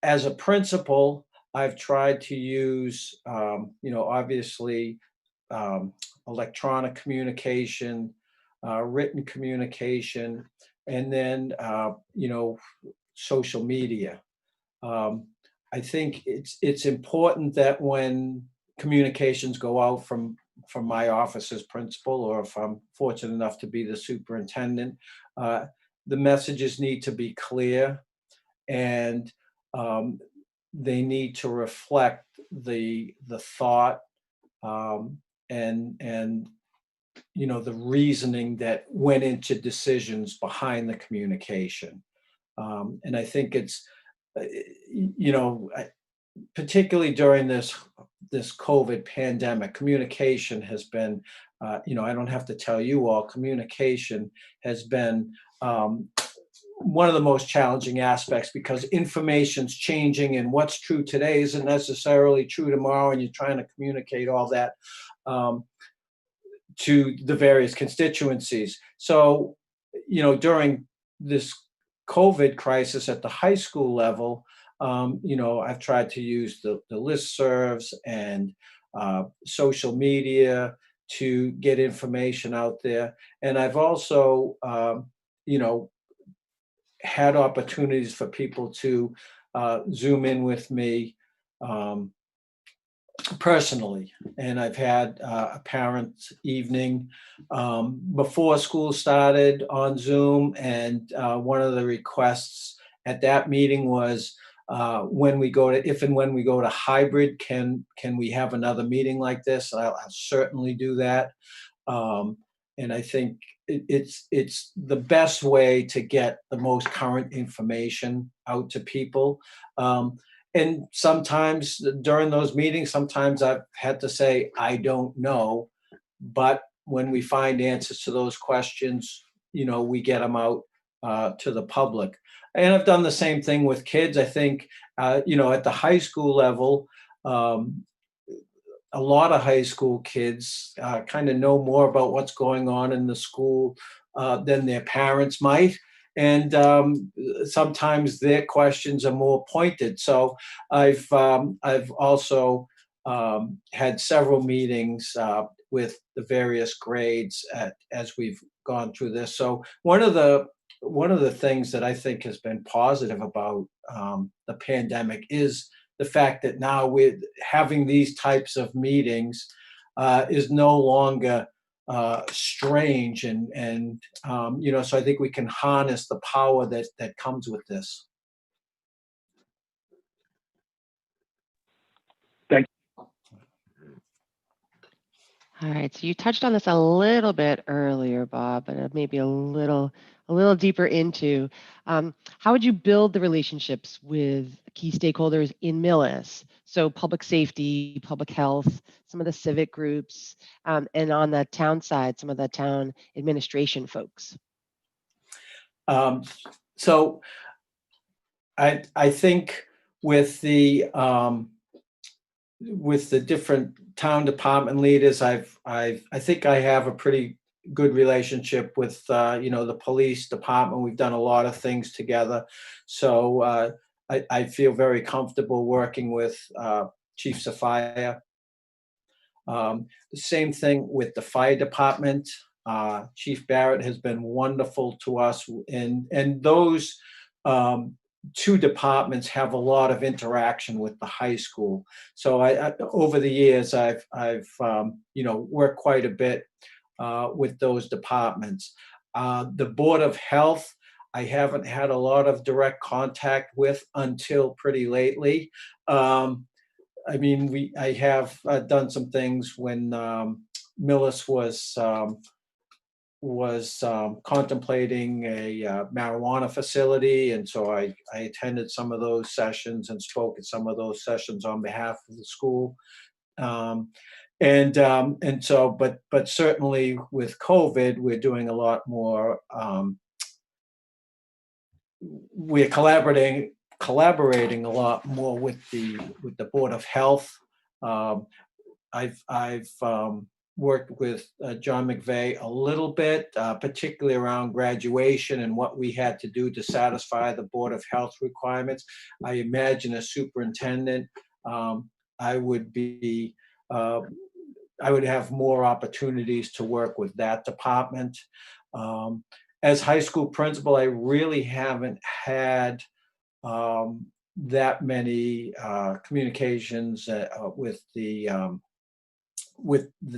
as a principal, I've tried to use, obviously electronic communication, written communication, and then, social media. I think it's important that when communications go out from my office as principal, or if I'm fortunate enough to be the superintendent, the messages need to be clear, and they need to reflect the thought and the reasoning that went into decisions behind the communication. And I think it's particularly during this COVID pandemic, communication has been, I don't have to tell you all, communication has been one of the most challenging aspects, because information's changing and what's true today isn't necessarily true tomorrow, and you're trying to communicate all that to the various constituencies. So, during this COVID crisis at the high school level, I've tried to use the listservs and social media to get information out there. And I've also, had opportunities for people to Zoom in with me personally. And I've had a parents' evening before school started on Zoom. And one of the requests at that meeting was, if and when we go to hybrid, can we have another meeting like this? I'll certainly do that. And I think it's the best way to get the most current information out to people. And sometimes during those meetings, sometimes I've had to say, I don't know. But when we find answers to those questions, we get them out to the public. And I've done the same thing with kids. I think, at the high school level, a lot of high school kids kind of know more about what's going on in the school than their parents might. And sometimes their questions are more pointed. So I've also had several meetings with the various grades as we've gone through this. So one of the one of the things that I think has been positive about the pandemic is the fact that now with having these types of meetings is no longer strange, and so I think we can harness the power that comes with this. All right, so you touched on this a little bit earlier, Bob, but maybe a little deeper into how would you build the relationships with key stakeholders in Millis? So public safety, public health, some of the civic groups, and on the town side, some of the town administration folks. So I think with the different town department leaders, I think I have a pretty good relationship with the police department. We've done a lot of things together, so I feel very comfortable working with Chief Sophia. The same thing with the fire department. Chief Barrett has been wonderful to us, and those two departments have a lot of interaction with the high school. So I over the years, I've worked quite a bit with those departments. The Board of Health, I haven't had a lot of direct contact with until pretty lately. I mean, I have done some things when Millis was contemplating a marijuana facility, and so I attended some of those sessions and spoke at some of those sessions on behalf of the school. And so, but certainly with COVID, we're doing a lot more. We're collaborating a lot more with the Board of Health. I've worked with John McVeigh a little bit, particularly around graduation and what we had to do to satisfy the Board of Health requirements. I imagine a superintendent, I would have more opportunities to work with that department. As high school principal, I really haven't had that many communications with the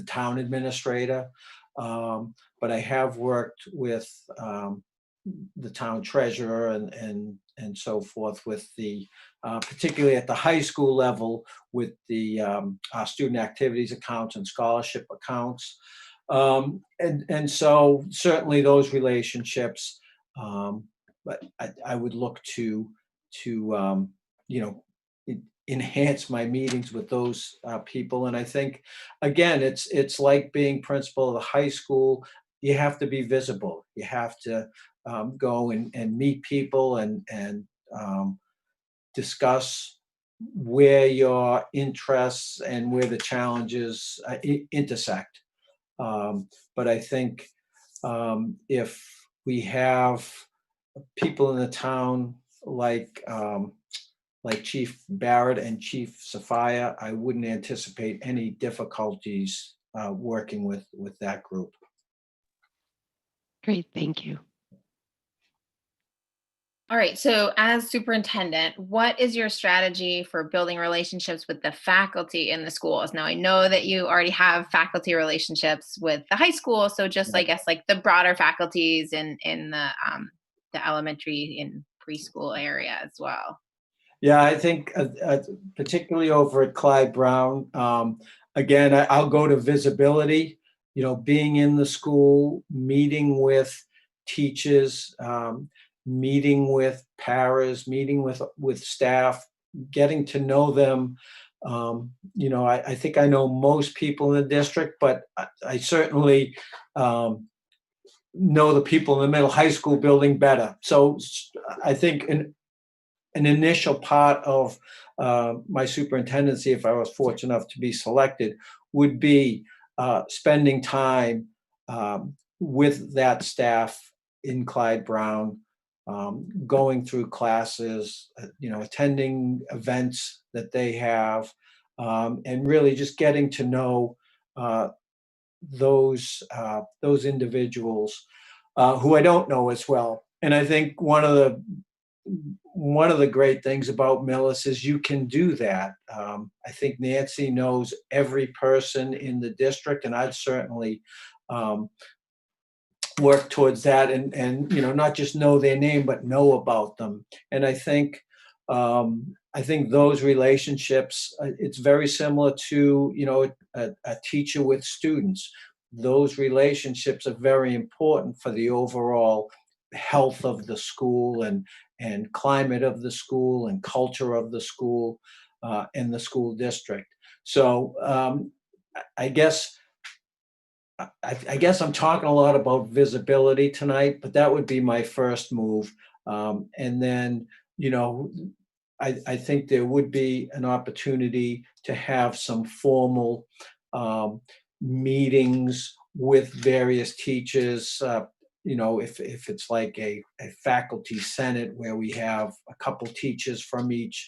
town administrator, but I have worked with the town treasurer and so forth, with the particularly at the high school level with the student activities accounts and scholarship accounts, and so certainly those relationships. But I would look to enhance my meetings with those people. And I think, again, it's like being principal of the high school. You have to be visible. You have to go and meet people and discuss where your interests and where the challenges intersect. But I think if we have people in the town like Chief Barrett and Chief Sophia, I wouldn't anticipate any difficulties working with that group. Great, thank you. All right, so as superintendent, what is your strategy for building relationships with the faculty in the schools? Now, I know that you already have faculty relationships with the high school, so just I guess like the broader faculties in the elementary and preschool area as well. Yeah, I think particularly over at Clyde Brown, again, I'll go to visibility, being in the school, meeting with teachers, meeting with paras, meeting with staff, getting to know them. I think I know most people in the district, but I certainly know the people in the middle high school building better. So I think an initial part of my superintendency, if I was fortunate enough to be selected, would be spending time with that staff in Clyde Brown, going through classes, attending events that they have, and really just getting to know those individuals who I don't know as well. And I think one of the great things about Millis is you can do that. I think Nancy knows every person in the district, and I'd certainly work towards that, and not just know their name, but know about them. And I think those relationships, it's very similar to a teacher with students. Those relationships are very important for the overall health of the school and climate of the school and culture of the school and the school district. So I guess I'm talking a lot about visibility tonight, but that would be my first move. And then, I think there would be an opportunity to have some formal meetings with various teachers. If it's like a faculty senate where we have a couple teachers from each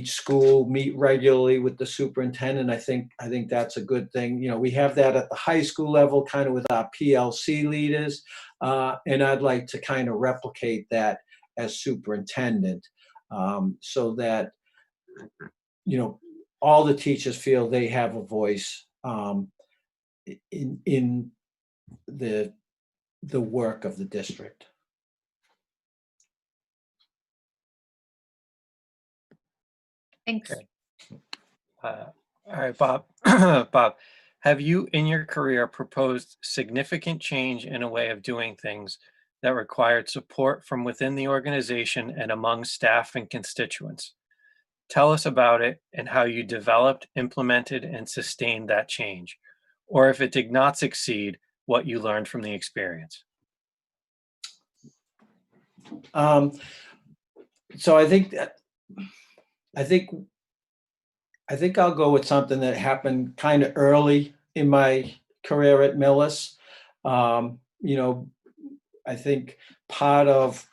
school meet regularly with the superintendent. I think that's a good thing. We have that at the high school level, kind of with our PLC leaders, and I'd like to kind of replicate that as superintendent, so that all the teachers feel they have a voice in the work of the district. Thanks. Okay. All right, Bob. Bob, have you in your career proposed significant change in a way of doing things that required support from within the organization and among staff and constituents? Tell us about it and how you developed, implemented, and sustained that change. Or if it did not succeed, what you learned from the experience. So I think I'll go with something that happened kind of early in my career at Millis. I think part of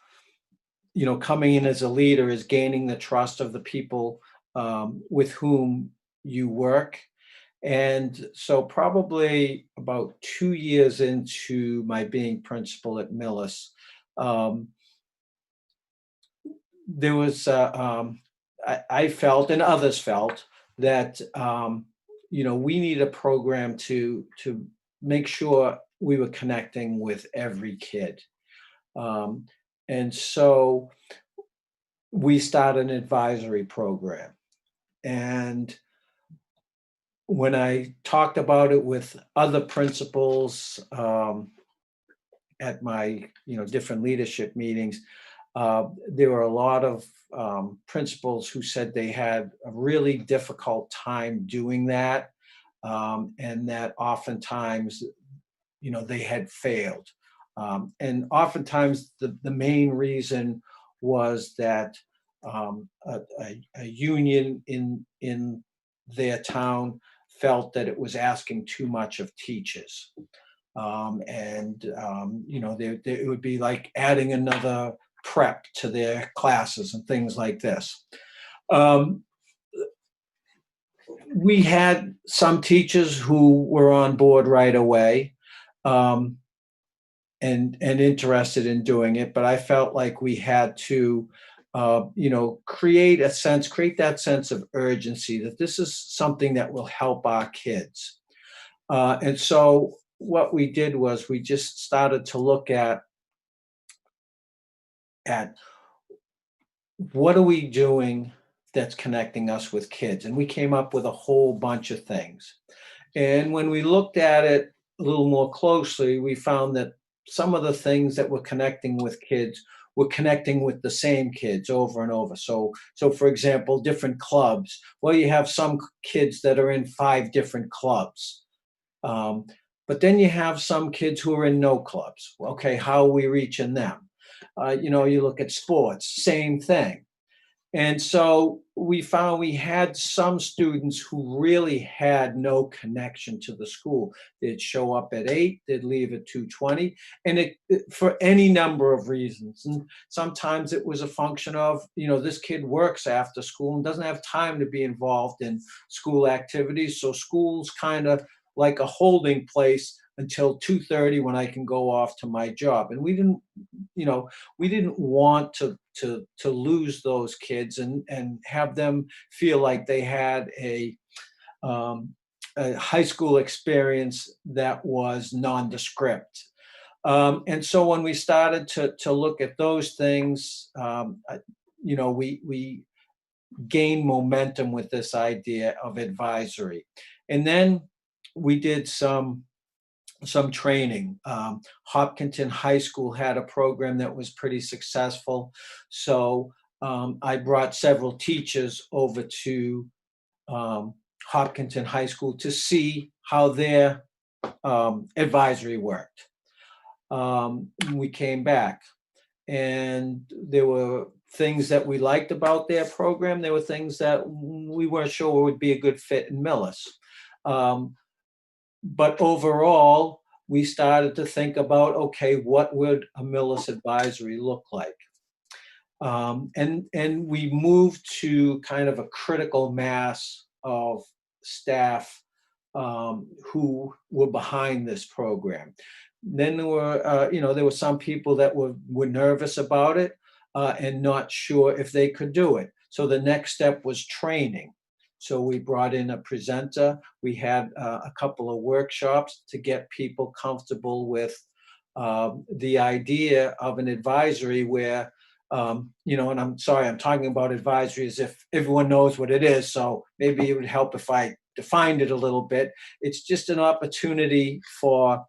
coming in as a leader is gaining the trust of the people with whom you work. And so probably about 2 years into my being principal at Millis, there was I felt, and others felt, that we need a program to make sure we were connecting with every kid. And so we started an advisory program. And when I talked about it with other principals at my different leadership meetings, there were a lot of principals who said they had a really difficult time doing that, and that oftentimes they had failed. And oftentimes the main reason was that a union in their town felt that it was asking too much of teachers. It would be like adding another prep to their classes and things like this. We had some teachers who were on board right away and interested in doing it, but I felt like we had to create that sense of urgency, that this is something that will help our kids. And so what we did was we just started to look at what are we doing that's connecting us with kids? And we came up with a whole bunch of things. And when we looked at it a little more closely, we found that some of the things that were connecting with kids were connecting with the same kids over and over. So for example, different clubs. Well, you have some kids that are in 5 different clubs. But then you have some kids who are in no clubs. Okay, how are we reaching them? You look at sports, same thing. And so we found we had some students who really had no connection to the school. They'd show up at 8, they'd leave at 2:20, and it for any number of reasons. And sometimes it was a function of, this kid works after school and doesn't have time to be involved in school activities. So school's kind of like a holding place until 2:30 when I can go off to my job. And we didn't, we didn't want to lose those kids and have them feel like they had a high school experience that was nondescript. And so when we started to look at those things, we gained momentum with this idea of advisory. And then we did some training. Hopkinton High School had a program that was pretty successful. So I brought several teachers over to Hopkinton High School to see how their advisory worked. We came back, and there were things that we liked about their program. There were things that we weren't sure would be a good fit in Millis. But overall, we started to think about, okay, what would a Millis advisory look like? And we moved to kind of a critical mass of staff who were behind this program. Then there were some people that were nervous about it and not sure if they could do it. So the next step was training. So we brought in a presenter. We had a couple of workshops to get people comfortable with the idea of an advisory where, and I'm sorry, I'm talking about advisory as if everyone knows what it is. So maybe it would help if I defined it a little bit. It's just an opportunity for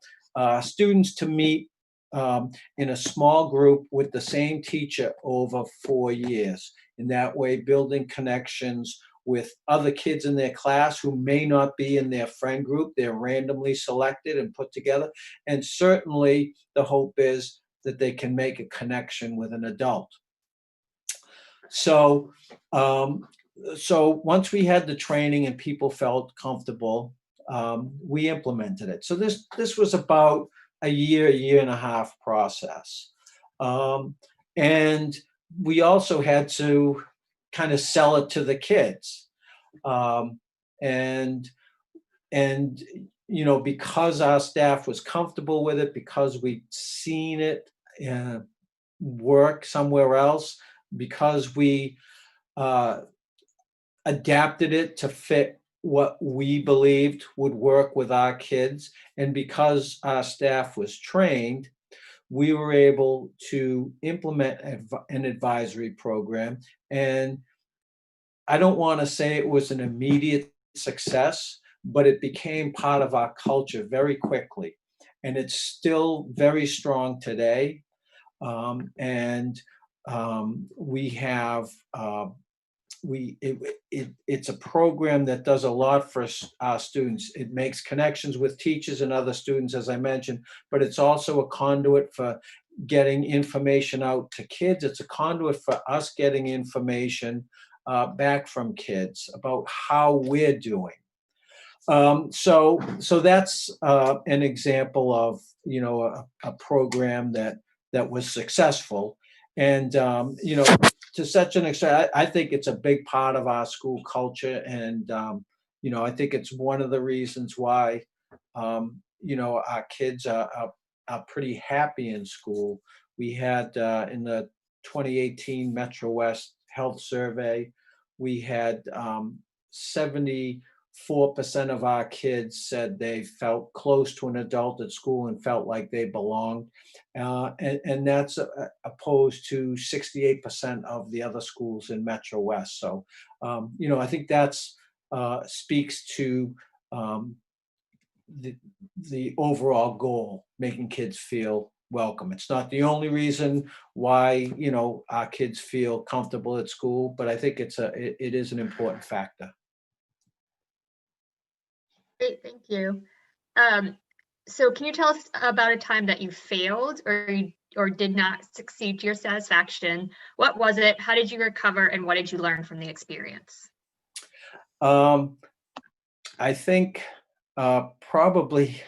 students to meet in a small group with the same teacher over 4 years. In that way, building connections with other kids in their class who may not be in their friend group. They're randomly selected and put together. And certainly the hope is that they can make a connection with an adult. So once we had the training and people felt comfortable, we implemented it. So this was about a year and a half process. And we also had to kind of sell it to the kids. Because our staff was comfortable with it, because we'd seen it work somewhere else, because we adapted it to fit what we believed would work with our kids, and because our staff was trained, we were able to implement an advisory program. And I don't want to say it was an immediate success, but it became part of our culture very quickly. And it's still very strong today. We have it's a program that does a lot for our students. It makes connections with teachers and other students, as I mentioned, but it's also a conduit for getting information out to kids. It's a conduit for us getting information back from kids about how we're doing. So that's an example of a program that was successful. And to such an extent, I think it's a big part of our school culture. And, I think it's one of the reasons why, our kids are pretty happy in school. We had in the 2018 Metro West Health Survey, we had 74% of our kids said they felt close to an adult at school and felt like they belonged. And that's opposed to 68% of the other schools in Metro West. So, I think that's speaks to the overall goal, making kids feel welcome. It's not the only reason why, our kids feel comfortable at school, but I think it is an important factor. Great, thank you. So can you tell us about a time that you failed or did not succeed to your satisfaction? What was it? How did you recover? And what did you learn from the experience? I think probably,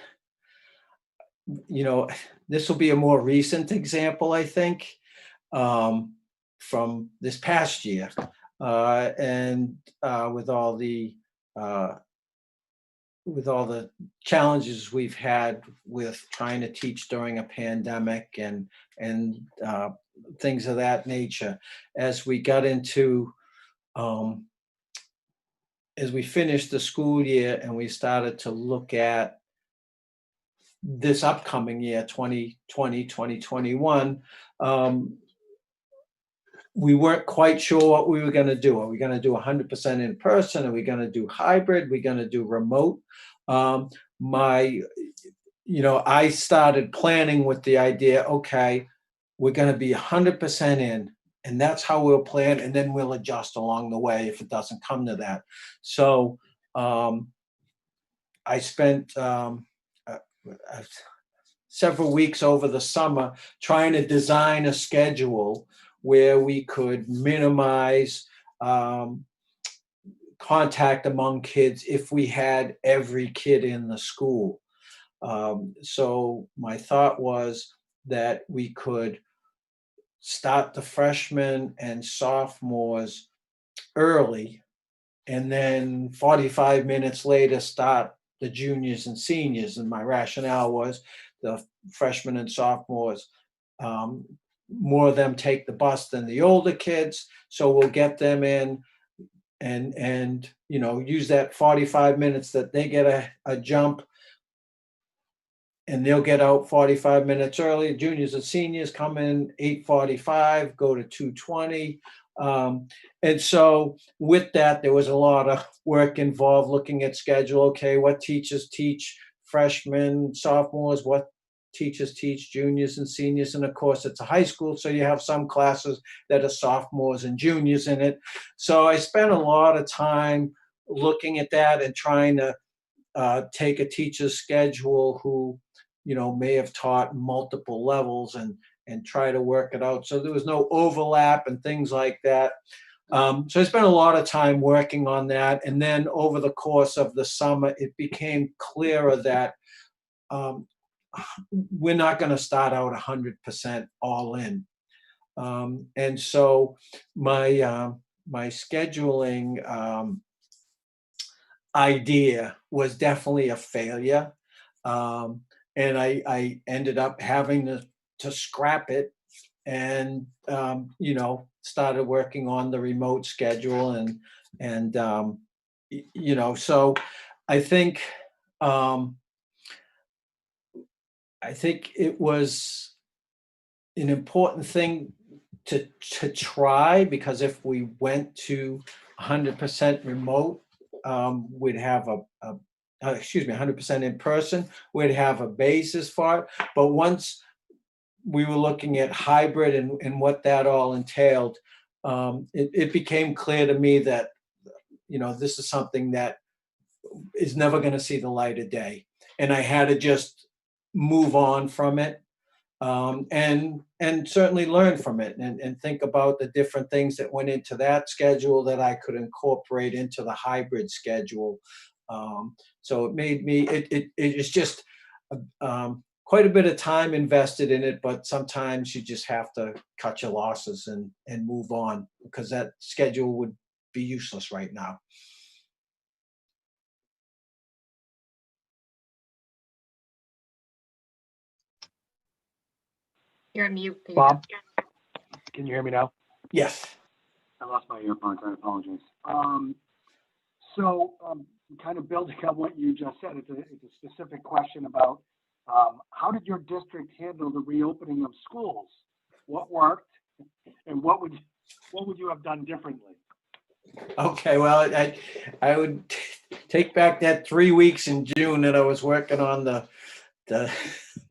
this will be a more recent example, I think, from this past year. And with all the with all the challenges we've had with trying to teach during a pandemic and things of that nature, as we got into as we finished the school year and we started to look at this upcoming year, 2020, 2021, we weren't quite sure what we were going to do. Are we going to do 100% in person? Are we going to do hybrid? Are we going to do remote? I started planning with the idea, okay, we're going to be 100% in, and that's how we'll plan, and then we'll adjust along the way if it doesn't come to that. So I spent several weeks over the summer trying to design a schedule where we could minimize contact among kids if we had every kid in the school. So my thought was that we could start the freshmen and sophomores early, and then 45 minutes later start the juniors and seniors. And my rationale was the freshmen and sophomores, more of them take the bus than the older kids, so we'll get them in and use that 45 minutes that they get a jump, and they'll get out 45 minutes early. Juniors and seniors come in 8:45, go to 2:20. And so with that, there was a lot of work involved looking at schedule. Okay, what teachers teach freshmen, sophomores, what teachers teach juniors and seniors. And of course, it's a high school, so you have some classes that are sophomores and juniors in it. So I spent a lot of time looking at that and trying to take a teacher's schedule who may have taught multiple levels and try to work it out so there was no overlap and things like that. So I spent a lot of time working on that, and then over the course of the summer it became clearer that we're not going to start out 100% all in. And so my scheduling idea was definitely a failure. And I ended up having to scrap it and, started working on the remote schedule and so I think it was an important thing to try, because if we went to 100% remote, we'd have 100% in person, we'd have a basis for it. But once we were looking at hybrid and what that all entailed, it became clear to me that, this is something that is never going to see the light of day. And I had to just move on from it, and certainly learn from it and think about the different things that went into that schedule that I could incorporate into the hybrid schedule. So it made me, it's just quite a bit of time invested in it, but sometimes you just have to cut your losses and move on, because that schedule would be useless right now. You're on mute. There you Bob, go. can you hear me now? Yes. I lost my earphones. I apologize. Kind of building on what you just said, it's a specific question about how did your district handle the reopening of schools? What worked, and what would you have done differently? Okay, well, I would take back that 3 weeks in June that I was working on the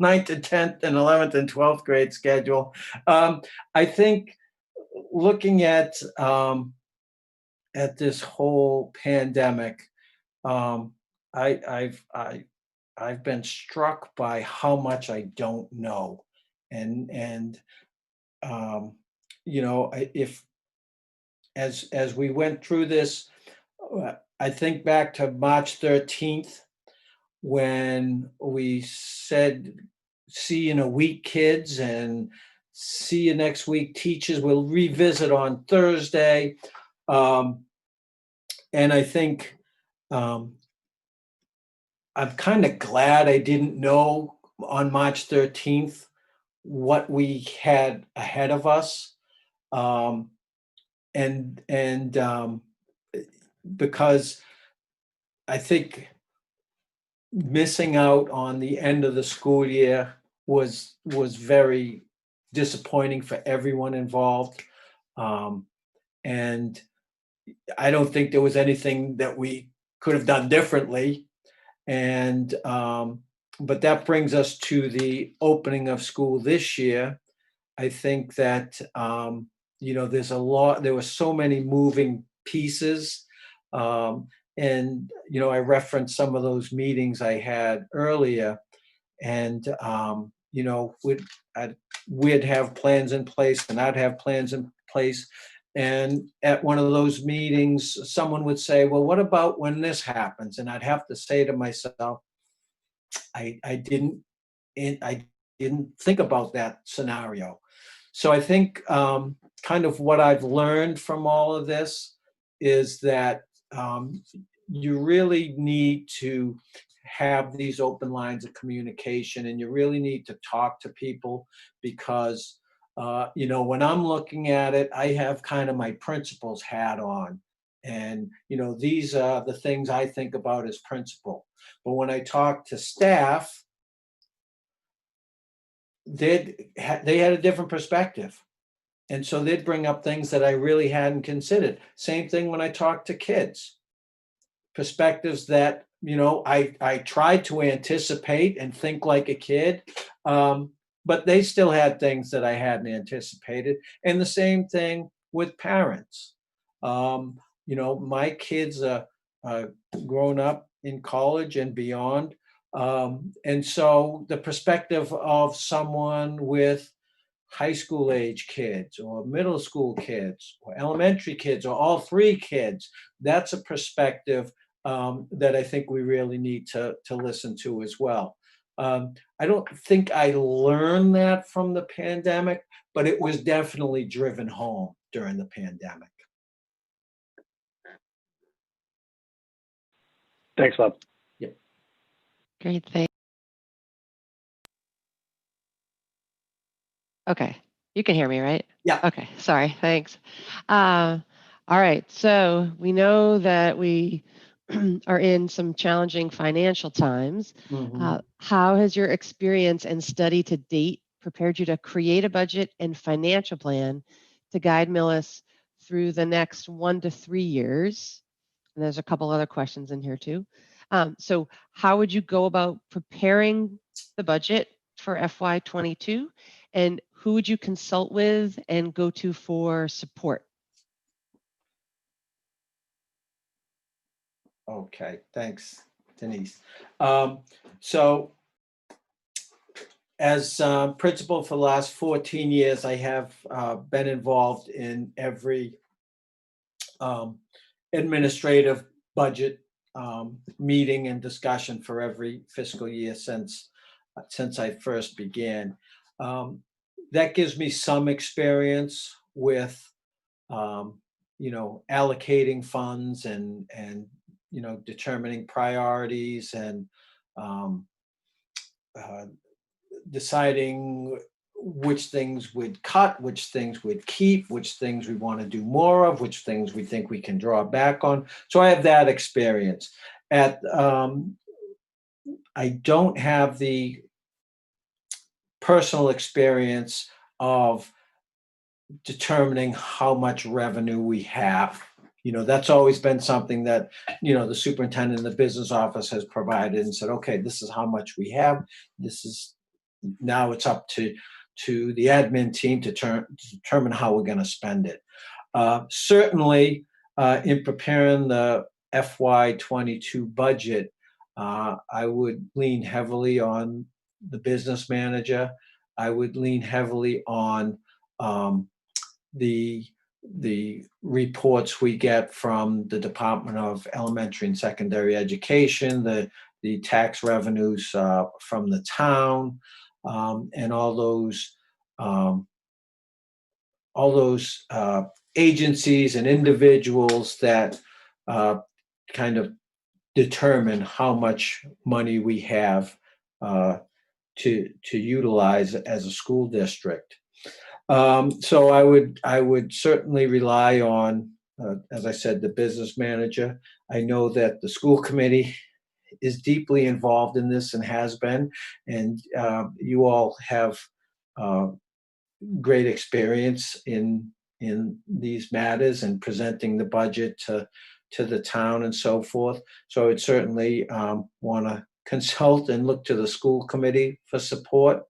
9th and 10th and 11th and 12th grade schedule. I think looking at this whole pandemic, I've been struck by how much I don't know, and if as we went through this, I think back to March 13th when we said, "See you in a week, kids," and "See you next week, teachers. We'll revisit on Thursday." And I think I'm kind of glad I didn't know on March 13th what we had ahead of us. Um, and because I think missing out on the end of the school year was very disappointing for everyone involved. And I don't think there was anything that we could have done differently. And but that brings us to the opening of school this year. I think that there were so many moving pieces. And I referenced some of those meetings I had earlier, and we'd have plans in place, and I'd have plans in place. And at one of those meetings, someone would say, "Well, what about when this happens?" And I'd have to say to myself, I didn't think about that scenario. So I think kind of what I've learned from all of this is that you really need to have these open lines of communication, and you really need to talk to people, because when I'm looking at it, I have kind of my principal's hat on, and these are the things I think about as principal. But when I talk to staff, they had a different perspective. And so they'd bring up things that I really hadn't considered. Same thing when I talk to kids. Perspectives that, I tried to anticipate and think like a kid, but they still had things that I hadn't anticipated. And the same thing with parents. My kids are grown up in college and beyond. And so the perspective of someone with high school age kids or middle school kids or elementary kids or all three kids, that's a perspective that I think we really need to listen to as well. I don't think I learned that from the pandemic, but it was definitely driven home during the pandemic. Thanks, Bob. Yep. Great, thanks. Okay, you can hear me, right? Yeah. Okay, sorry, thanks. All right, so we know that we are in some challenging financial times. How has your experience and study to date prepared you to create a budget and financial plan to guide Millis through the next 1 to 3 years? And there's a couple other questions in here too. So how would you go about preparing the budget for FY22? And who would you consult with and go to for support? Okay, thanks, Denise. So as principal for the last 14 years, I have been involved in every administrative budget meeting and discussion for every fiscal year since I first began. That gives me some experience with allocating funds and determining priorities and deciding which things we'd cut, which things we'd keep, which things we want to do more of, which things we think we can draw back on. So I have that experience. I don't have the personal experience of determining how much revenue we have. That's always been something that, the superintendent in the business office has provided and said, okay, this is how much we have. Now it's up to the admin team to determine how we're going to spend it. Certainly, in preparing the FY22 budget, I would lean heavily on the business manager. I would lean heavily on the reports we get from the Department of Elementary and Secondary Education, the tax revenues from the town, and all those agencies and individuals that kind of determine how much money we have to utilize as a school district. So I would certainly rely on, as I said, the business manager. I know that the school committee is deeply involved in this and has been, and you all have great experience in these matters and presenting the budget to the town and so forth. So I'd certainly want to consult and look to the school committee for support.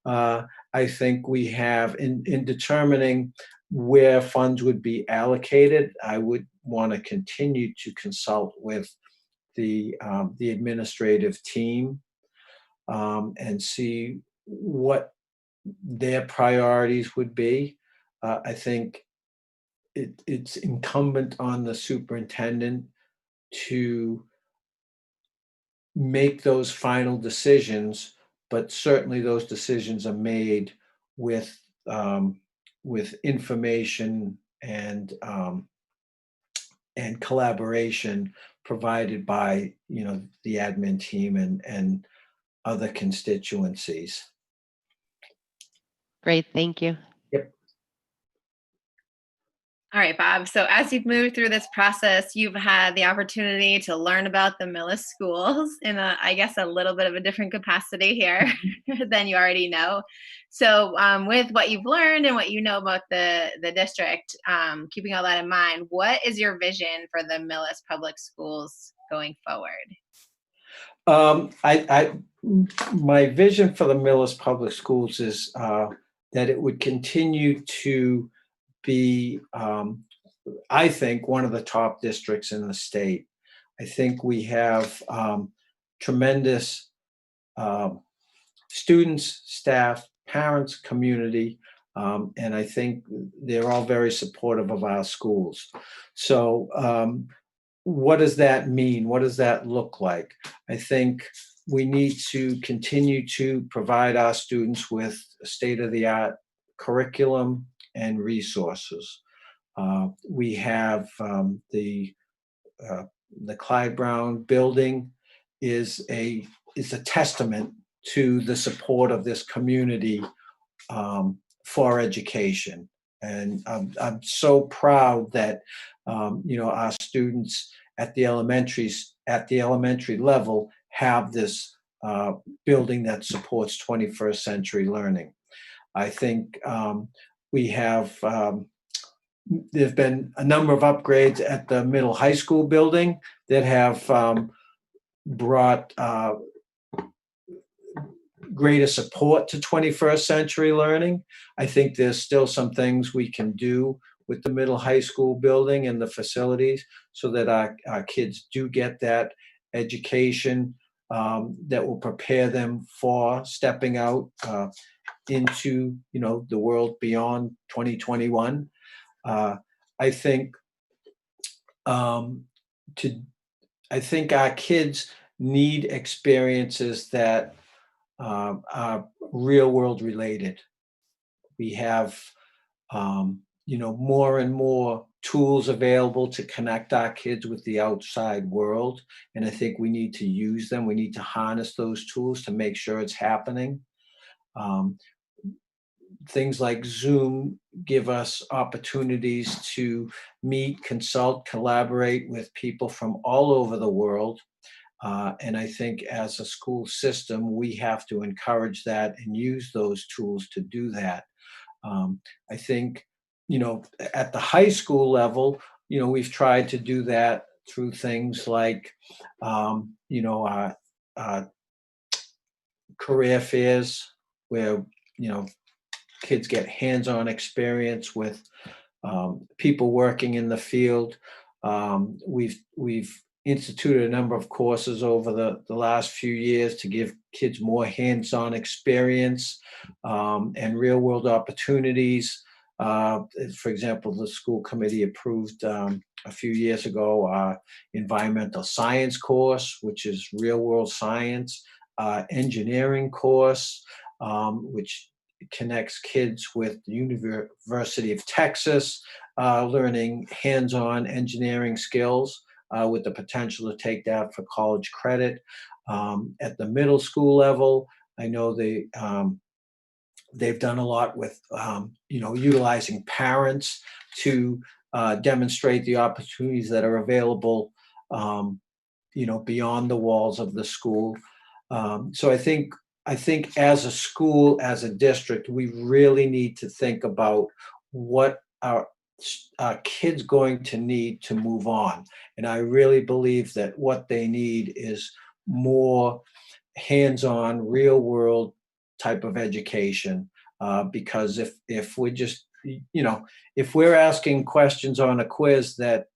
I think we have in determining where funds would be allocated, I would want to continue to consult with the administrative team and see what their priorities would be. I think it's incumbent on the superintendent to make those final decisions, but certainly those decisions are made with information and collaboration provided by the admin team and other constituencies. Great, thank you. Yep. All right, Bob. So as you've moved through this process, you've had the opportunity to learn about the Millis schools in I guess, a little bit of a different capacity here than you already know. So with what you've learned and what you know about the district, keeping all that in mind, what is your vision for the Millis Public Schools going forward? My vision for the Millis Public Schools is that it would continue to be, I think, one of the top districts in the state. I think we have tremendous students, staff, parents, community, and I think they're all very supportive of our schools. So what does that mean? What does that look like? I think we need to continue to provide our students with state-of-the-art curriculum and resources. We have the Clyde Brown building is a testament to the support of this community for education, and I'm so proud that our students at the elementary level have this building that supports 21st century learning. I think we have, there've been a number of upgrades at the middle high school building that have brought greater support to 21st century learning. I think there's still some things we can do with the middle high school building and the facilities so that our kids do get that education that will prepare them for stepping out into the world beyond 2021. I think our kids need experiences that are real world related. We have more and more tools available to connect our kids with the outside world, and I think we need to use them. We need to harness those tools to make sure it's happening. Things like Zoom give us opportunities to meet, consult, collaborate with people from all over the world. And I think as a school system, we have to encourage that and use those tools to do that. I think, at the high school level, we've tried to do that through things like, career fairs where, kids get hands-on experience with people working in the field. We've instituted a number of courses over the last few years to give kids more hands-on experience and real-world opportunities. For example, the school committee approved a few years ago our environmental science course, which is real-world science, engineering course, which connects kids with the University of Texas, learning hands-on engineering skills. with the potential to take that for college credit. At the middle school level, I know they've done a lot with, utilizing parents to demonstrate the opportunities that are available, beyond the walls of the school. So I think as a school, as a district, we really need to think about what our kids going to need to move on. And I really believe that what they need is more hands-on, real-world type of education. Because if we're just, if we're asking questions on a quiz that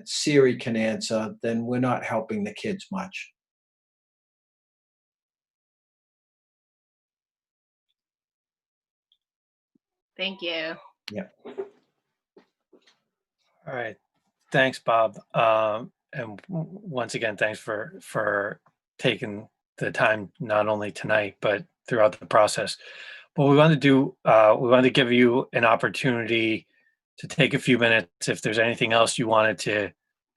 Siri can answer, then we're not helping the kids much. Thank you. Yeah. All right. Thanks, Bob. And once again, thanks for taking the time, not only tonight, but throughout the process. What we want to do, we want to give you an opportunity to take a few minutes. If there's anything else you wanted to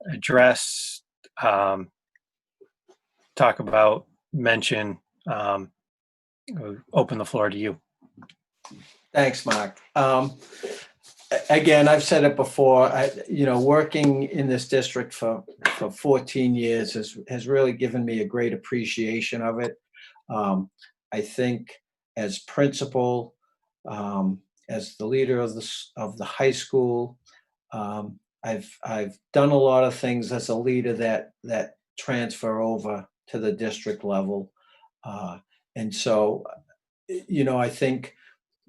address, talk about, mention, we'll open the floor to you. Thanks, Mark. Again, I've said it before, working in this district for 14 years has really given me a great appreciation of it. I think as principal, as the leader of the high school, I've done a lot of things as a leader that transfer over to the district level. And so, I think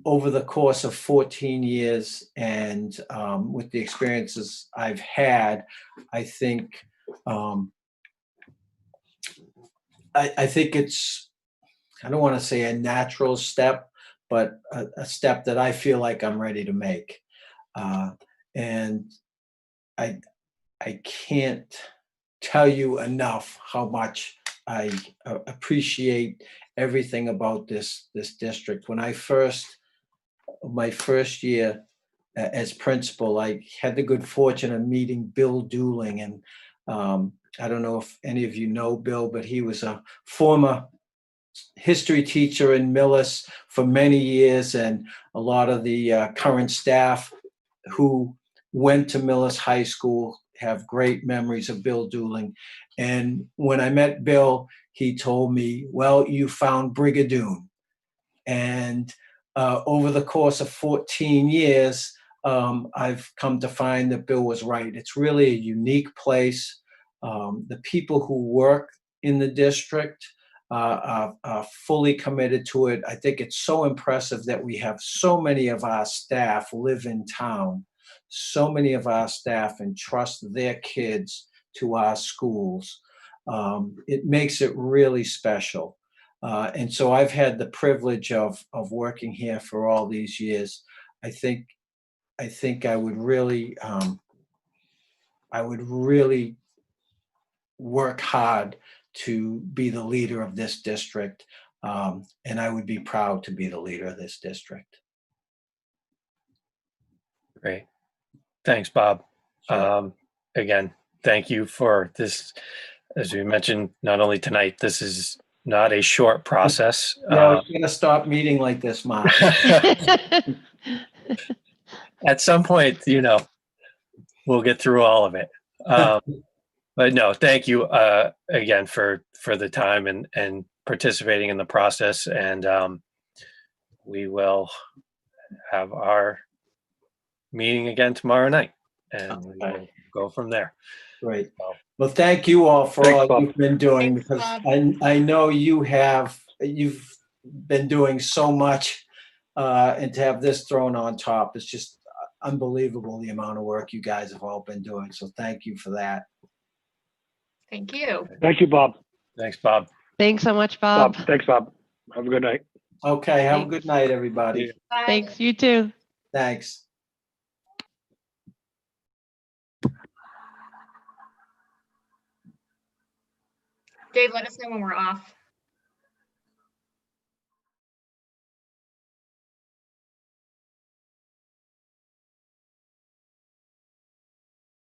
over the course of 14 years and with the experiences I've had, I think I think it's, I don't want to say a natural step, but a step that I feel like I'm ready to make. And I can't tell you enough how much I appreciate everything about this district. When my first year as principal, I had the good fortune of meeting Bill Dooling, and I don't know if any of you know Bill, but he was a former history teacher in Millis for many years, and a lot of the current staff who went to Millis High School have great memories of Bill Dooling. And when I met Bill, he told me, "Well, you found Brigadoon." And over the course of 14 years, I've come to find that Bill was right. It's really a unique place. The people who work in the district are fully committed to it. I think it's so impressive that we have so many of our staff live in town. So many of our staff entrust their kids to our schools. It makes it really special. And so I've had the privilege of working here for all these years. I think I would really work hard to be the leader of this district, and I would be proud to be the leader of this district. Great. Thanks, Bob. Sure. Again, thank you for this. As we mentioned, not only tonight, this is not a short process. Yeah, we're going to stop meeting like this, Mark. At some point, we'll get through all of it. But no, thank you again for the time and participating in the process. And we will have our meeting again tomorrow night, and we will go from there. Great. Well, thank you all for Thanks, all Bob. you've been doing, Thanks, because Bob. I know you've been doing so much, and to have this thrown on top, it's just unbelievable the amount of work you guys have all been doing. So thank you for that. Thank you. Thank you, Bob. Thanks, Bob. Thanks so much, Bob. Thanks, Bob. Have a good night. Okay, have a Thanks. good night, everybody. Bye. Thanks, you too. Thanks. Dave, let us know when we're off.